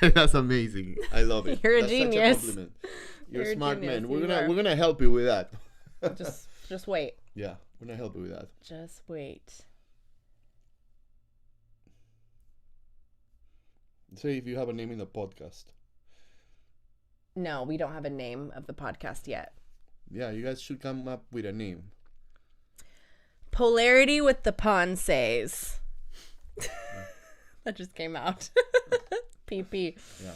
That's amazing. I love it. You're a That's genius. Such a compliment. You're You're a a smart genius. man. You We're are. gonna help you with that. Just wait. Yeah, we're gonna help you with that. Just wait. Say if you have a name in the podcast. No, we don't have a name of the podcast yet. Yeah, you guys should come up with a name. Polarity with the Ponces. That just came out. PP. Yeah.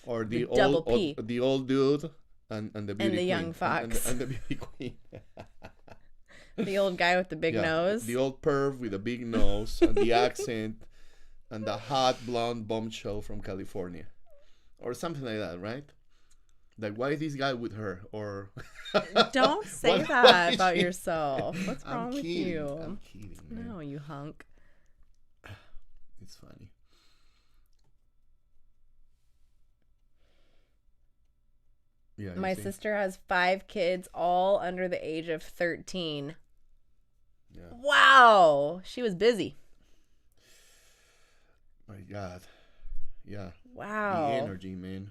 Or the The double old P. the old dude and the beauty the queen. young fox. And the beauty queen. The old guy with the big Yeah, nose. The old perv with a big nose and the accent and the hot blonde bombshell from California. Or something like that, right? Like, why is this guy with her? Or Don't say Why that is about she- yourself. What's I'm wrong with kidding. you? I'm kidding, man. No, you hunk. It's funny. Yeah. you My see? sister has 5 kids, all under the age of 13. Yeah. Wow. She was busy. My God. Yeah. Wow. The energy, man.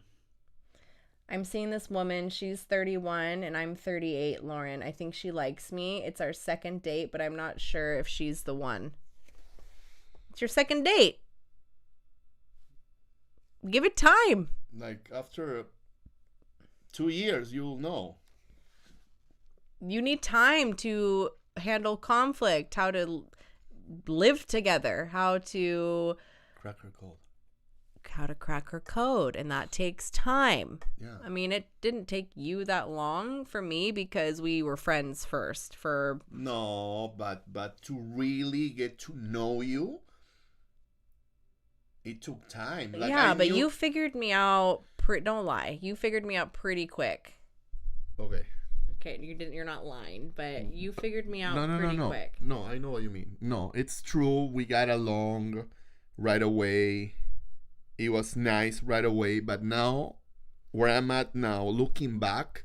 I'm seeing this woman. She's 31 and I'm 38, Lauren. I think she likes me. It's our 2nd date, but I'm not sure if she's the one. It's your 2nd date. Give it time. Like, after 2 years, you'll know. You need time to handle conflict, how to live together, how to Cracker cold. crack her code, and that takes time. Yeah. I mean, it didn't take you that long for me because we were friends first for No, but to really get to know you, it took time. Like, yeah, I but knew- you figured me out don't lie. You figured me out pretty quick. Okay. Okay, you're not lying, but you figured me out No, pretty quick. No, I know what you mean. No, it's true. We got along right away. It was nice right away. But now, where I'm at now, looking back,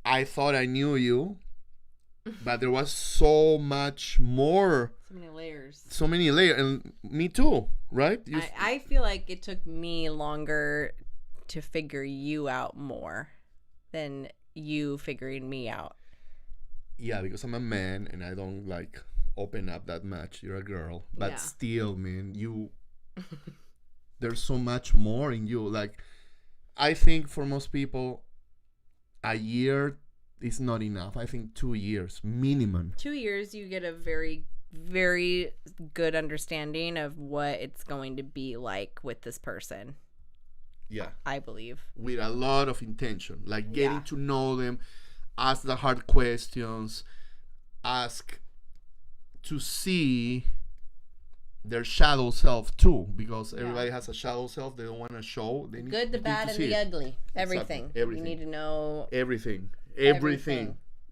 I thought I knew you, but there was so much more, So many layers. so many layers. And me too, right? I feel like it took me longer to figure you out more than you figuring me out. Yeah, because I'm a man and I don't like open up that much. You're a girl, but Yeah. still, man, you there's so much more in you. Like, I think for most people, a year is not enough. I think 2 years minimum. 2 years, you get a very, very good understanding of what it's going to be like with this person, Yeah, I believe. with a lot of intention, like getting Yeah. to know them, ask the hard questions, ask to see their shadow self too, because everybody has a shadow self they don't want to show. They need, Good, the you need bad, to and see the it. ugly. Everything. Exactly. Everything. You need to know Everything.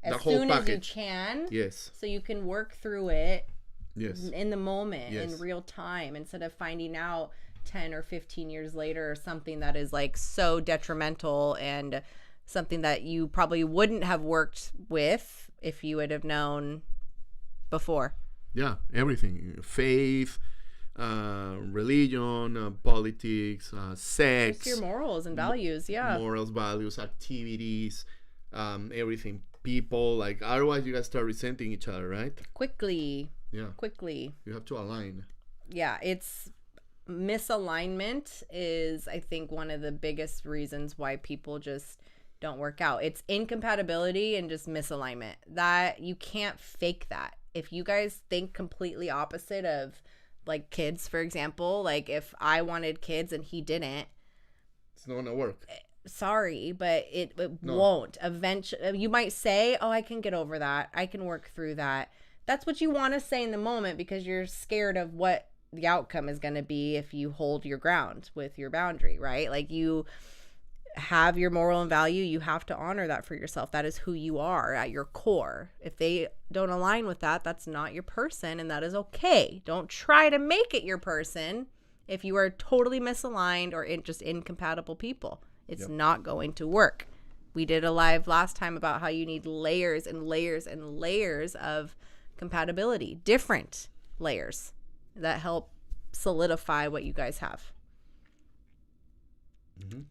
as The whole soon package. as you can, Yes. so you can work through it Yes. in the moment, Yes. in real time, instead of finding out 10 or 15 years later something that is like so detrimental and something that you probably wouldn't have worked with if you would have known before. Yeah. Everything. Faith, religion, politics, sex. Just your morals and values. Yeah. Morals, values, activities, everything. People, like, otherwise you guys start resenting each other, right? Quickly. Yeah. Quickly. You have to align. Yeah. It's misalignment is, I think, one of the biggest reasons why people just don't work out. It's incompatibility and just misalignment. That you can't fake that. If you guys think completely opposite of, like, kids, for example, like if I wanted kids and he didn't, It's not gonna work. sorry, but it No. won't. Eventually, you might say, oh, I can get over that. I can work through that. That's what you want to say in the moment because you're scared of what the outcome is going to be if you hold your ground with your boundary, right? Like, you have your moral and value. You have to honor that for yourself. That is who you are at your core. If they don't align with that, that's not your person, and that is okay. Don't try to make it your person if you are totally misaligned or just incompatible people. It's not going to work. We did a live last time about how you need layers and layers and layers of compatibility, different layers that help solidify what you guys have. Mm-hmm.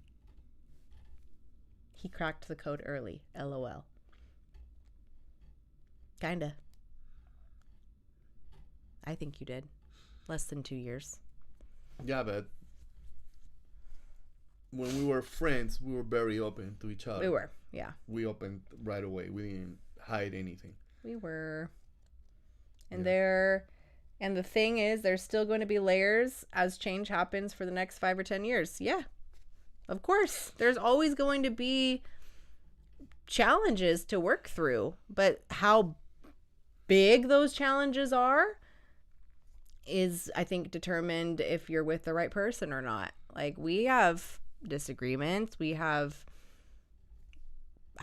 He cracked the code early. LOL. Kinda. I think you did. Less than 2 years. Yeah, but when we were friends, we were very open to each other. We were. Yeah. We opened right away. We didn't hide anything. We were. And Yeah. and the thing is, there's still going to be layers as change happens for the next 5 or 10 years. Yeah. Of course. There's always going to be challenges to work through, but how big those challenges are is, I think, determined if you're with the right person or not. Like, we have disagreements. I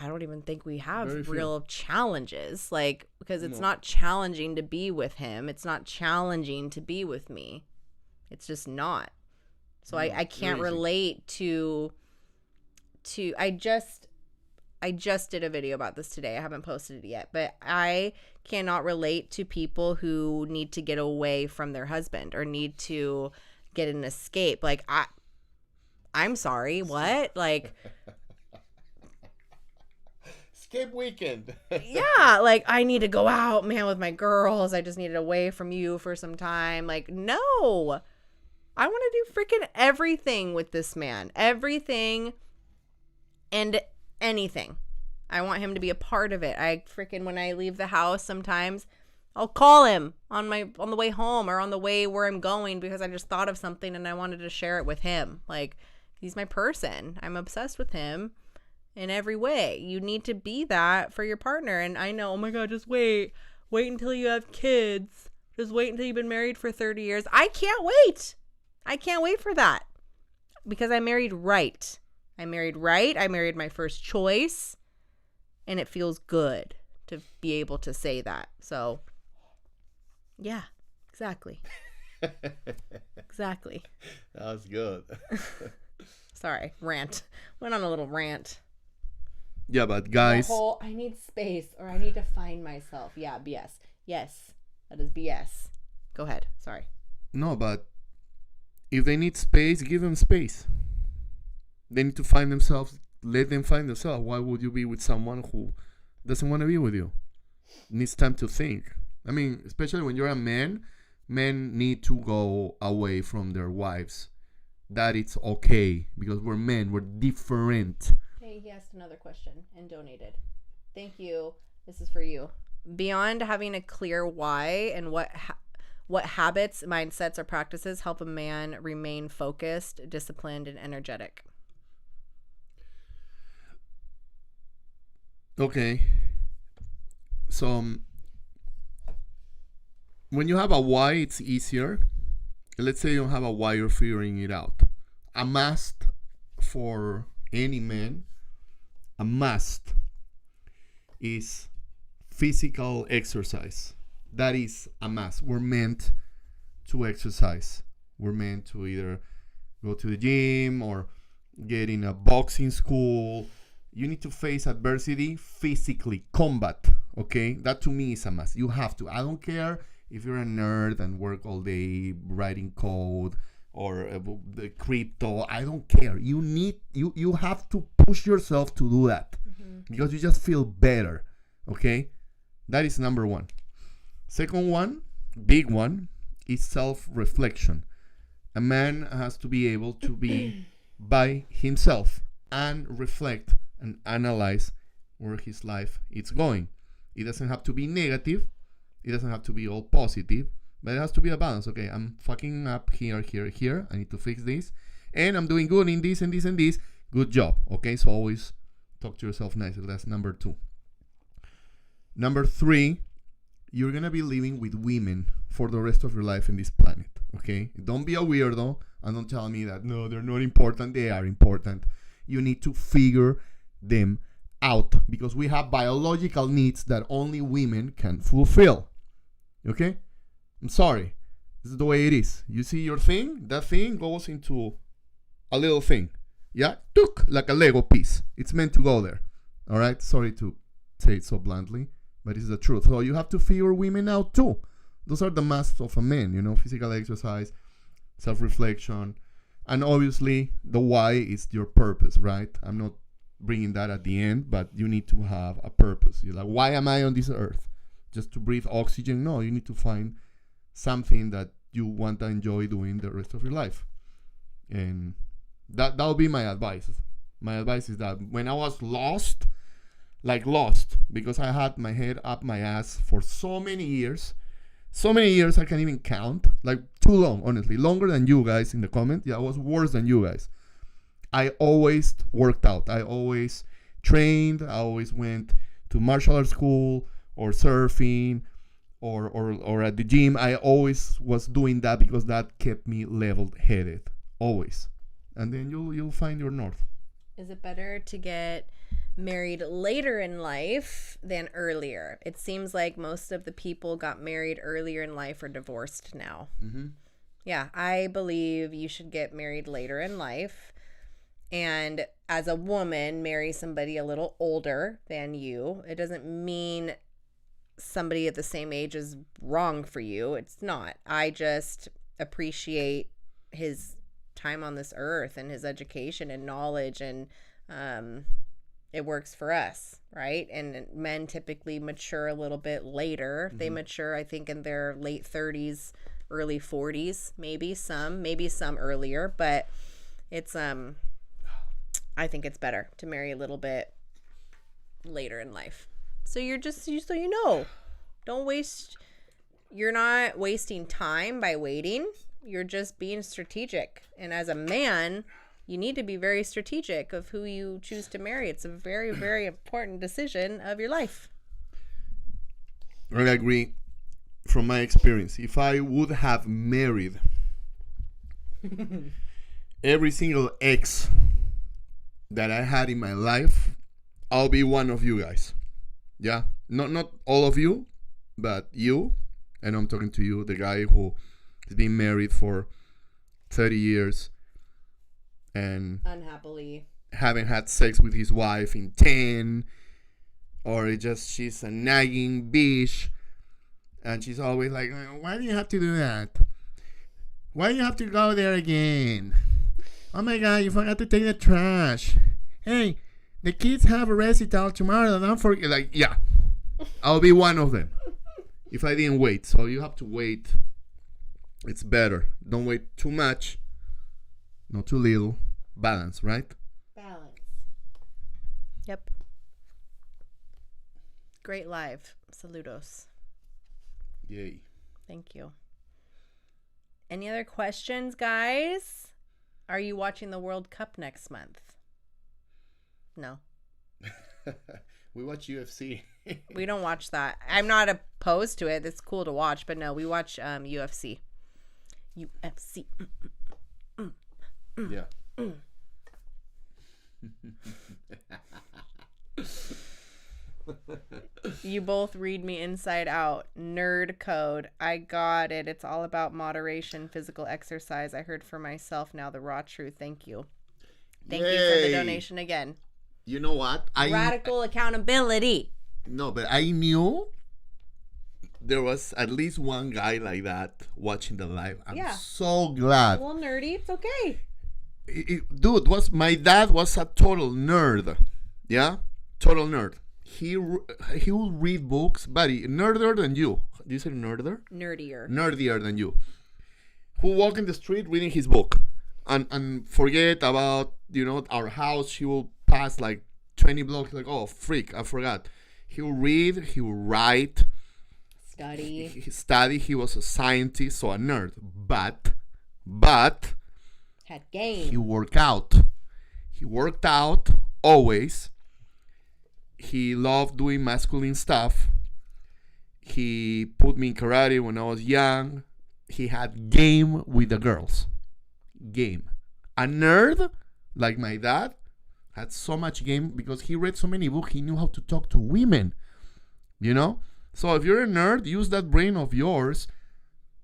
don't even think we have Very few. real challenges, like, because it's No. not challenging to be with him. It's not challenging to be with me. It's just not. So No, I can't very easy. relate to I just did a video about this today. I haven't posted it yet, but I cannot relate to people who need to get away from their husband or need to get an escape. Like, I'm sorry, what? Like, Escape weekend. yeah, like, I need to go out, man, with my girls. I just needed away from you for some time. Like, no. I want to do freaking everything with this man. Everything and anything. I want him to be a part of it. When I leave the house, sometimes I'll call him on the way home or on the way where I'm going because I just thought of something and I wanted to share it with him. Like, he's my person. I'm obsessed with him in every way. You need to be that for your partner. And I know, oh my God, just wait until you have kids. Just wait until you've been married for 30 years. I can't wait. I can't wait for that because I married right. I married my first choice, and it feels good to be able to say that. So, yeah, exactly. Exactly. That was good. Sorry, rant. Went on a little rant. Yeah, but guys, I need space or I need to find myself. Yeah, BS. Yes, that is BS. Go ahead. Sorry. no, but if they need space, give them space. They need to find themselves let them find themselves. Why would you be with someone who doesn't want to be with you? Needs time to think. I mean, especially when you're a man, men need to go away from their wives. That it's okay because we're men, we're different. Hey, he asked another question and donated. Thank you. This is for you. Beyond having a clear why and what habits, mindsets, or practices help a man remain focused, disciplined, and energetic? Okay. So when you have a why, it's easier. Let's say you don't have a why, you're figuring it out. A must for any man, a must is physical exercise. That is a must. We're meant to exercise. We're meant to either go to the gym or get in a boxing school. You need to face adversity physically, combat, okay? That to me is a must. You have to. I don't care if you're a nerd and work all day writing code or the crypto. I don't care. You have to push yourself to do that because you just feel better, okay? That is number one. Second one, big one, is self-reflection. A man has to be able to be by himself and reflect and analyze where his life is going. It doesn't have to be negative. It doesn't have to be all positive, but it has to be a balance. Okay, I'm fucking up here. I need to fix this. And I'm doing good in this and this and this. Good job. Okay, so always talk to yourself nicely. That's number 2. Number 3, you're going to be living with women for the rest of your life in this planet. Okay, don't be a weirdo and don't tell me that, no, they're not important. They are important. You need to figure them out because we have biological needs that only women can fulfill. Okay? I'm sorry. This is the way it is. You see your thing? That thing goes into a little thing. Yeah? Took like a Lego piece. It's meant to go there. Alright? Sorry to say it so bluntly, but it's the truth. So you have to figure women out too. Those are the musts of a man, physical exercise, self-reflection, and obviously the why is your purpose, right? I'm not bringing that at the end, but you need to have a purpose. You're like, why am I on this earth? Just to breathe oxygen? No, you need to find something that you want to enjoy doing the rest of your life. And that'll be my advice. My advice is that when I was lost, because I had my head up my ass for so many years I can't even count, like too long, honestly, longer than you guys in the comment. Yeah, I was worse than you guys. I always worked out. I always trained. I always went to martial arts school or surfing or at the gym. I always was doing that because that kept me level-headed, always. And then you'll find your north. Is it better to get married later in life than earlier? It seems like most of the people got married earlier in life are divorced now. Mm-hmm. Yeah, I believe you should get married later in life. And as a woman, marry somebody a little older than you. It doesn't mean somebody at the same age is wrong for you. It's not. I just appreciate his time on this earth and his education and knowledge, and it works for us, right? And men typically mature a little bit later. Mm-hmm. They mature, I think, in their late 30s, early 40s, maybe some earlier, but it's I think it's better to marry a little bit later in life. So you're not wasting time by waiting. You're just being strategic. And as a man, you need to be very strategic of who you choose to marry. It's a very, very important decision of your life. I agree. From my experience, if I would have married every single ex that I had in my life, I'll be one of you guys. Yeah, not all of you, but you. And I'm talking to you, the guy who has been married for 30 years and unhappily haven't had sex with his wife in 10, or she's a nagging bitch and she's always like, why do you have to do that? Why do you have to go there again? Oh my god, you forgot to take the trash. Hey, the kids have a recital tomorrow. Don't forget. Like, yeah, I'll be one of them if I didn't wait. So you have to wait. It's better. Don't wait too much, not too little. Balance, right? Balance. Yep. Great live. Saludos. Yay. Thank you. Any other questions, guys? Are you watching the World Cup next month? No. We watch UFC. We don't watch that. I'm not opposed to it. It's cool to watch, but no, we watch UFC. UFC. Yeah. You both read me inside out. Nerd code. I got it. It's all about moderation, physical exercise. I heard for myself now the raw truth. Thank you. Thank you for the donation again. You know what? Radical accountability. No, but I knew there was at least one guy like that watching the live. I'm so glad. A little nerdy. It's okay. Dude, my dad was a total nerd. Yeah? Total nerd. He will read books, buddy, nerder than you. Do you say nerder? Nerdier than you. Who walk in the street reading his book and forget about, our house. He will pass like 20 blocks like, oh, freak, I forgot. He will read, he will write. Study. He was a scientist, so a nerd. But had game. He worked out. Always. He loved doing masculine stuff. He put me in karate when I was young. He had game with the girls. Game. A nerd, like my dad, had so much game because he read so many books. He knew how to talk to women. So if you're a nerd, use that brain of yours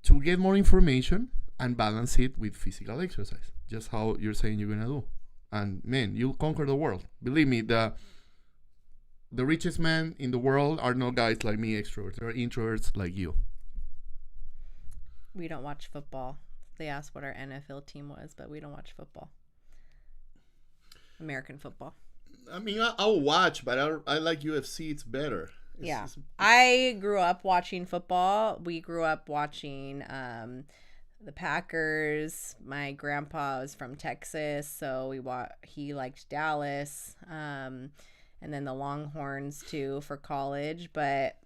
to get more information and balance it with physical exercise. Just how you're saying you're going to do. And man, you'll conquer the world. Believe me, the richest men in the world are not guys like me, extroverts. They're introverts like you. We don't watch football. They asked what our NFL team was, but we don't watch football. American football. I mean, I'll watch, but I like UFC. It's better. I grew up watching football. We grew up watching the Packers. My grandpa was from Texas, so he liked Dallas. And then the Longhorns too for college, but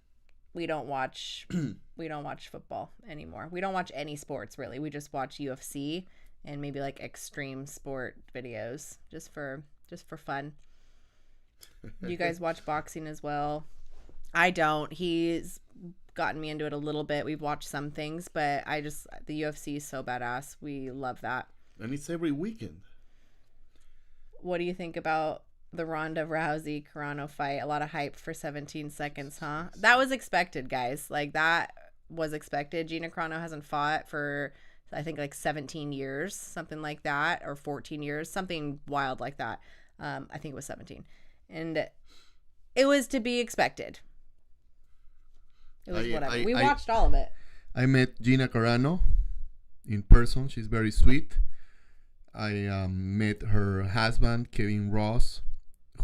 we don't watch football anymore. We don't watch any sports really. We just watch UFC and maybe like extreme sport videos just for fun. You guys watch boxing as well? I don't. He's gotten me into it a little bit. We've watched some things, but the UFC is so badass. We love that. And it's every weekend. What do you think about the Ronda Rousey Carano fight? A lot of hype for 17 seconds, huh? That was expected, guys. Like, that was expected. Gina Carano hasn't fought for, I think, like 17 years, something like that, or 14 years, something wild like that. I think it was 17. And it was to be expected. It was whatever. We watched all of it. I met Gina Carano in person. She's very sweet. I met her husband, Kevin Ross,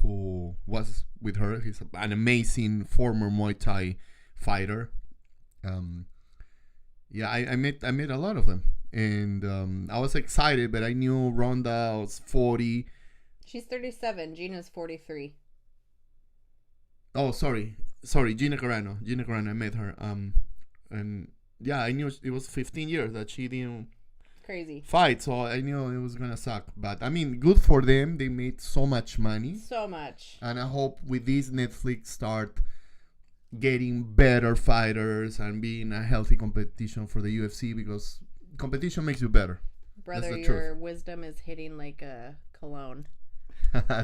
who was with her. He's an amazing former Muay Thai fighter. I met a lot of them, and I was excited, but I knew Ronda was 40. She's 37. Gina's 43. Oh, sorry, Gina Carano. I met her. And yeah, I knew it was 15 years that she didn't fight, so I knew it was gonna suck. But I mean, good for them. They made so much money. So much. And I hope with this Netflix start getting better fighters and being a healthy competition for the UFC, because competition makes you better. Brother, your wisdom is hitting like a cologne.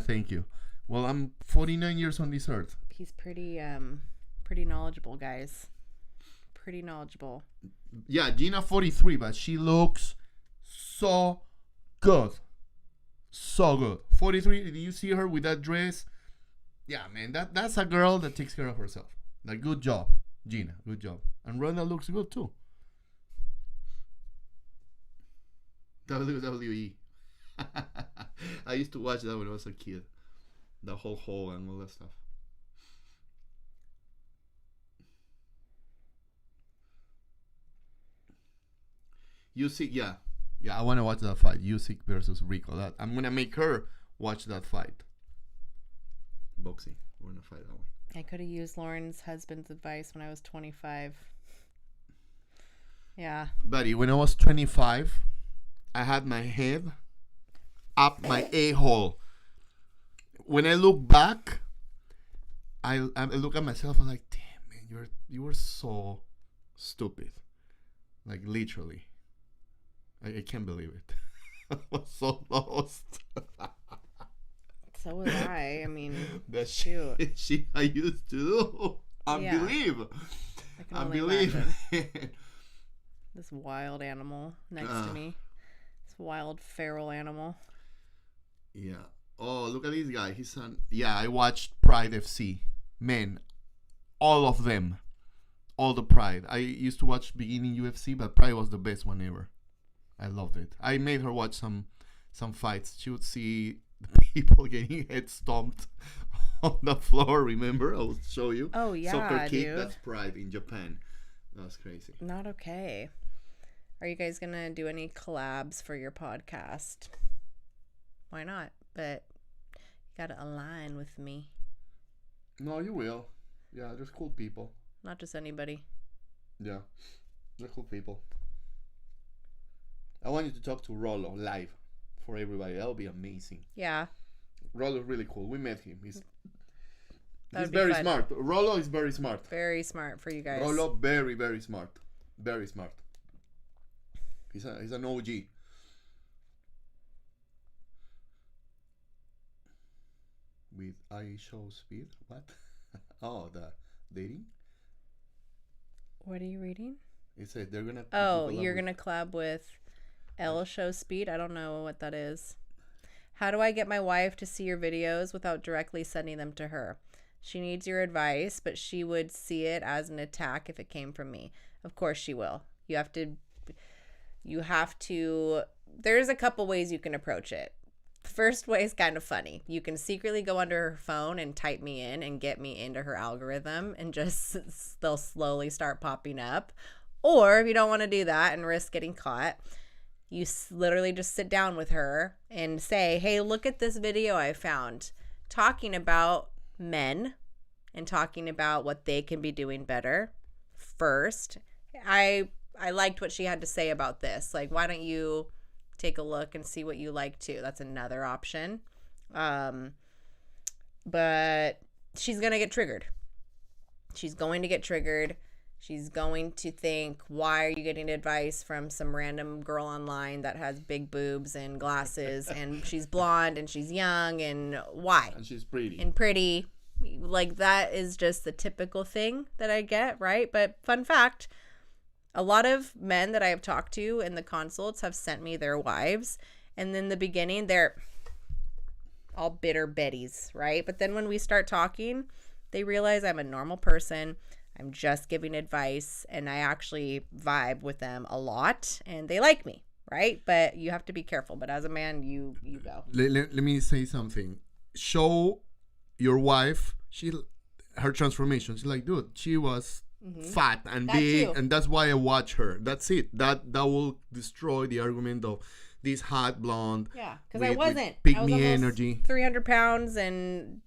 Thank you. Well, I'm 49 years on this earth. He's pretty knowledgeable, guys. Pretty knowledgeable. Yeah, Gina 43, but she looks so good. So good. 43, did you see her with that dress? Yeah, man, that's a girl that takes care of herself. Like, good job, Gina. Good job. And Ronda looks good too. WWE. I used to watch that when I was a kid. the whole hole and all that stuff. Usyk, yeah. I want to watch that fight. Usyk versus Rico. That I'm gonna make her watch that fight. Boxing. We're gonna fight that one. I could have used Lauren's husband's advice when I was 25. Yeah. Buddy, when I was 25, I had my head up my a-hole. When I look back, I look at myself and I'm like, damn, man, you were so stupid. Like, literally. I can't believe it. I was so lost. So was I. I mean, that shoot. shit I used to do. I Yeah. believe. I can I only believe. imagine. This wild animal next to me. This wild feral animal. Yeah. Oh, look at this guy. He's on. Yeah, I watched Pride FC. Man, all of them. All the Pride. I used to watch beginning UFC, but Pride was the best one ever. I loved it. I made her watch some fights. She would see the people getting head stomped on the floor. Remember? I will show you. Oh, yeah, Soccer kick. dude. That's Pride in Japan. That's crazy. Not okay. Are you guys going to do any collabs for your podcast? Why not? But you got to align with me. No, you will. Yeah, there's cool people. Not just anybody. Yeah, they're cool people. I want you to talk to Rollo live for everybody. That'll be amazing. Yeah. Rollo's really cool. We met him. He's That'd be very fun. smart. Rollo is very smart. Very smart for you guys. Rollo, very, very smart. Very smart. He's an OG. With I show speed? What? Oh, the dating? What are you reading? It said they're gonna. Oh, you're going to collab with L Show Speed? I don't know what that is. How do I get my wife to see your videos without directly sending them to her? She needs your advice, but she would see it as an attack if it came from me. Of course she will. You have to, there's a couple ways you can approach it. The first way is kind of funny. You can secretly go under her phone and type me in and get me into her algorithm and just, they'll slowly start popping up. Or if you don't want to do that and risk getting caught, you literally just sit down with her and say, hey, look at this video I found talking about men and talking about what they can be doing better. First, I liked what she had to say about this. Like, why don't you take a look and see what you like too? That's another option. But she's going to get triggered. She's going to get triggered. She's going to think, why are you getting advice from some random girl online that has big boobs and glasses and she's blonde and she's young and why? And she's pretty. And pretty. Like, that is just the typical thing that I get, right? But fun fact, a lot of men that I have talked to in the consults have sent me their wives. And in the beginning, they're all bitter Bettys, right? But then when we start talking, they realize I'm a normal person. I'm just giving advice, and I actually vibe with them a lot, and they like me, right? But you have to be careful. But as a man, you go. Let me say something. Show your wife her transformation. She's like, dude, she was fat and That big, too. and that's why I watch her. That's it. That will destroy the argument of this hot blonde. Yeah, because with- I with wasn't. pick I was me almost energy. 300 pounds, and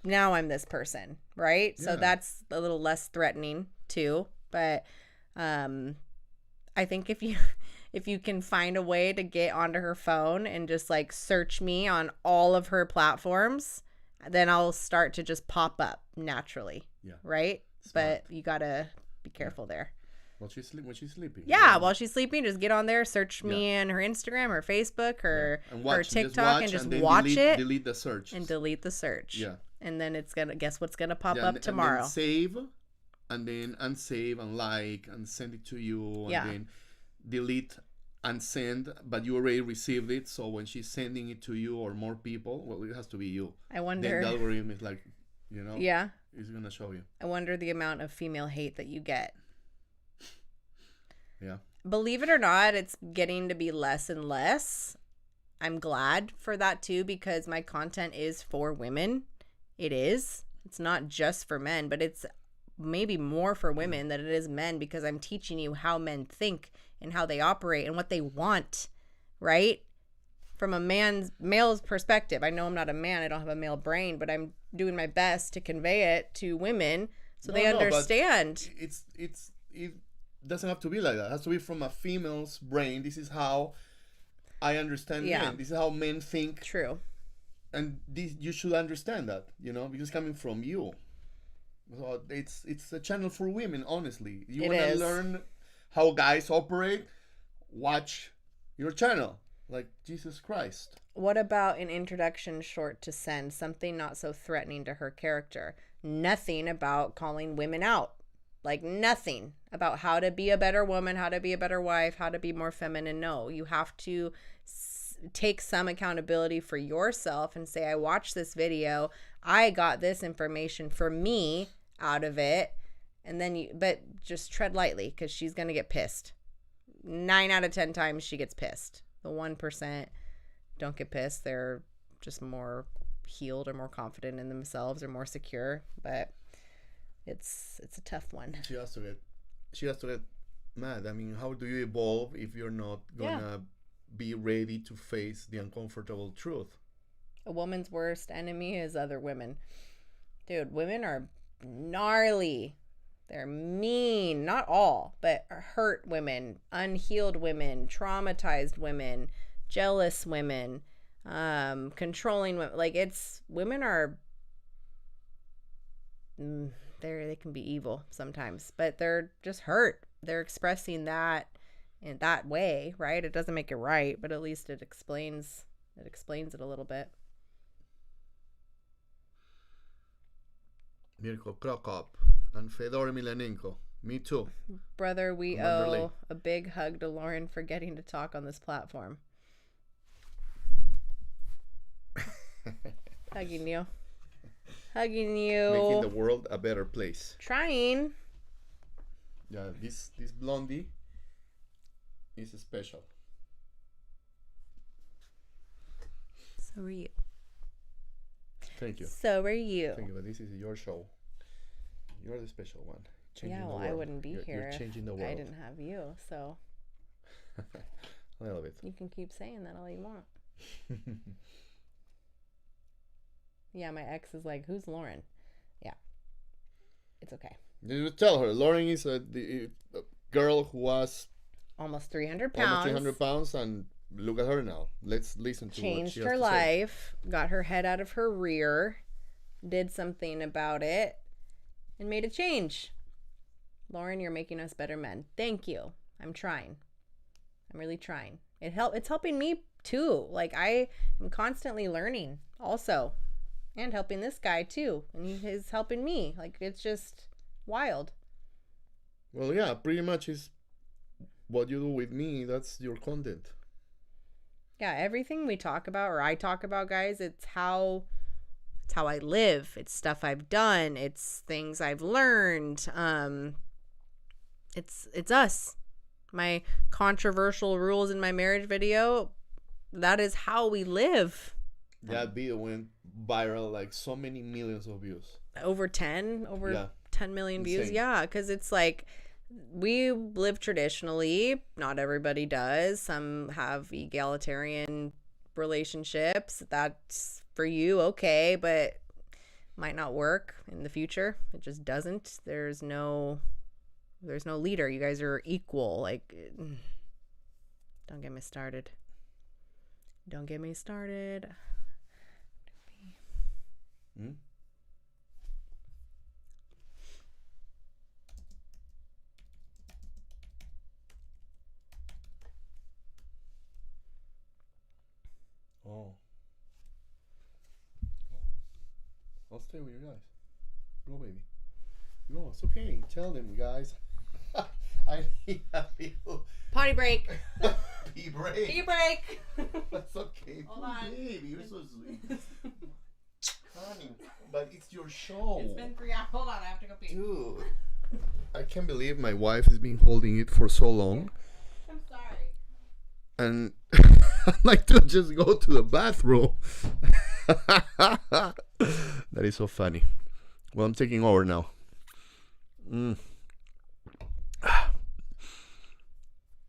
now I'm this person, right? So Yeah. that's a little less threatening too. But I think if you can find a way to get onto her phone and just like search me on all of her platforms, then I'll start to just pop up naturally. Yeah. Right? Smart. But you gotta be careful there. When she's sleeping. Yeah, while she's sleeping, just get on there, search me on her Instagram or Facebook or And her watch, TikTok and just then watch it Delete the search. and delete the search. Yeah. And then it's gonna guess what's gonna pop Yeah, up and tomorrow. then save, and then unsave and like and send it to you, and Yeah. then delete and send. But you already received it, so when she's sending it to you or more people, well, it has to be you. I Then wonder. the algorithm is like, Yeah, it's gonna show you. I wonder the amount of female hate that you get. Yeah. Believe it or not, it's getting to be less and less. I'm glad for that too, because my content is for women. it is. It's not just for men, but it's maybe more for women than it is men, because I'm teaching you how men think and how they operate and what they want, right? From a male's perspective. I know I'm not a man. I don't have a male brain, but I'm doing my best to convey it to women so they understand. It doesn't have to be like that. It has to be from a female's brain. This is how I understand men. This is how men think. True. And you should understand that, because it's coming from you. So it's a channel for women, honestly. You want to learn how guys operate? Watch your channel. Like Jesus Christ. What about an introduction short to send? Something not so threatening to her character. Nothing about calling women out. Like nothing about how to be a better woman, how to be a better wife, how to be more feminine. No, you have to take some accountability for yourself and say, I watched this video. I got this information for me out of it. And then but just tread lightly, because she's going to get pissed. 9 out of 10 times she gets pissed. The 1% don't get pissed. They're just more healed or more confident in themselves or more secure. But it's a tough one. She has to get mad. I mean, how do you evolve if you're not gonna be ready to face the uncomfortable truth? A woman's worst enemy is other women. Dude, women are gnarly. They're mean. Not all, but hurt women, unhealed women, traumatized women, jealous women, controlling women. Like, women are, they can be evil sometimes, but they're just hurt. They're expressing that in that way, right? It doesn't make it right, but at least it explains it a little bit. Mirko Krokop and Fedor Milenenko. Me too. Brother, we owe a big hug to Lauren for getting to talk on this platform. Hugging you. Making the world a better place. Trying. Yeah, this blondie is special. So are you. Thank you. So are you. Thank you, but this is your show. You're the special one. I wouldn't be here you're changing the world. I didn't have you, so. A little bit. You can keep saying that all you want. Yeah, my ex is like, who's Lauren? Yeah. It's okay. You tell her. Lauren is a girl who was almost 300 pounds. Almost 300 pounds, and look at her now. Let's listen to what she has to say. Changed her life, got her head out of her rear, did something about it, and made a change. Lauren, you're making us better men. Thank you. I'm trying. I'm really trying. It's helping me too. Like, I am constantly learning also. And helping this guy too. And he's helping me. Like, it's just wild. Well, yeah, pretty much is what you do with me. That's your content. Yeah, everything we talk about, or I talk about, guys, it's how I live. It's stuff I've done. It's things I've learned. It's us. My controversial rules in my marriage video, that is how we live. That video went viral, like so many millions of views. Over 10 million views. Yeah, because it's like, we live traditionally. Not everybody does. Some have egalitarian relationships. That's for you, okay, but might not work in the future. It just doesn't. There's no leader. You guys are equal. Like, don't get me started. Don't get me started. Hmm? Oh. I'll stay with you guys. Go, baby. No, it's okay. Tell them, guys. I need a little potty break. Pee break. Pee break. That's okay. Hold on. Baby, you're so sweet. Honey, but it's your show. It's been 3 hours. Hold on, I have to go pee. Dude, I can't believe my wife has been holding it for so long. I'm sorry. And I'd like to just go to the bathroom. That is so funny. Well, I'm taking over now.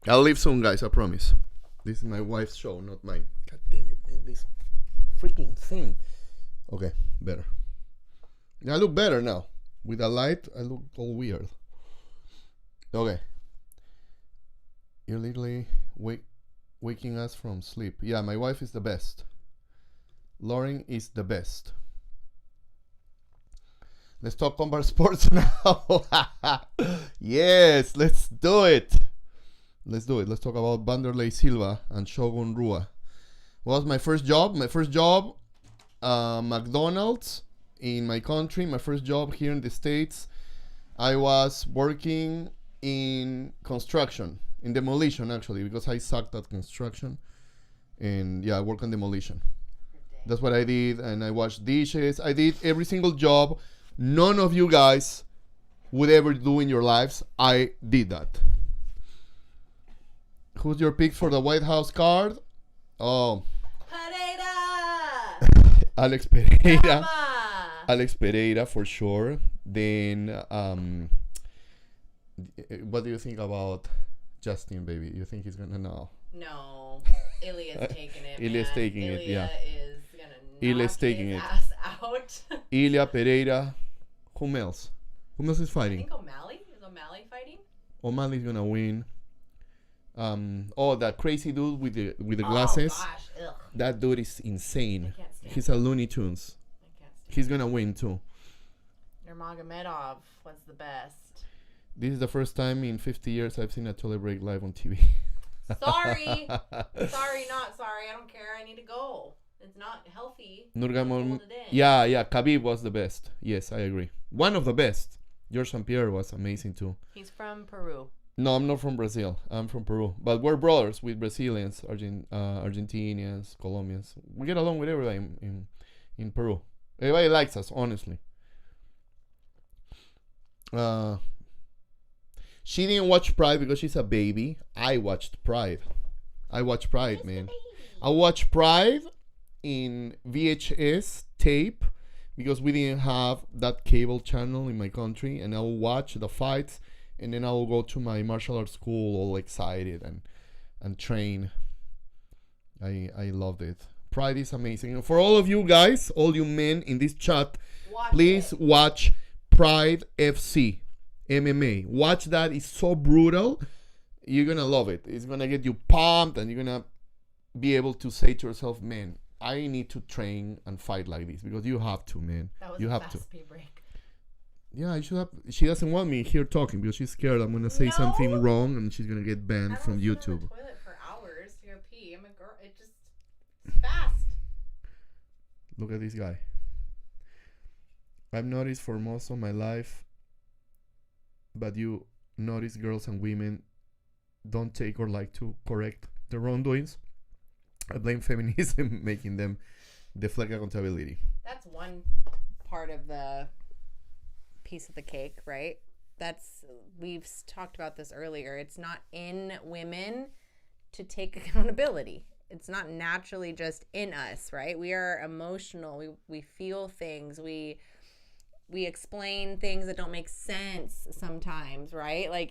I'll leave soon, guys, I promise. This is my wife's show, not mine. God damn it, man, this freaking thing. Okay, better. I look better now. With the light, I look all weird. Okay. You're literally waking us from sleep. Yeah, my wife is the best. Lauren is the best. Let's talk combat sports now. Yes, let's do it. Let's do it. Let's talk about Vanderlei Silva and Shogun Rua. What was my first job? My first job, McDonald's in my country. My first job here in the States. I was working in construction, in demolition actually, because I sucked at construction. And yeah, I work on demolition. That's what I did. And I washed dishes. I did every single job none of you guys would ever do in your lives. I did that. Who's your pick for the White House card? Oh, Pereira. Alex Pereira. Mama. Alex Pereira for sure. Then, what do you think about Justin, baby? You think he's gonna know? No, Ilya's taking it. Ilya's man. taking it, yeah. Is gonna Ilya's knock taking his it. ass out. Ilya Pereira. Who else? Who else is I fighting? think O'Malley. Is O'Malley fighting? O'Malley's gonna win. Oh, that crazy dude with the glasses. Oh gosh, ugh. That dude is insane. I can't stand He's a Looney Tunes. I can't stand He's gonna win too. Nurmagomedov was the best. This is the first time in 50 years I've seen a toilet break live on TV. Sorry. Sorry, not sorry. I don't care. I need to go. It's not healthy. Nurmagomedov. Yeah, Khabib was the best. Yes, I agree. One of the best. George St. Pierre was amazing too. He's from Peru. No, I'm not from Brazil. I'm from Peru. But we're brothers with Brazilians, Argentinians, Colombians. We get along with everybody in Peru. Everybody likes us, honestly. She didn't watch Pride because she's a baby. I watched Pride. I watched Pride, man. I watched Pride in VHS tape because we didn't have that cable channel in my country, and I will watch the fights, and then I will go to my martial arts school all excited and train. I loved it. Pride is amazing. And for all of you guys, all you men in this chat, please watch Pride FC MMA. Watch that. It's so brutal. You're gonna love it. It's gonna get you pumped, and you're gonna be able to say to yourself, man, I need to train and fight like this, because you have to, man. That was you a have fast to. pee break. Yeah, I should have. She doesn't want me here talking because she's scared I'm gonna say something wrong and she's gonna get banned from YouTube. I don't sit on the toilet for hours to go pee. I'm a girl. It's fast. Look at this guy. I've noticed for most of my life, but you notice girls and women don't take or like to correct their wrongdoings. I blame feminism making them deflect accountability. That's one part of the piece of the cake, right? We've talked about this earlier. It's not in women to take accountability. It's not naturally just in us, right? We are emotional. We feel things. We explain things that don't make sense sometimes, right? Like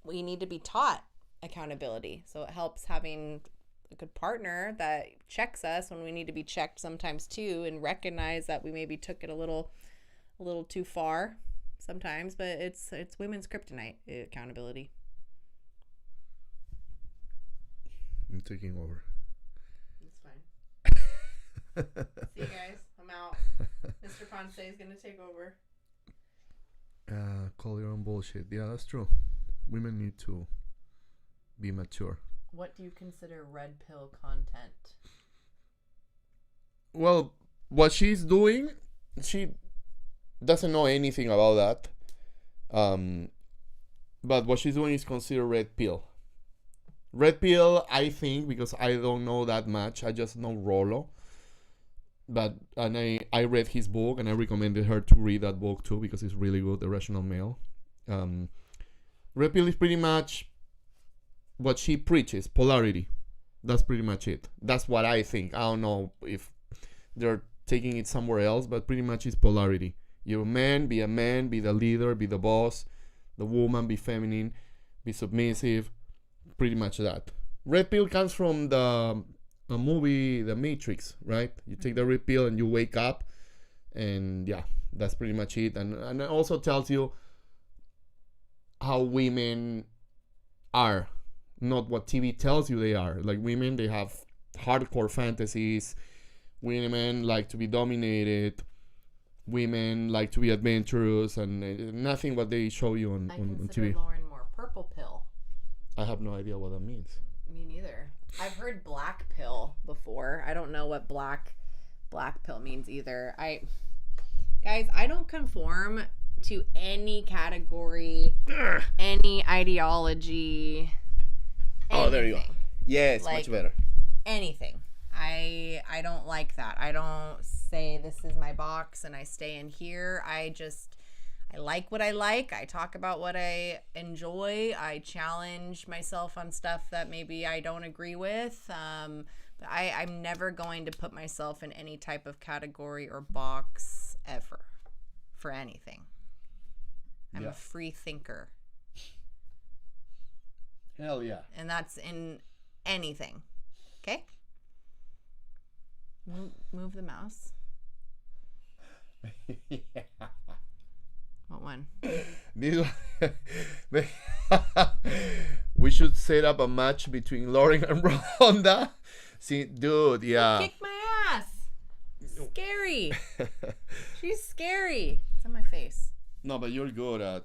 we need to be taught accountability. So it helps having a good partner that checks us when we need to be checked sometimes too, and recognize that we maybe took it a little too far sometimes, but it's women's kryptonite, accountability. I'm taking over. It's fine. See you guys. I'm out. Mr. Ponce is gonna take over. Call your own bullshit. Yeah, that's true. Women need to be mature. What do you consider red pill content? Well, what she's doing, she doesn't know anything about that. But what she's doing is considered red pill. Red pill, I think, because I don't know that much. I just know Rollo. And I read his book, and I recommended her to read that book too, because it's really good, The Rational Male. Red pill is pretty much what she preaches, polarity. That's pretty much it. That's what I think. I don't know if there are taking it somewhere else, but pretty much it's polarity. You're a man, be the leader, be the boss. The woman, be feminine, be submissive. Pretty much that. Red pill comes from the movie The Matrix, right? You take the red pill and you wake up, and yeah, that's pretty much it. And it also tells you how women are, not what TV tells you they are. Like women, they have hardcore fantasies. Women like to be dominated. Women like to be adventurous, and nothing what they show you on TV. Lauren more purple pill. I have no idea what that means. Me neither. I've heard black pill before. I don't know what black pill means either. Guys, I don't conform to any category, any ideology. Oh, there you go. Yes, like, much better. Anything. I don't like that. I don't say this is my box and I stay in here. I like what I like. I talk about what I enjoy. I challenge myself on stuff that maybe I don't agree with. But I'm never going to put myself in any type of category or box ever for anything. I'm a free thinker. Hell yeah. And that's in anything. Okay? Move the mouse. Yeah. What one? We should set up a match between Lauren and Rhonda. See, dude, yeah. Kick my ass. Scary. She's scary. It's on my face. No, but you're good at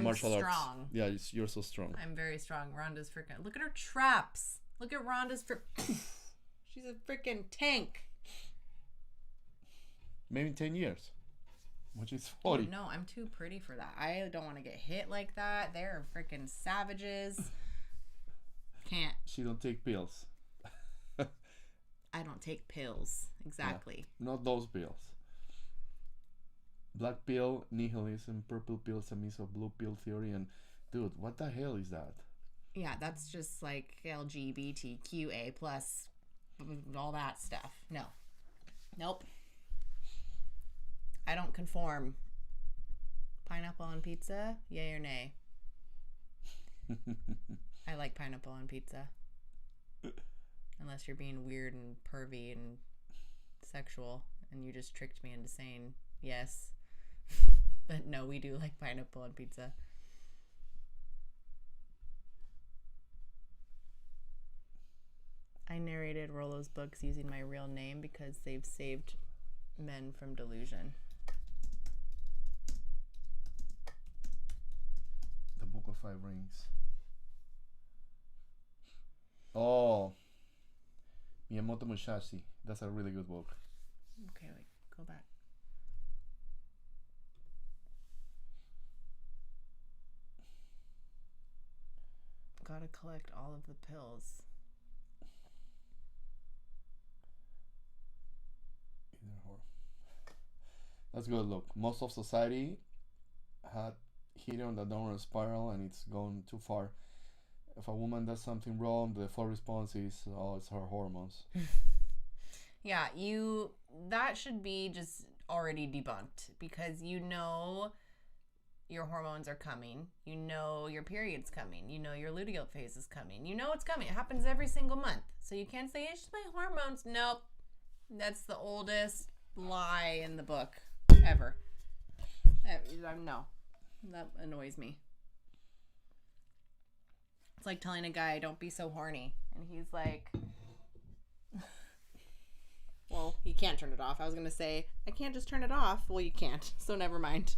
martial arts. I'm strong. Yeah, you're so strong. I'm very strong. Rhonda's freaking. Look at her traps. Look at Rhonda's She's a freaking tank. Maybe 10 years. Which is 40. Oh, no, I'm too pretty for that. I don't want to get hit like that. They're freaking savages. Can't. She don't take pills. I don't take pills. Exactly. Yeah, not those pills. Black pill, nihilism, purple pill, Samiso, blue pill theory, and dude, what the hell is that? Yeah, that's just like LGBTQA plus all that stuff. No. Nope. I don't conform. Pineapple on pizza, yay or nay? I like pineapple on pizza. Unless you're being weird and pervy and sexual and you just tricked me into saying yes. But no, we do like pineapple on pizza. I narrated Rollo's books using my real name because they've saved men from delusion. The Book of Five Rings. Oh, Miyamoto Musashi. That's a really good book. Okay, wait, go back. Gotta collect all of the pills. That's good. Look, most of society had hit on the downward spiral and it's gone too far. If a woman does something wrong, the default response is, oh, it's her hormones. Yeah, that should be just already debunked because you know your hormones are coming. You know your period's coming. You know your luteal phase is coming. You know it's coming. It happens every single month. So you can't say, it's just my hormones. Nope. That's the oldest lie in the book ever. No. That annoys me. It's like telling a guy, don't be so horny. And he's like... Well, he can't turn it off. I was going to say, I can't just turn it off. Well, you can't. So never mind.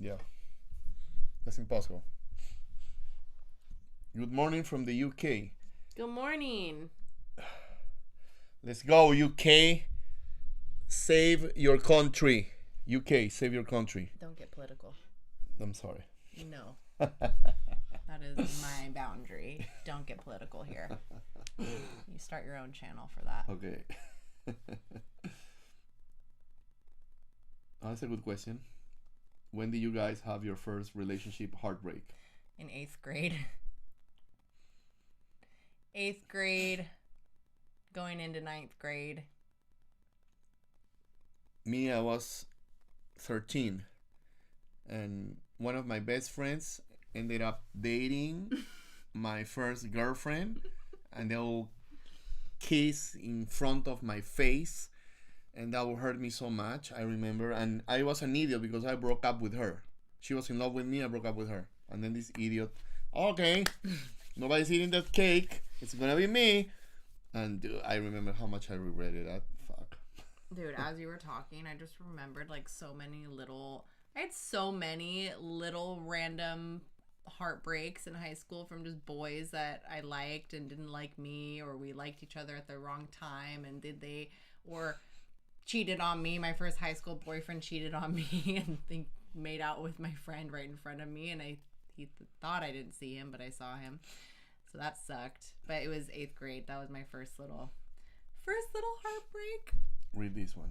Yeah. That's impossible. Good morning from the UK. Good morning. Let's go, UK. Save your country. UK, save your country. Don't get political. I'm sorry. No. That is my boundary. Don't get political here. You start your own channel for that. Okay. That's a good question. When did you guys have your first relationship heartbreak? In 8th grade. 8th grade, going into 9th grade. Me, I was 13, and one of my best friends ended up dating my first girlfriend, and they'll kiss in front of my face, and that would hurt me so much. I remember, and I was an idiot because I broke up with her. She was in love with me. I broke up with her, and then this idiot. Okay, nobody's eating that cake. It's gonna be me. And dude, I remember how much I regretted that. Fuck. Dude, as you were talking, I just remembered like I had so many little random heartbreaks in high school from just boys that I liked and didn't like me, or we liked each other at the wrong time, and or cheated on me. My first high school boyfriend cheated on me and made out with my friend right in front of me, and he thought I didn't see him, but I saw him. So that sucked. But it was 8th grade. That was my first little heartbreak. Read this one.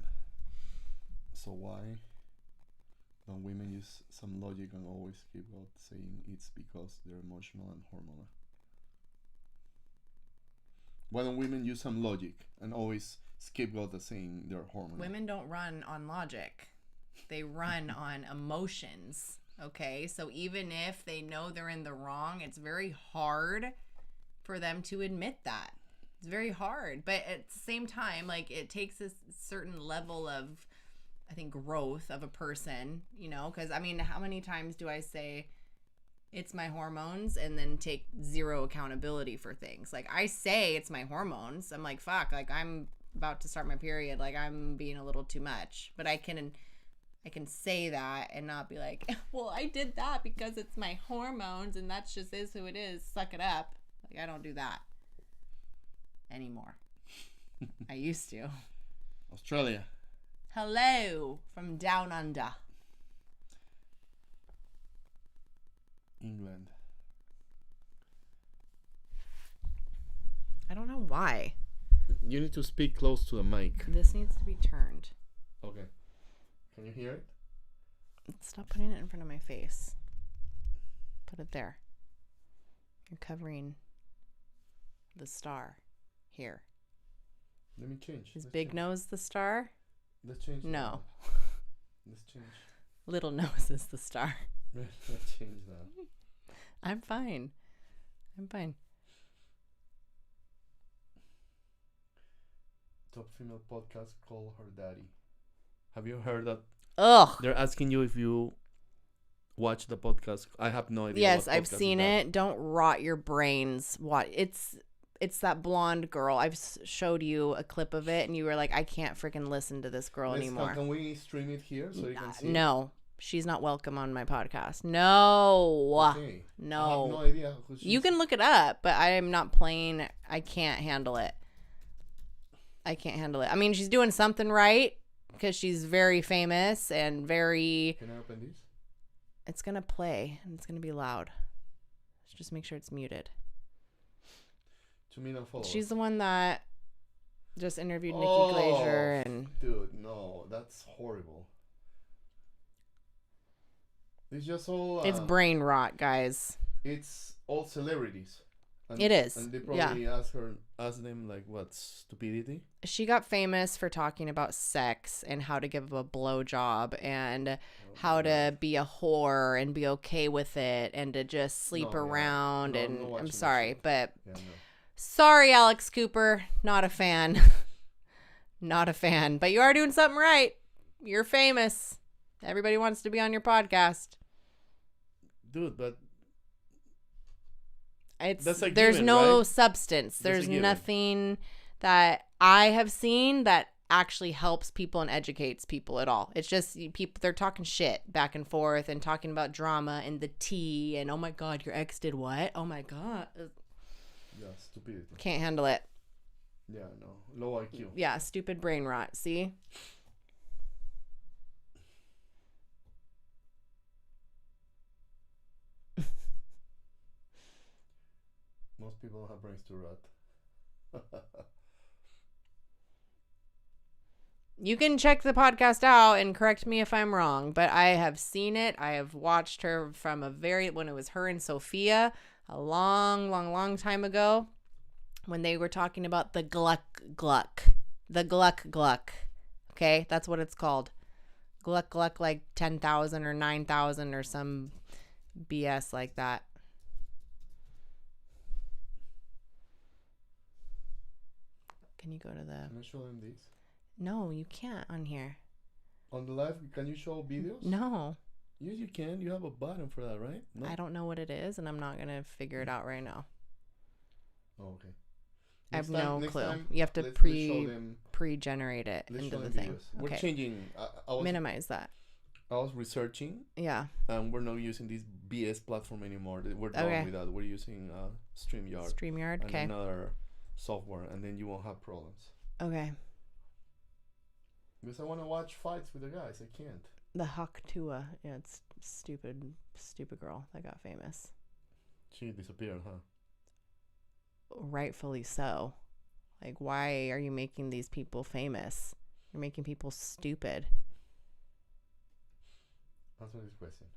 So why don't women use some logic and always keep out saying it's because they're emotional and hormonal? Why don't women use some logic and always scapegoat the saying they're hormonal? Women don't run on logic. They run on emotions. Okay? So even if they know they're in the wrong, it's very hard for them to admit that. It's very hard. But at the same time, like, it takes a certain level of, I think, growth of a person, you know? Because, I mean, how many times do I say it's my hormones and then take zero accountability for things? Like, I say it's my hormones. I'm like, fuck, like, I'm about to start my period. Like, I'm being a little too much. But I can say that and not be like, well, I did that because it's my hormones and that's just is who it is. Suck it up. Like, I don't do that anymore. I used to. Australia. Hello from down under. England. I don't know why. You need to speak close to the mic. This needs to be turned. Okay. Can you hear it? Stop putting it in front of my face. Put it there. You're covering the star here. Let me change. Is Big Nose the star? Let's change. No. Let's change. Little Nose is the star. Let's change that. I'm fine. Top female podcast, Call Her Daddy. Have you heard that? Ugh. They're asking you if you watch the podcast. I have no idea. Yes, I've seen it. Don't rot your brains. What? It's that blonde girl. I've showed you a clip of it, and you were like, I can't freaking listen to this girl anymore. Can we stream it here so you can see? No. She's not welcome on my podcast. No. Okay. No. I have no idea who she is. You can look it up, but I am not playing. I can't handle it. I mean, she's doing something right because she's very famous and very... Can I open this? It's going to play and it's going to be loud. Just make sure it's muted. 2 million followers. She's the one that just interviewed Nikki Glaser and... Dude, no. That's horrible. It's just all... it's brain rot, guys. It's all celebrities. And, it is. And they probably ask them, like, what, stupidity? She got famous for talking about sex and how to give a blowjob and how to be a whore and be okay with it and to just sleep around. No, and I'm sorry, sorry, but no. Sorry, Alex Cooper. Not a fan. Not a fan. But you are doing something right. You're famous. Everybody wants to be on your podcast. Dude, but there's no substance. There's nothing that I have seen that actually helps people and educates people at all. It's just people, they're talking shit back and forth and talking about drama and the tea and, oh my God, your ex did what? Oh my God. Yeah, stupidity. Can't handle it. Yeah, no. Low IQ. Yeah, stupid brain rot. See? Most people have brains to rot. You can check the podcast out and correct me if I'm wrong, but I have seen it. I have watched her from when it was her and Sophia a long time ago when they were talking about the Gluck Gluck. The Gluck Gluck. Okay, that's what it's called. Gluck like 10,000 or 9,000 or some BS like that. Can you go to the... Can I show them this? No, you can't on here. On the live, can you show videos? No. Yes, you can. You have a button for that, right? No? I don't know what it is, and I'm not going to figure it out right now. Oh, okay. I have no clue. Time, you have to let's pre-generate it into the thing. Videos. We're changing. Minimize that. I was researching. Yeah. And we're not using this BS platform anymore. We're done with that. We're using StreamYard. StreamYard, okay. And another software, and then you won't have problems. Okay. Because I want to watch fights with the guys. I can't. The Hawk Tua. Yeah, it's stupid girl that got famous. She disappeared, huh? Rightfully so. Like, why are you making these people famous? You're making people stupid. Answer this question.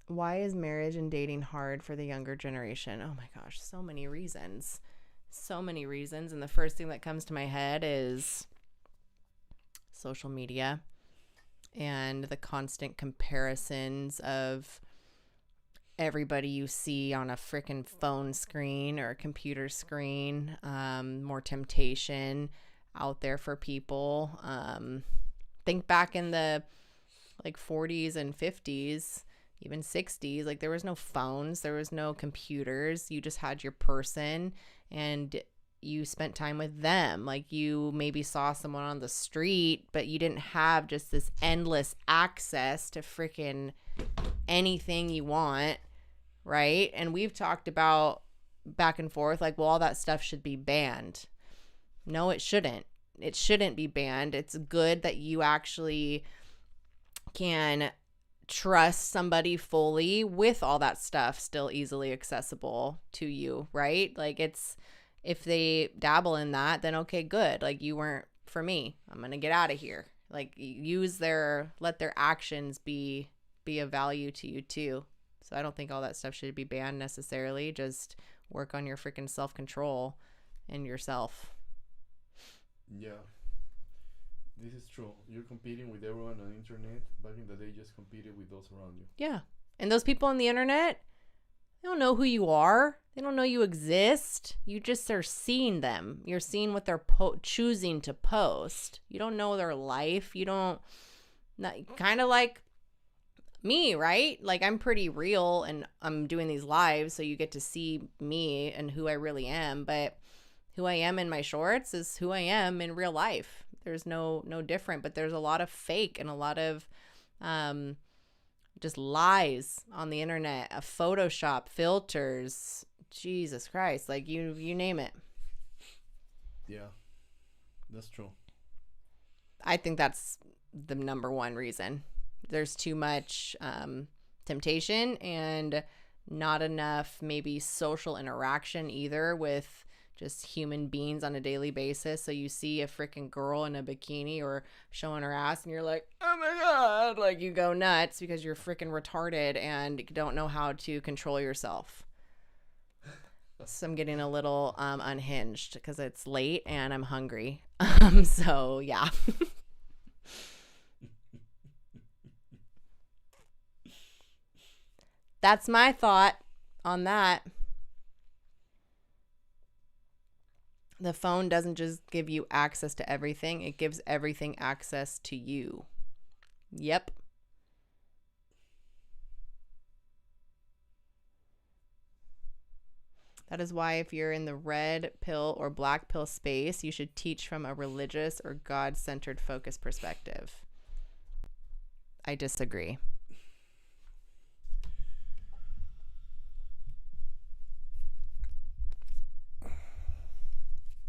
Why is marriage and dating hard for the younger generation? Oh my gosh, so many reasons. So many reasons. And the first thing that comes to my head is social media and the constant comparisons of everybody you see on a freaking phone screen or a computer screen. More temptation out there for people. Think back in the 40s and 50s, even 60s, there was no phones, there was no computers. You just had your person and you spent time with them. You maybe saw someone on the street, but you didn't have just this endless access to freaking anything you want, right? And we've talked about back and forth, all that stuff should be banned. No, it shouldn't. It shouldn't be banned. It's good that you actually can trust somebody fully with all that stuff still easily accessible to you, right? If they dabble in that, then okay, good. You weren't for me. I'm going to get out of here. Let their actions be of value to you too. So I don't think all that stuff should be banned necessarily. Just work on your freaking self-control and yourself. Yeah. This is true. You're competing with everyone on the internet. Back in the day, just competed with those around you. Yeah. And those people on the internet, they don't know who you are. They don't know you exist. You just are seeing them. You're seeing what they're choosing to post. You don't know their life. You don't, kind of like me, right? I'm pretty real and I'm doing these lives, so you get to see me and who I really am. But who I am in my shorts is who I am in real life. There's no different, but there's a lot of fake and a lot of just lies on the internet, Photoshop, filters, Jesus Christ, you name it. Yeah, that's true. I think that's the number one reason. There's too much temptation and not enough maybe social interaction either with just human beings on a daily basis. So you see a freaking girl in a bikini or showing her ass and you're like, oh my God, you go nuts because you're freaking retarded and don't know how to control yourself. So I'm getting a little unhinged because it's late and I'm hungry. So yeah. That's my thought on that. The phone doesn't just give you access to everything. It gives everything access to you. Yep. That is why if you're in the red pill or black pill space, you should teach from a religious or God-centered focus perspective. I disagree.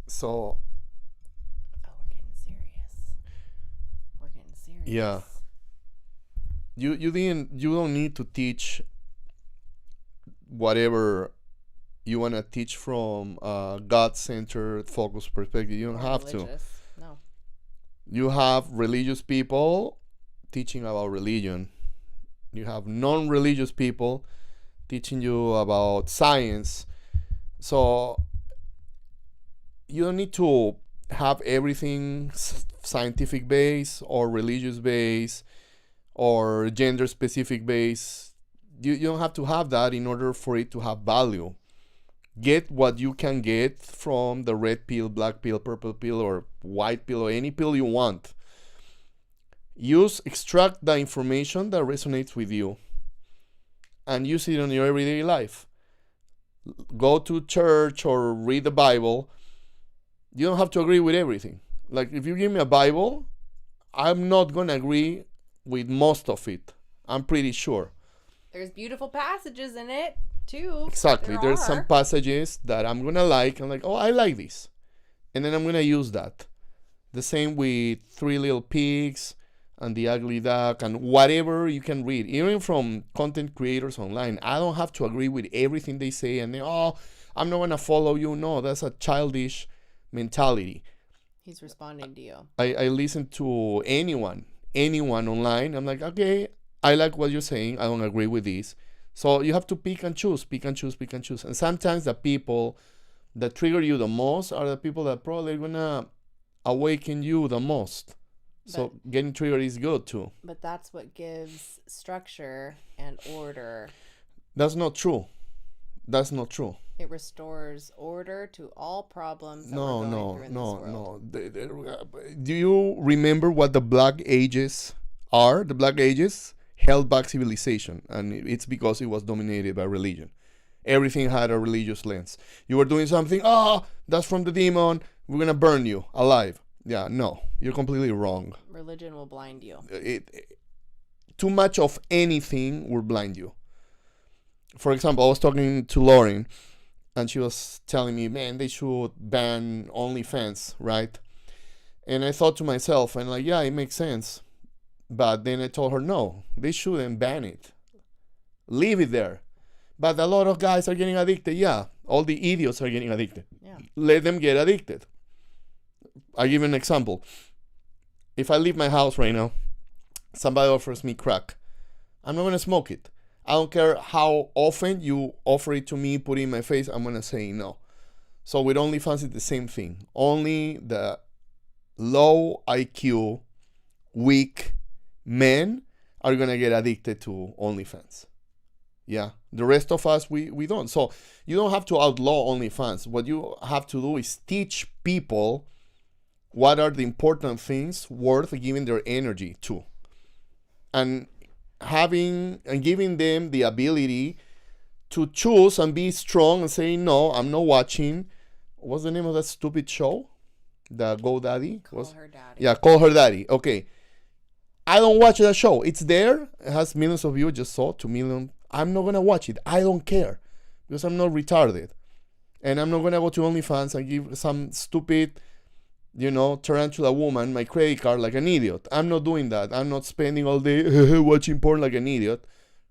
So, we're getting serious. Yeah. You don't need to teach whatever you want to teach from a God-centered focus perspective. You don't have to. No. You have religious people teaching about religion. You have non-religious people teaching you about science. So you don't need to have everything scientific base or religious base or gender specific base. You don't have to have that in order for it to have value. Get what you can get from the red pill, black pill, purple pill, or white pill, or any pill you want. Extract the information that resonates with you and use it in your everyday life. Go to church or read the Bible. You don't have to agree with everything. Like, if you give me a Bible, I'm not going to agree with most of it. I'm pretty sure. There's beautiful passages in it, too. Exactly. There's some passages that I'm going to like. I'm like, oh, I like this. And then I'm going to use that. The same with Three Little Pigs and The Ugly Duck and whatever you can read. Even from content creators online. I don't have to agree with everything they say. And I'm not going to follow you. No, that's a childish mentality. He's responding to you. I listen to anyone online. I'm like, okay, I like what you're saying. I don't agree with this. So you have to pick and choose. And sometimes the people that trigger you the most are the people that probably going to awaken you the most. So getting triggered is good too. But that's what gives structure and order. That's not true. It restores order to all problems that we're going through in this world. Do you remember what the Black Ages are? The Black Ages held back civilization, and it's because it was dominated by religion. Everything had a religious lens. You were doing something, that's from the demon, we're going to burn you alive. Yeah, no, you're completely wrong. Religion will blind you. Too much of anything will blind you. For example, I was talking to Lauren, and she was telling me, man, they should ban OnlyFans, right? And I thought to myself, and like, yeah, it makes sense. But then I told her, no, they shouldn't ban it. Leave it there. But a lot of guys are getting addicted. Yeah, all the idiots are getting addicted. Yeah. Let them get addicted. I'll give you an example. If I leave my house right now, somebody offers me crack, I'm not going to smoke it. I don't care how often you offer it to me, put it in my face, I'm going to say no. So with OnlyFans, it's the same thing. Only the low IQ, weak men are going to get addicted to OnlyFans. Yeah. The rest of us, we don't. So you don't have to outlaw OnlyFans. What you have to do is teach people what are the important things worth giving their energy to. And giving them the ability to choose and be strong and say, no, I'm not watching. What's the name of that stupid show? The GoDaddy? Call Her Daddy. Yeah, Call Her Daddy. Okay. I don't watch that show. It's there. It has millions of views. Just saw 2 million. I'm not going to watch it. I don't care. Because I'm not retarded. And I'm not going to go to OnlyFans and give some stupid, tarantula woman my credit card like an idiot. I'm not doing that. I'm not spending all day watching porn like an idiot.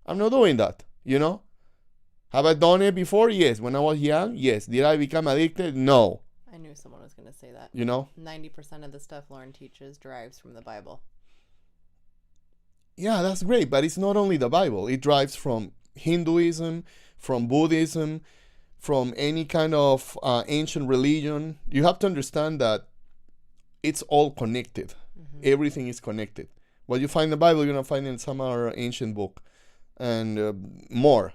I'm not doing that, Have I done it before? Yes. When I was young? Yes. Did I become addicted? No. I knew someone was going to say that. 90% of the stuff Lauren teaches derives from the Bible. Yeah, that's great. But it's not only the Bible. It derives from Hinduism, from Buddhism, from any kind of ancient religion. You have to understand that it's all connected. Mm-hmm. Everything is connected. What you find in the Bible, you're going to find in some other ancient book and more,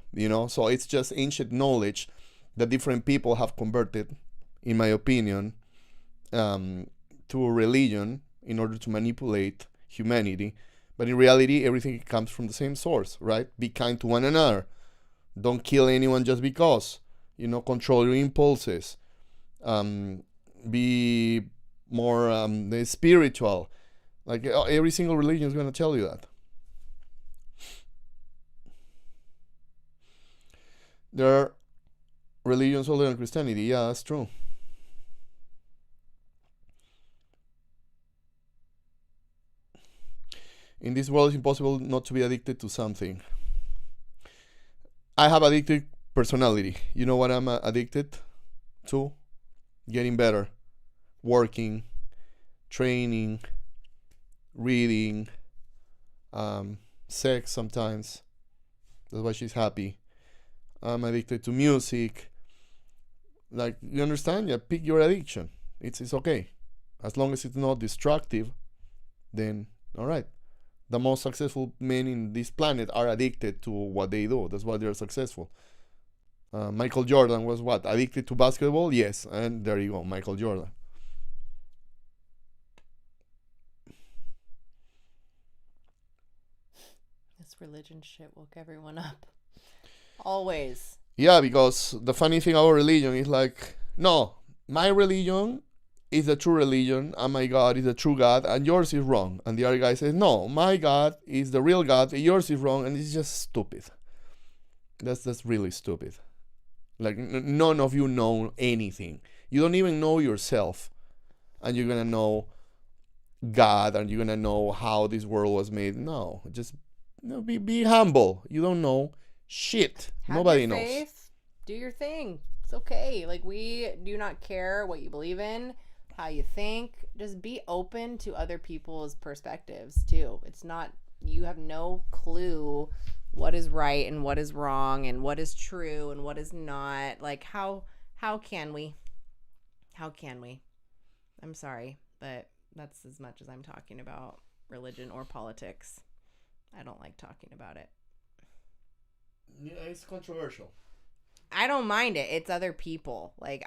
So it's just ancient knowledge that different people have converted, in my opinion, to a religion in order to manipulate humanity. But in reality, everything comes from the same source, right? Be kind to one another. Don't kill anyone just because. Control your impulses. Be more spiritual. Like every single religion is going to tell you that. There are religions older than Christianity. Yeah, that's true. In this world, it's impossible not to be addicted to something. I have addicted personality. You know what I'm addicted to? Getting better. Working, training, reading, sex sometimes. That's why she's happy. I'm addicted to music. Like, you understand? Yeah, pick your addiction. It's okay. As long as it's not destructive, then all right. The most successful men in this planet are addicted to what they do. That's why they're successful. Michael Jordan was what? Addicted to basketball? Yes. And there you go, Michael Jordan. This religion shit woke everyone up. Always. Yeah, because the funny thing about religion is like, no, my religion is the true religion, and my God is the true God, and yours is wrong. And the other guy says, no, my God is the real God, and yours is wrong, and it's just stupid. That's really stupid. Like, none of you know anything. You don't even know yourself, and you're gonna know God, and you're gonna know how this world was made. No, just be humble. You don't know shit. Have Nobody your knows. faith. Do your thing. It's okay. Like, we do not care what you believe in, how you think. Just be open to other people's perspectives too. It's not, you have no clue what is right and what is wrong and what is true and what is not. Like, how can we? How can we? I'm sorry, but that's as much as I'm talking about religion or politics. I don't like talking about it. Yeah, it's controversial. I don't mind it. It's other people. Like,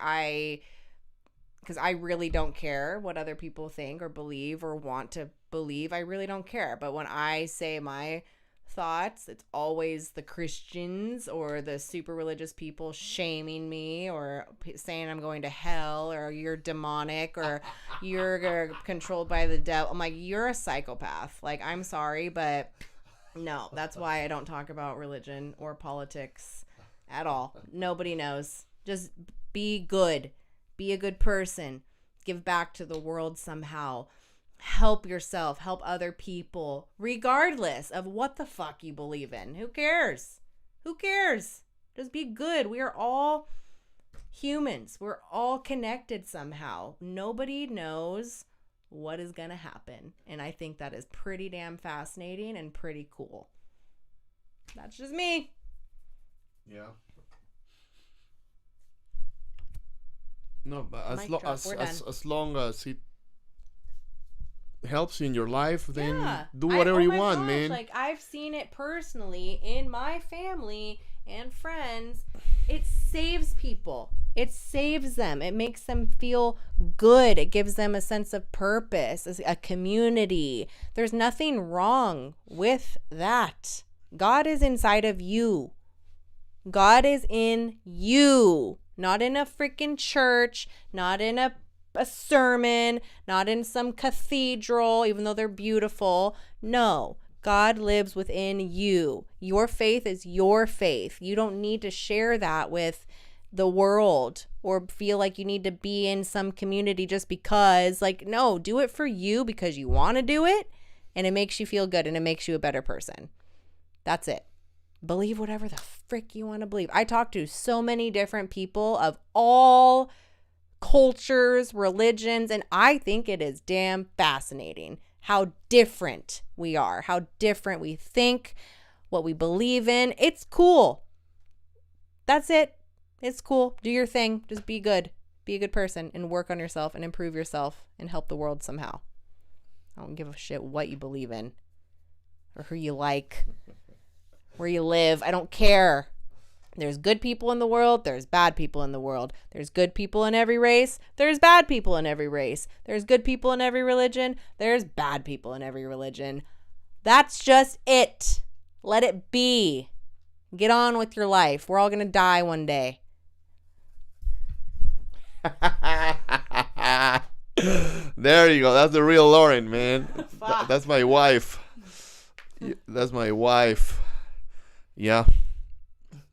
because I really don't care what other people think or believe or want to believe. I really don't care. But when I say my thoughts, it's always the Christians or the super religious people shaming me or saying I'm going to hell or you're demonic or you're controlled by the devil. I'm like, you're a psychopath. Like, I'm sorry, but no, that's why I don't talk about religion or politics at all. Nobody knows. Just be good. Be a good person. Give back to the world somehow. Help yourself. Help other people. Regardless of what the fuck you believe in. Who cares? Who cares? Just be good. We are all humans. We're all connected somehow. Nobody knows what is going to happen. And I think that is pretty damn fascinating and pretty cool. That's just me. Yeah. No, but as long as it helps you in your life, then do whatever you want, man. Like, I've seen it personally in my family and friends. It saves people. It saves them. It makes them feel good. It gives them a sense of purpose, a community. There's nothing wrong with that. God is inside of you. God is in you, not in a freaking church, not in a sermon, not in some cathedral, even though they're beautiful. No, God lives within you. Your faith is your faith. You don't need to share that with the world or feel like you need to be in some community just because. Like, no, do it for you because you want to do it and it makes you feel good and it makes you a better person. That's it. Believe whatever the frick you want to believe. I talk to so many different people of all cultures, religions, and I think it is damn fascinating how different we are, how different we think, what we believe in. It's cool. That's it. It's cool. Do your thing. Just be good. Be a good person and work on yourself and improve yourself and help the world somehow. I don't give a shit what you believe in or who you like, where you live. I don't care. There's good people in the world. There's bad people in the world. There's good people in every race. There's bad people in every race. There's good people in every religion. There's bad people in every religion. That's just it. Let it be. Get on with your life. We're all going to die one day. There you go. That's the real Lauren, man. That's my wife. That's my wife. Yeah.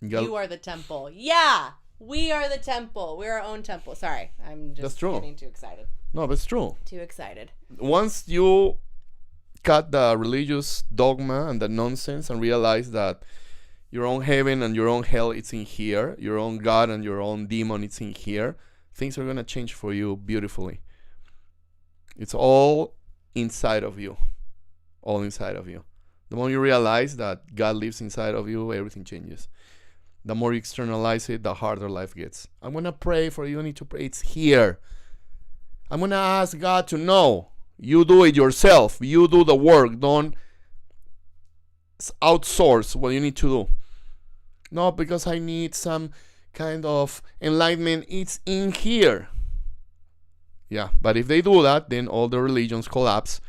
You are the temple. Yeah. We are the temple. We're our own temple. Sorry. I'm just getting too excited. No, but it's true. Too excited. Once you cut the religious dogma and the nonsense and realize that your own heaven and your own hell, it's in here. Your own God and your own demon, it's in here. Things are going to change for you beautifully. It's all inside of you. All inside of you. The more you realize that God lives inside of you, everything changes. The more you externalize it, the harder life gets. I'm going to pray for you. You need to pray. It's here. I'm going to ask God to know. You do it yourself. You do the work. Don't outsource what you need to do. No, because I need some kind of enlightenment. It's in here. Yeah, but if they do that, then all the religions collapse.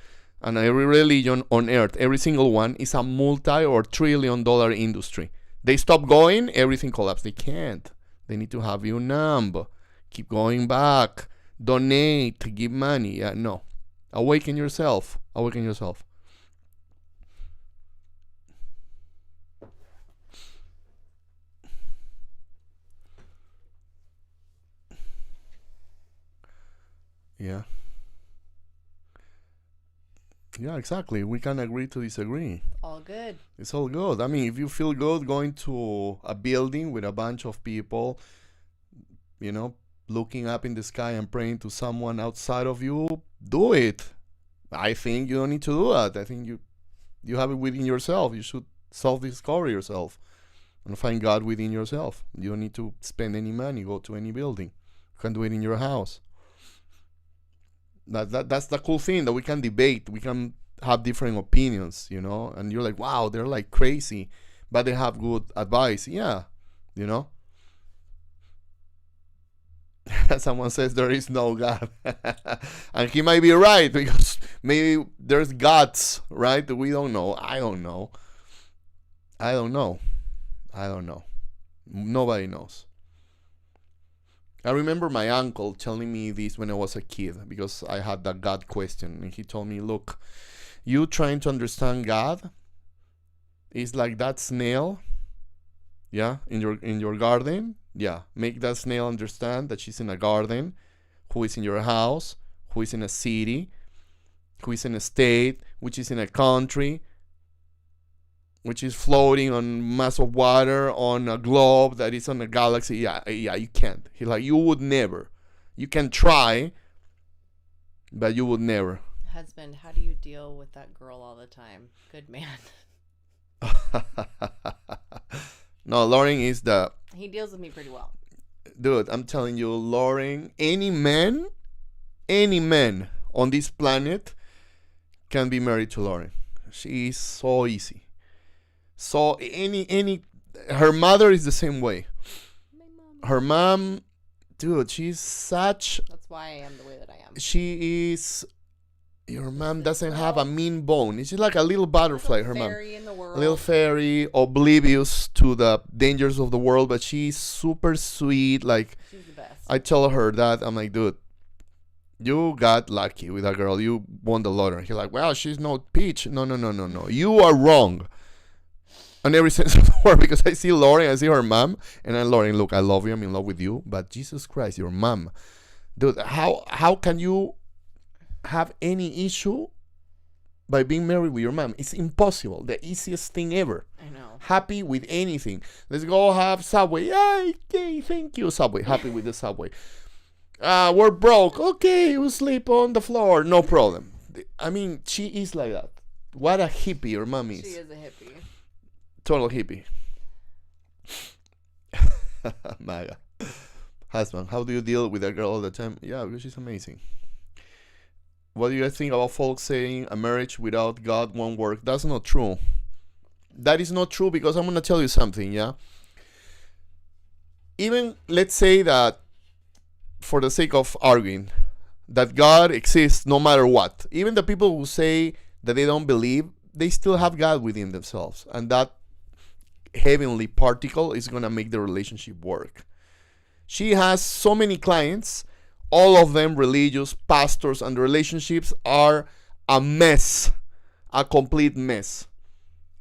And every religion on earth, every single one, is a multi or trillion-dollar industry. They stop going, everything collapses. They can't. They need to have you numb. Keep going back. Donate. Give money. Yeah, no. Awaken yourself. Awaken yourself. Yeah. Yeah, exactly. We can agree to disagree. All good. It's all good. I mean, if you feel good going to a building with a bunch of people, you know, looking up in the sky and praying to someone outside of you, do it. I think you don't need to do that. I think you have it within yourself. You should self-discover yourself and find God within yourself. You don't need to spend any money, go to any building. You can do it in your house. That's the cool thing, that we can debate. We can have different opinions, you know, and you're like, wow, they're like crazy, but they have good advice. Yeah, you know. Someone says there is no God. And he might be right, because maybe there's gods, right? We don't know. I don't know. Nobody knows. I remember my uncle telling me this when I was a kid, because I had that God question, and he told me, look, you trying to understand God is like that snail, yeah, in your garden. Yeah, make that snail understand that she's in a garden, who is in your house, who is in a city, who is in a state, which is in a country, which is floating on mass of water on a globe that is on a galaxy. Yeah, you can't. He's like, you would never. You can try, but you would never. Husband, how do you deal with that girl all the time? Good man. No, Lauren is the... He deals with me pretty well. Dude, I'm telling you, Lauren, any man on this planet can be married to Lauren. She is so easy. So her mother is the same way. Her mom, dude, she's such... That's why I am the way that I am. She is... Your mom doesn't have a mean bone. She's like a little butterfly, her mom. Fairy in the world. A little fairy, oblivious to the dangers of the world, but she's super sweet. Like, she's the best. I tell her that, I'm like, dude, you got lucky with that girl. You won the lottery. He's like, well, she's no peach. No. You are wrong. On every sense of the word, because I see Lauren, I see her mom, and I'm Lauren, look, I love you, I'm in love with you, but Jesus Christ, your mom. Dude, how can you have any issue by being married with your mom? It's impossible. The easiest thing ever. I know. Happy with anything. Let's go have Subway. Yay, thank you, Subway. Happy with the Subway. We're broke. Okay, we'll sleep on the floor. No problem. I mean, she is like that. What a hippie your mom is. She is a hippie. Total hippie. Maga. Husband, how do you deal with a girl all the time? Yeah, because she's amazing. What do you guys think about folks saying a marriage without God won't work? That's not true. That is not true, because I'm going to tell you something, yeah? Even, let's say that, for the sake of arguing, that God exists no matter what. Even the people who say that they don't believe, they still have God within themselves. And that heavenly particle is going to make the relationship work. She has so many clients, all of them religious, pastors, and the relationships are a mess. A complete mess.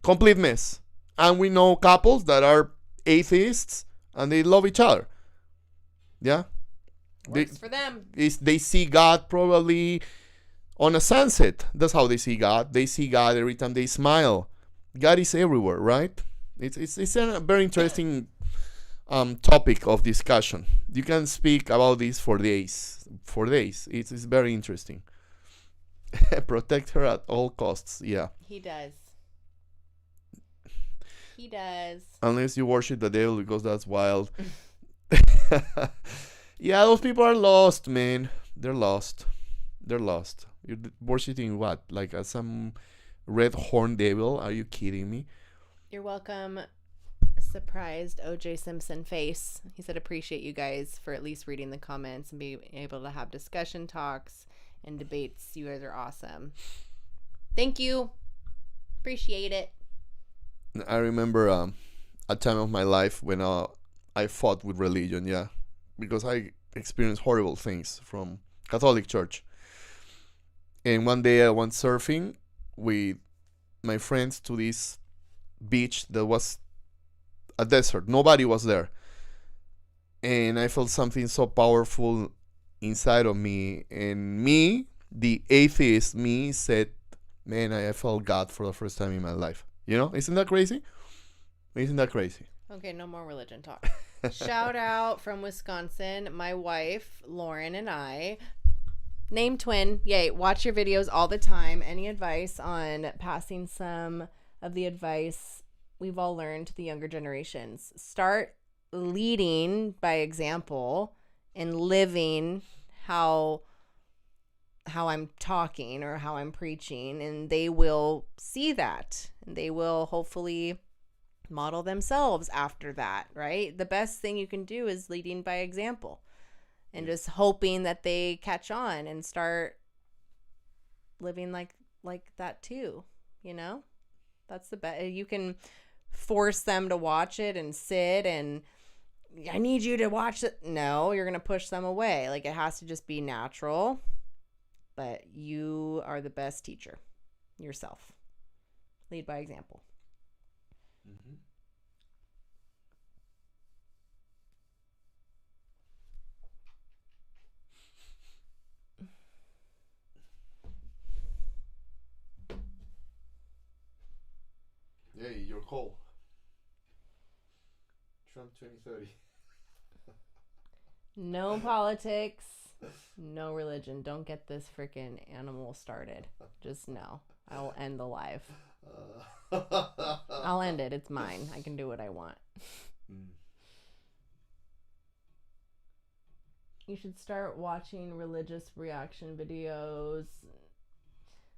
Complete mess. And we know couples that are atheists and they love each other. Yeah? Works for them. They see God probably on a sunset. That's how they see God. They see God every time they smile. God is everywhere, right? It's a very interesting topic of discussion. You can speak about this for days. It's very interesting. Protect her at all costs. Yeah. He does. Unless you worship the devil, because that's wild. Yeah, those people are lost, man. They're lost. They're lost. You're worshipping what? Like some red horned devil? Are you kidding me? You're welcome. Surprised OJ Simpson face. He said, appreciate you guys for at least reading the comments and being able to have discussion talks and debates. You guys are awesome. Thank you. Appreciate it. I remember a time of my life when I fought with religion, yeah, because I experienced horrible things from Catholic Church. And one day I went surfing with my friends to this beach that was a desert. Nobody was there. And I felt something so powerful inside of me. And me, the atheist me, said, man, I felt God for the first time in my life. You know, isn't that crazy? Isn't that crazy? Okay, no more religion talk. Shout out from Wisconsin. My wife, Lauren, and I, name twin. Yay, watch your videos all the time. Any advice on passing some of the advice we've all learned to the younger generations? Start leading by example and living how I'm talking or how I'm preaching, and they will see that, and they will hopefully model themselves after that, right? The best thing you can do is leading by example and just hoping that they catch on and start living like that too, you know? That's the best. You can force them to watch it and sit and I need you to watch it. No, you're going to push them away. Like, it has to just be natural. But you are the best teacher yourself. Lead by example. Mm-hmm. Hey, your call. Trump 2030. No politics. No religion. Don't get this freaking animal started. Just no. I will end the live. I'll end it. It's mine. I can do what I want. You should start watching religious reaction videos.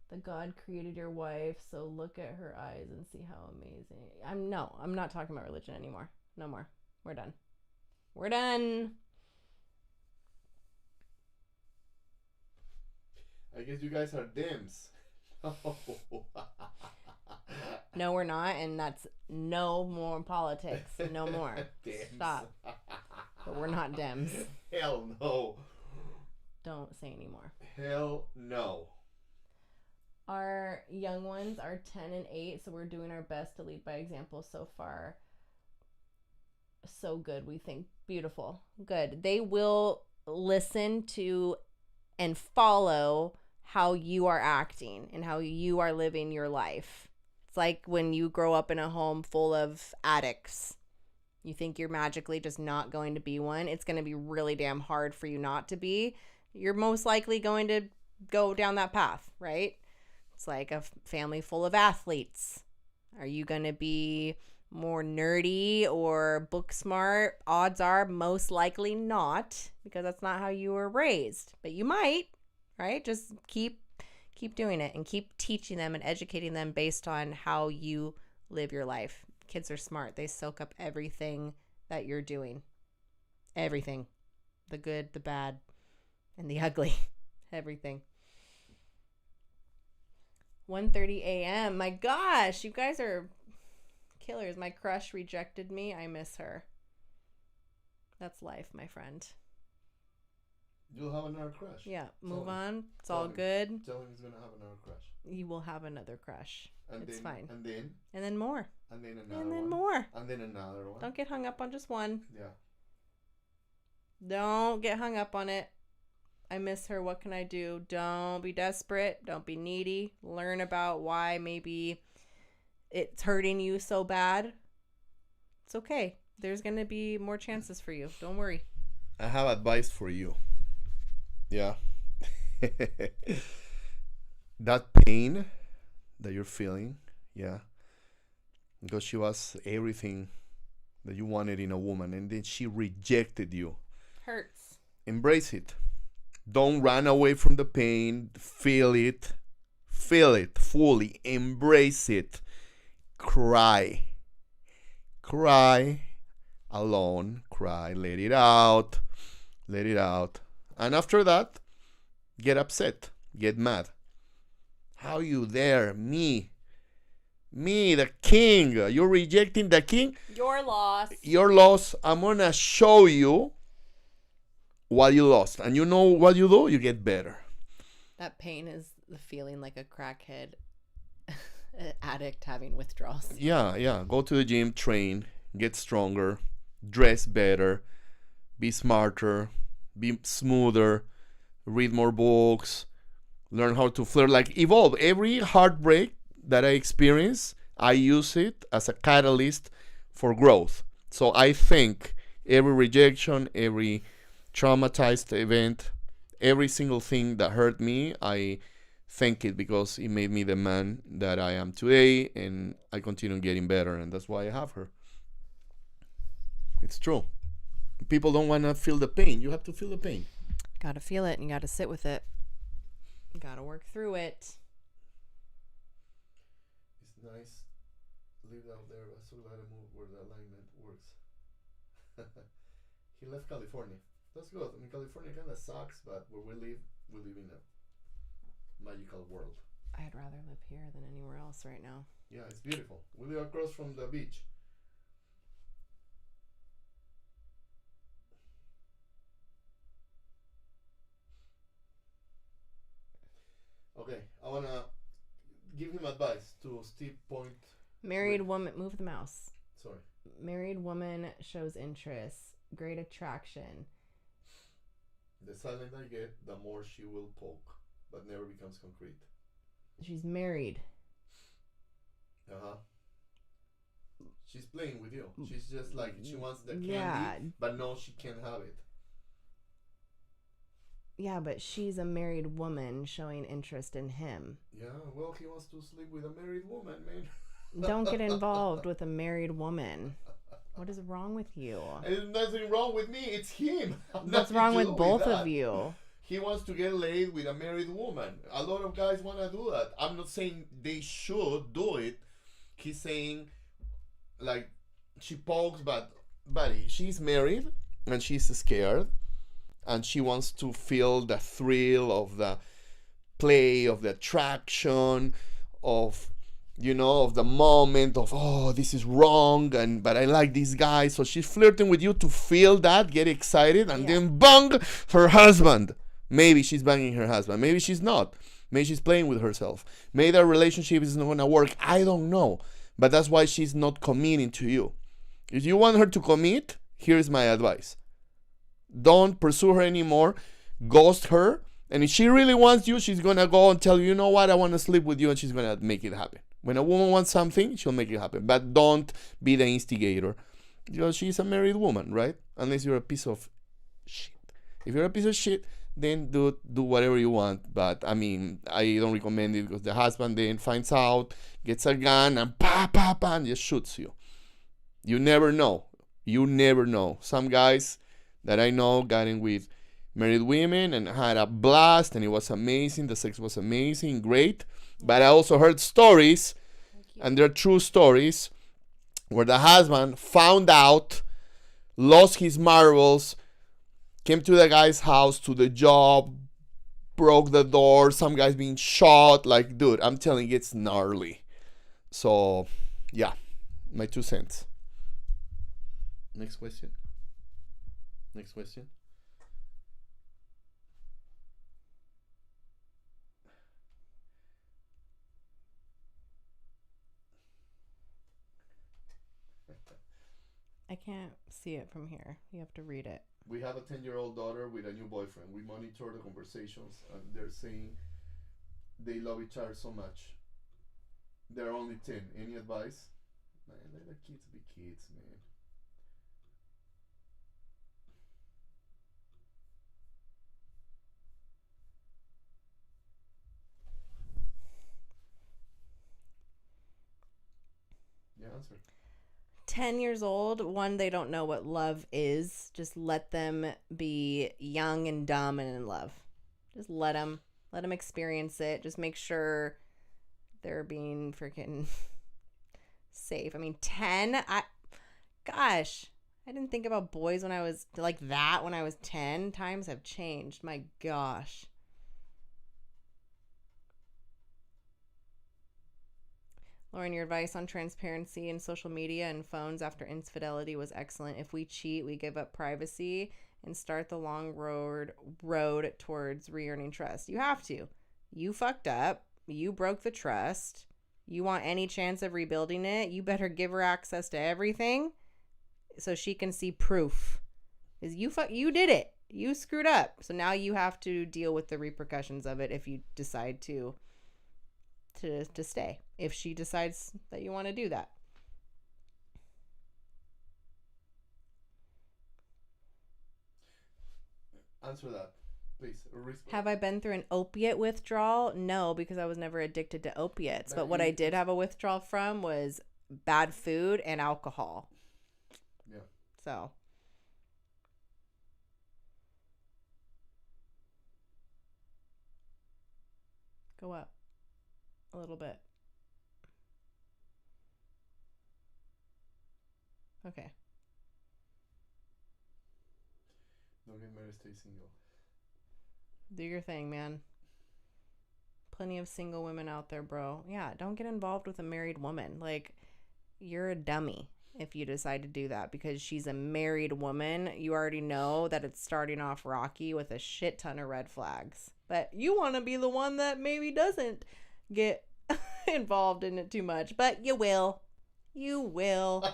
The God created your wife, so look at her eyes and see how amazing. I'm not talking about religion anymore. No more. We're done. We're done. I guess you guys are Dems. No, we're not, and that's no more politics. No more. Dems. Stop. But we're not Dems. Hell no. Don't say anymore. Hell no. Our young ones are 10 and 8, so we're doing our best to lead by example so far. So good, we think. Beautiful. Good. They will listen to and follow how you are acting and how you are living your life. It's like when you grow up in a home full of addicts. You think you're magically just not going to be one. It's going to be really damn hard for you not to be. You're most likely going to go down that path, right? It's like a family full of athletes. Are you going to be more nerdy or book smart? Odds are most likely not, because that's not how you were raised. But you might, right? Just keep doing it and keep teaching them and educating them based on how you live your life. Kids are smart. They soak up everything that you're doing. Everything. The good, the bad, and the ugly. Everything. 1:30 a.m. My gosh, you guys are killers. My crush rejected me. I miss her. That's life, my friend. You'll have another crush. Yeah, move Tell him. on. It's Tell all him. good. Tell him he's gonna have another crush. You will have another crush. And It's then, fine. And then. And then more. And then another And then one. more. And then another one. Don't get hung up on just one. Yeah. Don't get hung up on it. I miss her. What can I do? Don't be desperate. Don't be needy. Learn about why maybe it's hurting you so bad. It's okay. There's going to be more chances for you. Don't worry. I have advice for you. Yeah. That pain that you're feeling, yeah, because she was everything that you wanted in a woman and then she rejected you. Hurts. Embrace it. Don't run away from the pain. Feel it. Feel it fully. Embrace it. Cry. Cry alone. Cry. Let it out. Let it out. And after that, get upset. Get mad. How you dare? Me, the king. You're rejecting the king? Your loss. Your loss. I'm going to show you what you lost. And you know what you do? You get better. That pain is the feeling like a crackhead addict having withdrawals. Yeah. Go to the gym, train, get stronger, dress better, be smarter, be smoother, read more books, learn how to flirt, like evolve. Every heartbreak that I experience, I use it as a catalyst for growth. So I think every rejection, every traumatized event, every single thing that hurt me, I thank it because it made me the man that I am today, and I continue getting better, and that's why I have her. It's true. People don't want to feel the pain. You have to feel the pain. Gotta feel it and you gotta sit with it. You gotta work through it. It's nice. Live out there. I so glad I moved where the alignment works. He left California. That's good. I mean, California kind of sucks, but where we live in a magical world. I'd rather live here than anywhere else right now. Yeah, it's beautiful. We live across from the beach. Okay, I want to give him advice to Steve Point. Married woman, move the mouse. Sorry. Married woman shows interest, great attraction. The silent I get, the more she will poke, but never becomes concrete. She's married. Uh-huh. She's playing with you. She's just like, she wants the candy, but no, she can't have it. Yeah, but she's a married woman showing interest in him. Yeah, well, he wants to sleep with a married woman, man. Don't get involved with a married woman. What is wrong with you? There's nothing wrong with me. It's him. What's wrong with both of you? He wants to get laid with a married woman. A lot of guys want to do that. I'm not saying they should do it. He's saying, like, she pokes, but buddy, she's married and she's scared. And she wants to feel the thrill of the play, of the attraction, of, you know, of the moment of, oh, this is wrong, but I like this guy. So she's flirting with you to feel that, get excited, and then bang, her husband. Maybe she's banging her husband. Maybe she's not. Maybe she's playing with herself. Maybe their relationship is not going to work. I don't know. But that's why she's not committing to you. If you want her to commit, here's my advice. Don't pursue her anymore. Ghost her. And if she really wants you, she's going to go and tell you, you know what, I want to sleep with you, and she's going to make it happen. When a woman wants something, she'll make it happen. But don't be the instigator. You know, she's a married woman, right? Unless you're a piece of shit. If you're a piece of shit, then do whatever you want. But, I mean, I don't recommend it because the husband then finds out, gets a gun, and and just shoots you. You never know. You never know. Some guys that I know got in with married women and had a blast, and it was amazing. The sex was amazing, great. But I also heard stories, and they're true stories, where the husband found out, lost his marbles, came to the guy's house, to the job, broke the door, some guy's being shot. Like, dude, I'm telling you, it's gnarly. So, yeah, my 2 cents. Next question. Next question. I can't see it from here. You have to read it. We have a 10-year-old daughter with a new boyfriend. We monitor the conversations, and they're saying they love each other so much. They're only 10. Any advice? Man, let the kids be kids, man. Yeah, answer. 10 years old, one, they don't know what love is. Just let them be young and dumb and in love. Just let them experience it. Just make sure they're being freaking safe. I mean, 10. Gosh, I didn't think about boys when I was like that when I was 10. Times have changed. My gosh. Lauren, your advice on transparency in social media and phones after infidelity was excellent. If we cheat, we give up privacy and start the long road towards re-earning trust. You have to. You fucked up. You broke the trust. You want any chance of rebuilding it, you better give her access to everything so she can see proof. Because you did it. You screwed up. So now you have to deal with the repercussions of it if you decide to stay. If she decides that you want to do that. Answer that, please. Have I been through an opiate withdrawal? No, because I was never addicted to opiates. But what I did have a withdrawal from was bad food and alcohol. Yeah. So. Go up a little bit. Okay. Don't get married, stay single. Do your thing, man. Plenty of single women out there, bro. Yeah, don't get involved with a married woman. Like, you're a dummy if you decide to do that because she's a married woman. You already know that it's starting off rocky with a shit ton of red flags. But you want to be the one that maybe doesn't get involved in it too much. But you will. You will.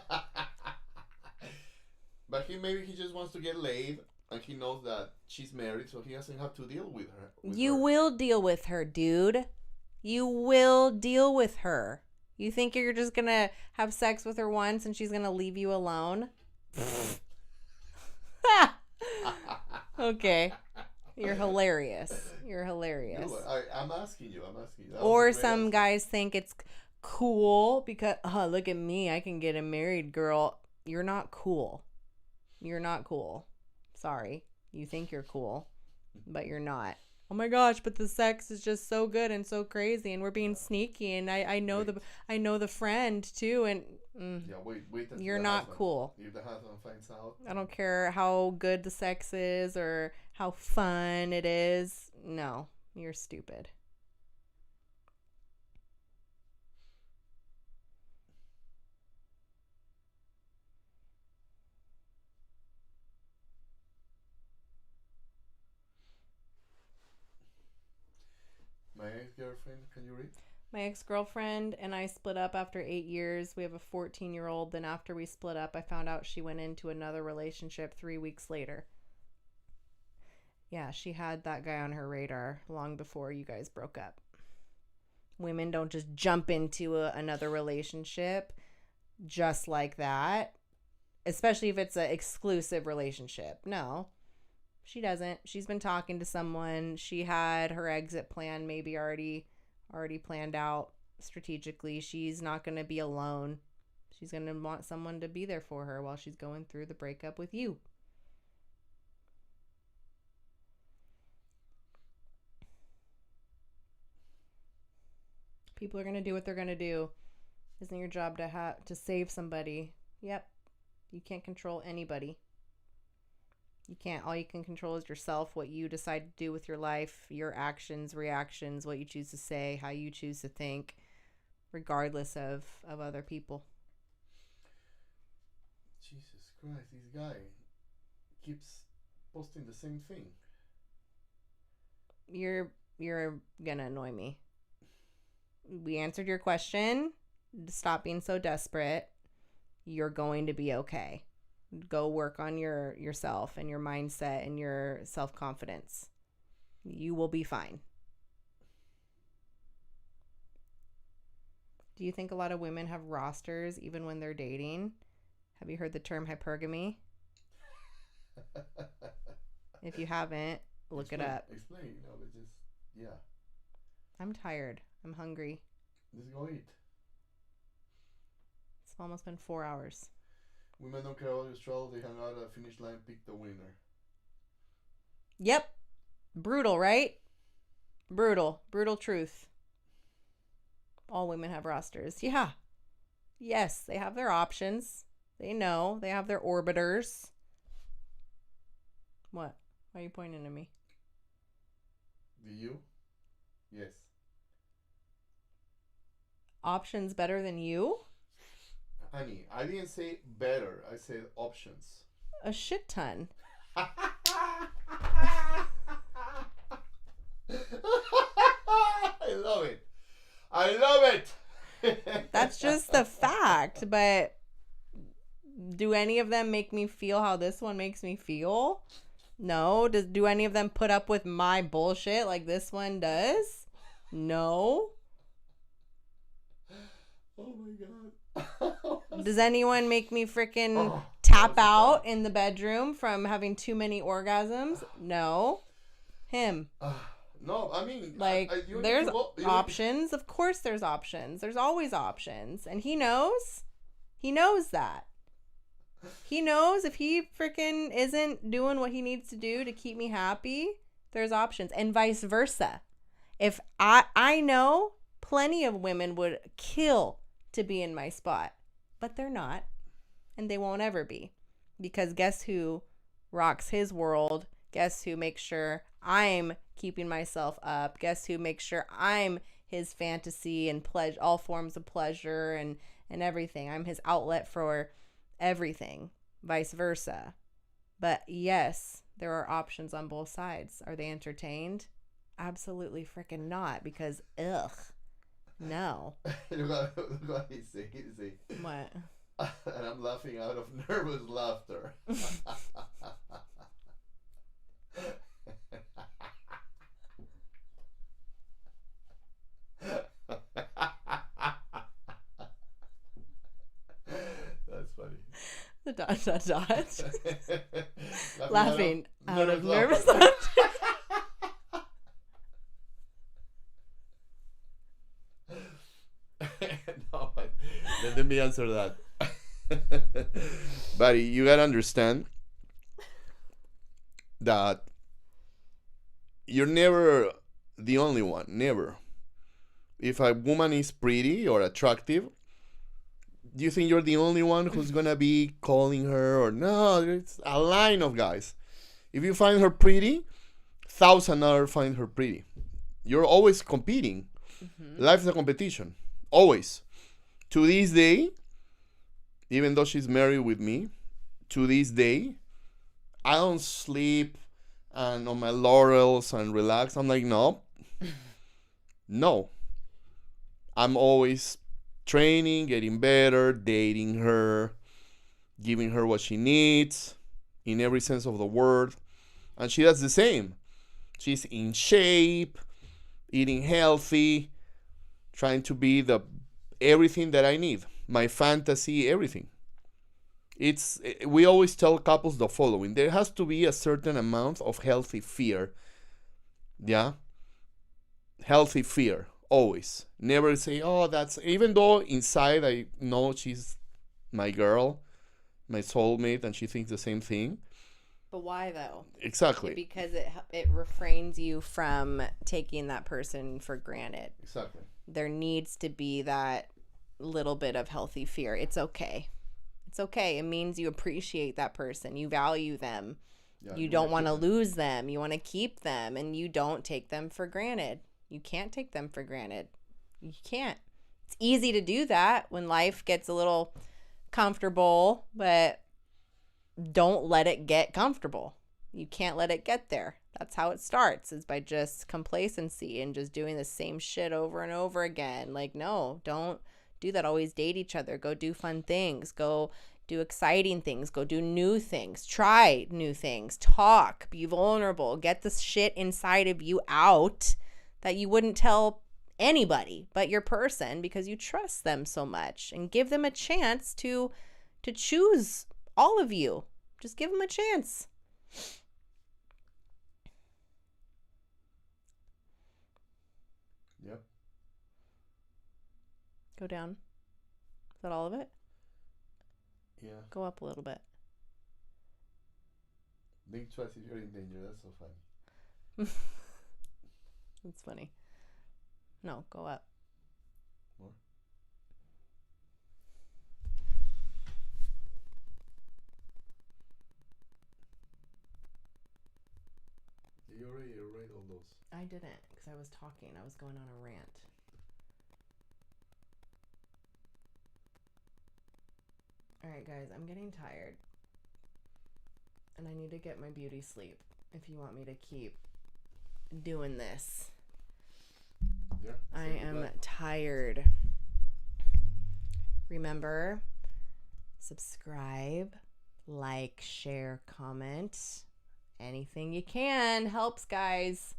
But maybe he just wants to get laid. And he knows that she's married, so he doesn't have to deal with her. You will deal with her, dude. You will deal with her. You think you're just going to have sex with her once and she's going to leave you alone? Okay. You're hilarious. You're hilarious. I'm asking you. Or some guys think it's cool because, look at me. I can get a married girl. You're not cool. You're not cool. Sorry, you think you're cool, but you're not. Oh my gosh, but the sex is just so good and so crazy, and we're being sneaky, and I know the friend too, and wait. You're not cool. If the husband finds out, I don't care how good the sex is or how fun it is. No, you're stupid. My ex-girlfriend, can you read? My ex-girlfriend and I split up after 8 years. We have a 14-year-old. Then after we split up, I found out she went into another relationship 3 weeks later. Yeah, she had that guy on her radar long before you guys broke up. Women don't just jump into another relationship just like that, especially if it's an exclusive relationship. No. She doesn't. She's been talking to someone. She had her exit plan maybe already planned out strategically. She's not going to be alone. She's going to want someone to be there for her while she's going through the breakup with you. People are going to do what they're going to do. Isn't your job to save somebody? Yep. You can't control anybody. You can't. All you can control is yourself, what you decide to do with your life, your actions, reactions, what you choose to say, how you choose to think, regardless of other people. Jesus Christ, this guy keeps posting the same thing. You're gonna annoy me. We answered your question. Stop being so desperate. You're going to be okay. Go work on yourself and your mindset and your self-confidence. You will be fine. Do you think a lot of women have rosters even when they're dating? Have you heard the term hypergamy? If you haven't, look it up. Explain, but just, yeah. I'm tired. I'm hungry. Let's go eat. It's almost been 4 hours. Women don't care about your struggles. They hang out at the finish line, pick the winner. Yep. Brutal, right? Brutal. Brutal truth. All women have rosters. Yeah. Yes, they have their options. They know. They have their orbiters. What? Why are you pointing at me? Do you? Yes. Options better than you? Honey, I didn't say better. I said options. A shit ton. I love it. I love it. That's just the fact. But do any of them make me feel how this one makes me feel? No. Do any of them put up with my bullshit like this one does? No. Oh my god. Does anyone make me freaking tap out in the bedroom from having too many orgasms? No. Him. No, I mean, Like, you there's need to go- options. Of course there's options. There's always options. And he knows. He knows that. He knows if he freaking isn't doing what he needs to do to keep me happy, there's options. And vice versa. If I know plenty of women would kill to be in my spot, but they're not. And they won't ever be. Because guess who rocks his world? Guess who makes sure I'm keeping myself up? Guess who makes sure I'm his fantasy and pleasure, all forms of pleasure and everything? I'm his outlet for everything, vice versa. But yes, there are options on both sides. Are they entertained? Absolutely freaking not, because ugh, no. look what he say. What? And I'm laughing out of nervous laughter. That's funny. The dot. Laughing out of nervous laughter. No, but let me answer that. Buddy, you gotta understand that you're never the only one. Never. If a woman is pretty or attractive, do you think you're the only one who's gonna be calling her? Or no, it's a line of guys. If you find her pretty, 1,000 others find her pretty. You're always competing. Mm-hmm. Life is a competition. Always. To this day, even though she's married with me, to this day, I don't sleep and on my laurels and relax. I'm like, no. No. I'm always training, getting better, dating her, giving her what she needs in every sense of the word. And she does the same. She's in shape, eating healthy, trying to be the everything that I need. My fantasy, everything. We always tell couples the following. There has to be a certain amount of healthy fear. Yeah? Healthy fear. Always. Never say, oh, that's... Even though inside I know she's my girl, my soulmate, and she thinks the same thing. But why though? Exactly. Because it refrains you from taking that person for granted. Exactly. There needs to be that little bit of healthy fear. It's okay. It's okay. It means you appreciate that person. You value them. Yeah, you don't want to lose them. You want to keep them, and you don't take them for granted. You can't take them for granted. You can't. It's easy to do that when life gets a little comfortable, but don't let it get comfortable. You can't let it get there. That's how it starts, is by just complacency and just doing the same shit over and over again. Like, no, don't do that. Always date each other. Go do fun things. Go do exciting things. Go do new things. Try new things. Talk. Be vulnerable. Get the shit inside of you out that you wouldn't tell anybody but your person, because you trust them so much, and give them a chance to choose all of you. Just give them a chance. Yep. Go down. Is that all of it? Yeah. Go up a little bit. Think twice if you're in danger. That's so funny. That's funny. No, go up. More. You already read all those. I didn't because I was talking. I was going on a rant. All right, guys, I'm getting tired. And I need to get my beauty sleep if you want me to keep doing this. Yeah. I am tired. Remember, subscribe, like, share, comment. Anything you can helps, guys.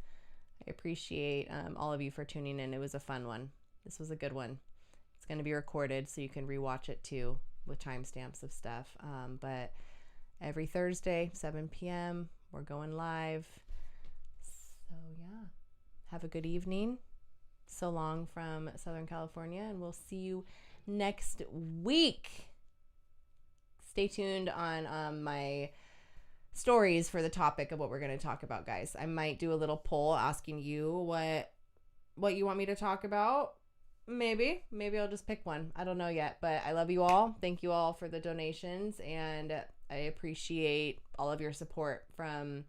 I appreciate all of you for tuning in. It was a fun one. This was a good one. It's going to be recorded so you can rewatch it too with timestamps of stuff. But every Thursday, 7 p.m., we're going live. So, yeah. Have a good evening. So long from Southern California, and we'll see you next week. Stay tuned on my stories for the topic of what we're going to talk about, guys. I might do a little poll asking you what you want me to talk about. Maybe I'll just pick one. I don't know yet, but I love you all. Thank you all for the donations, and I appreciate all of your support from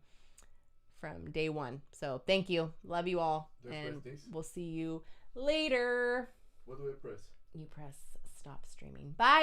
day one. So thank you. Love you all. And we'll see you later. What do I press? You press stop streaming. Bye.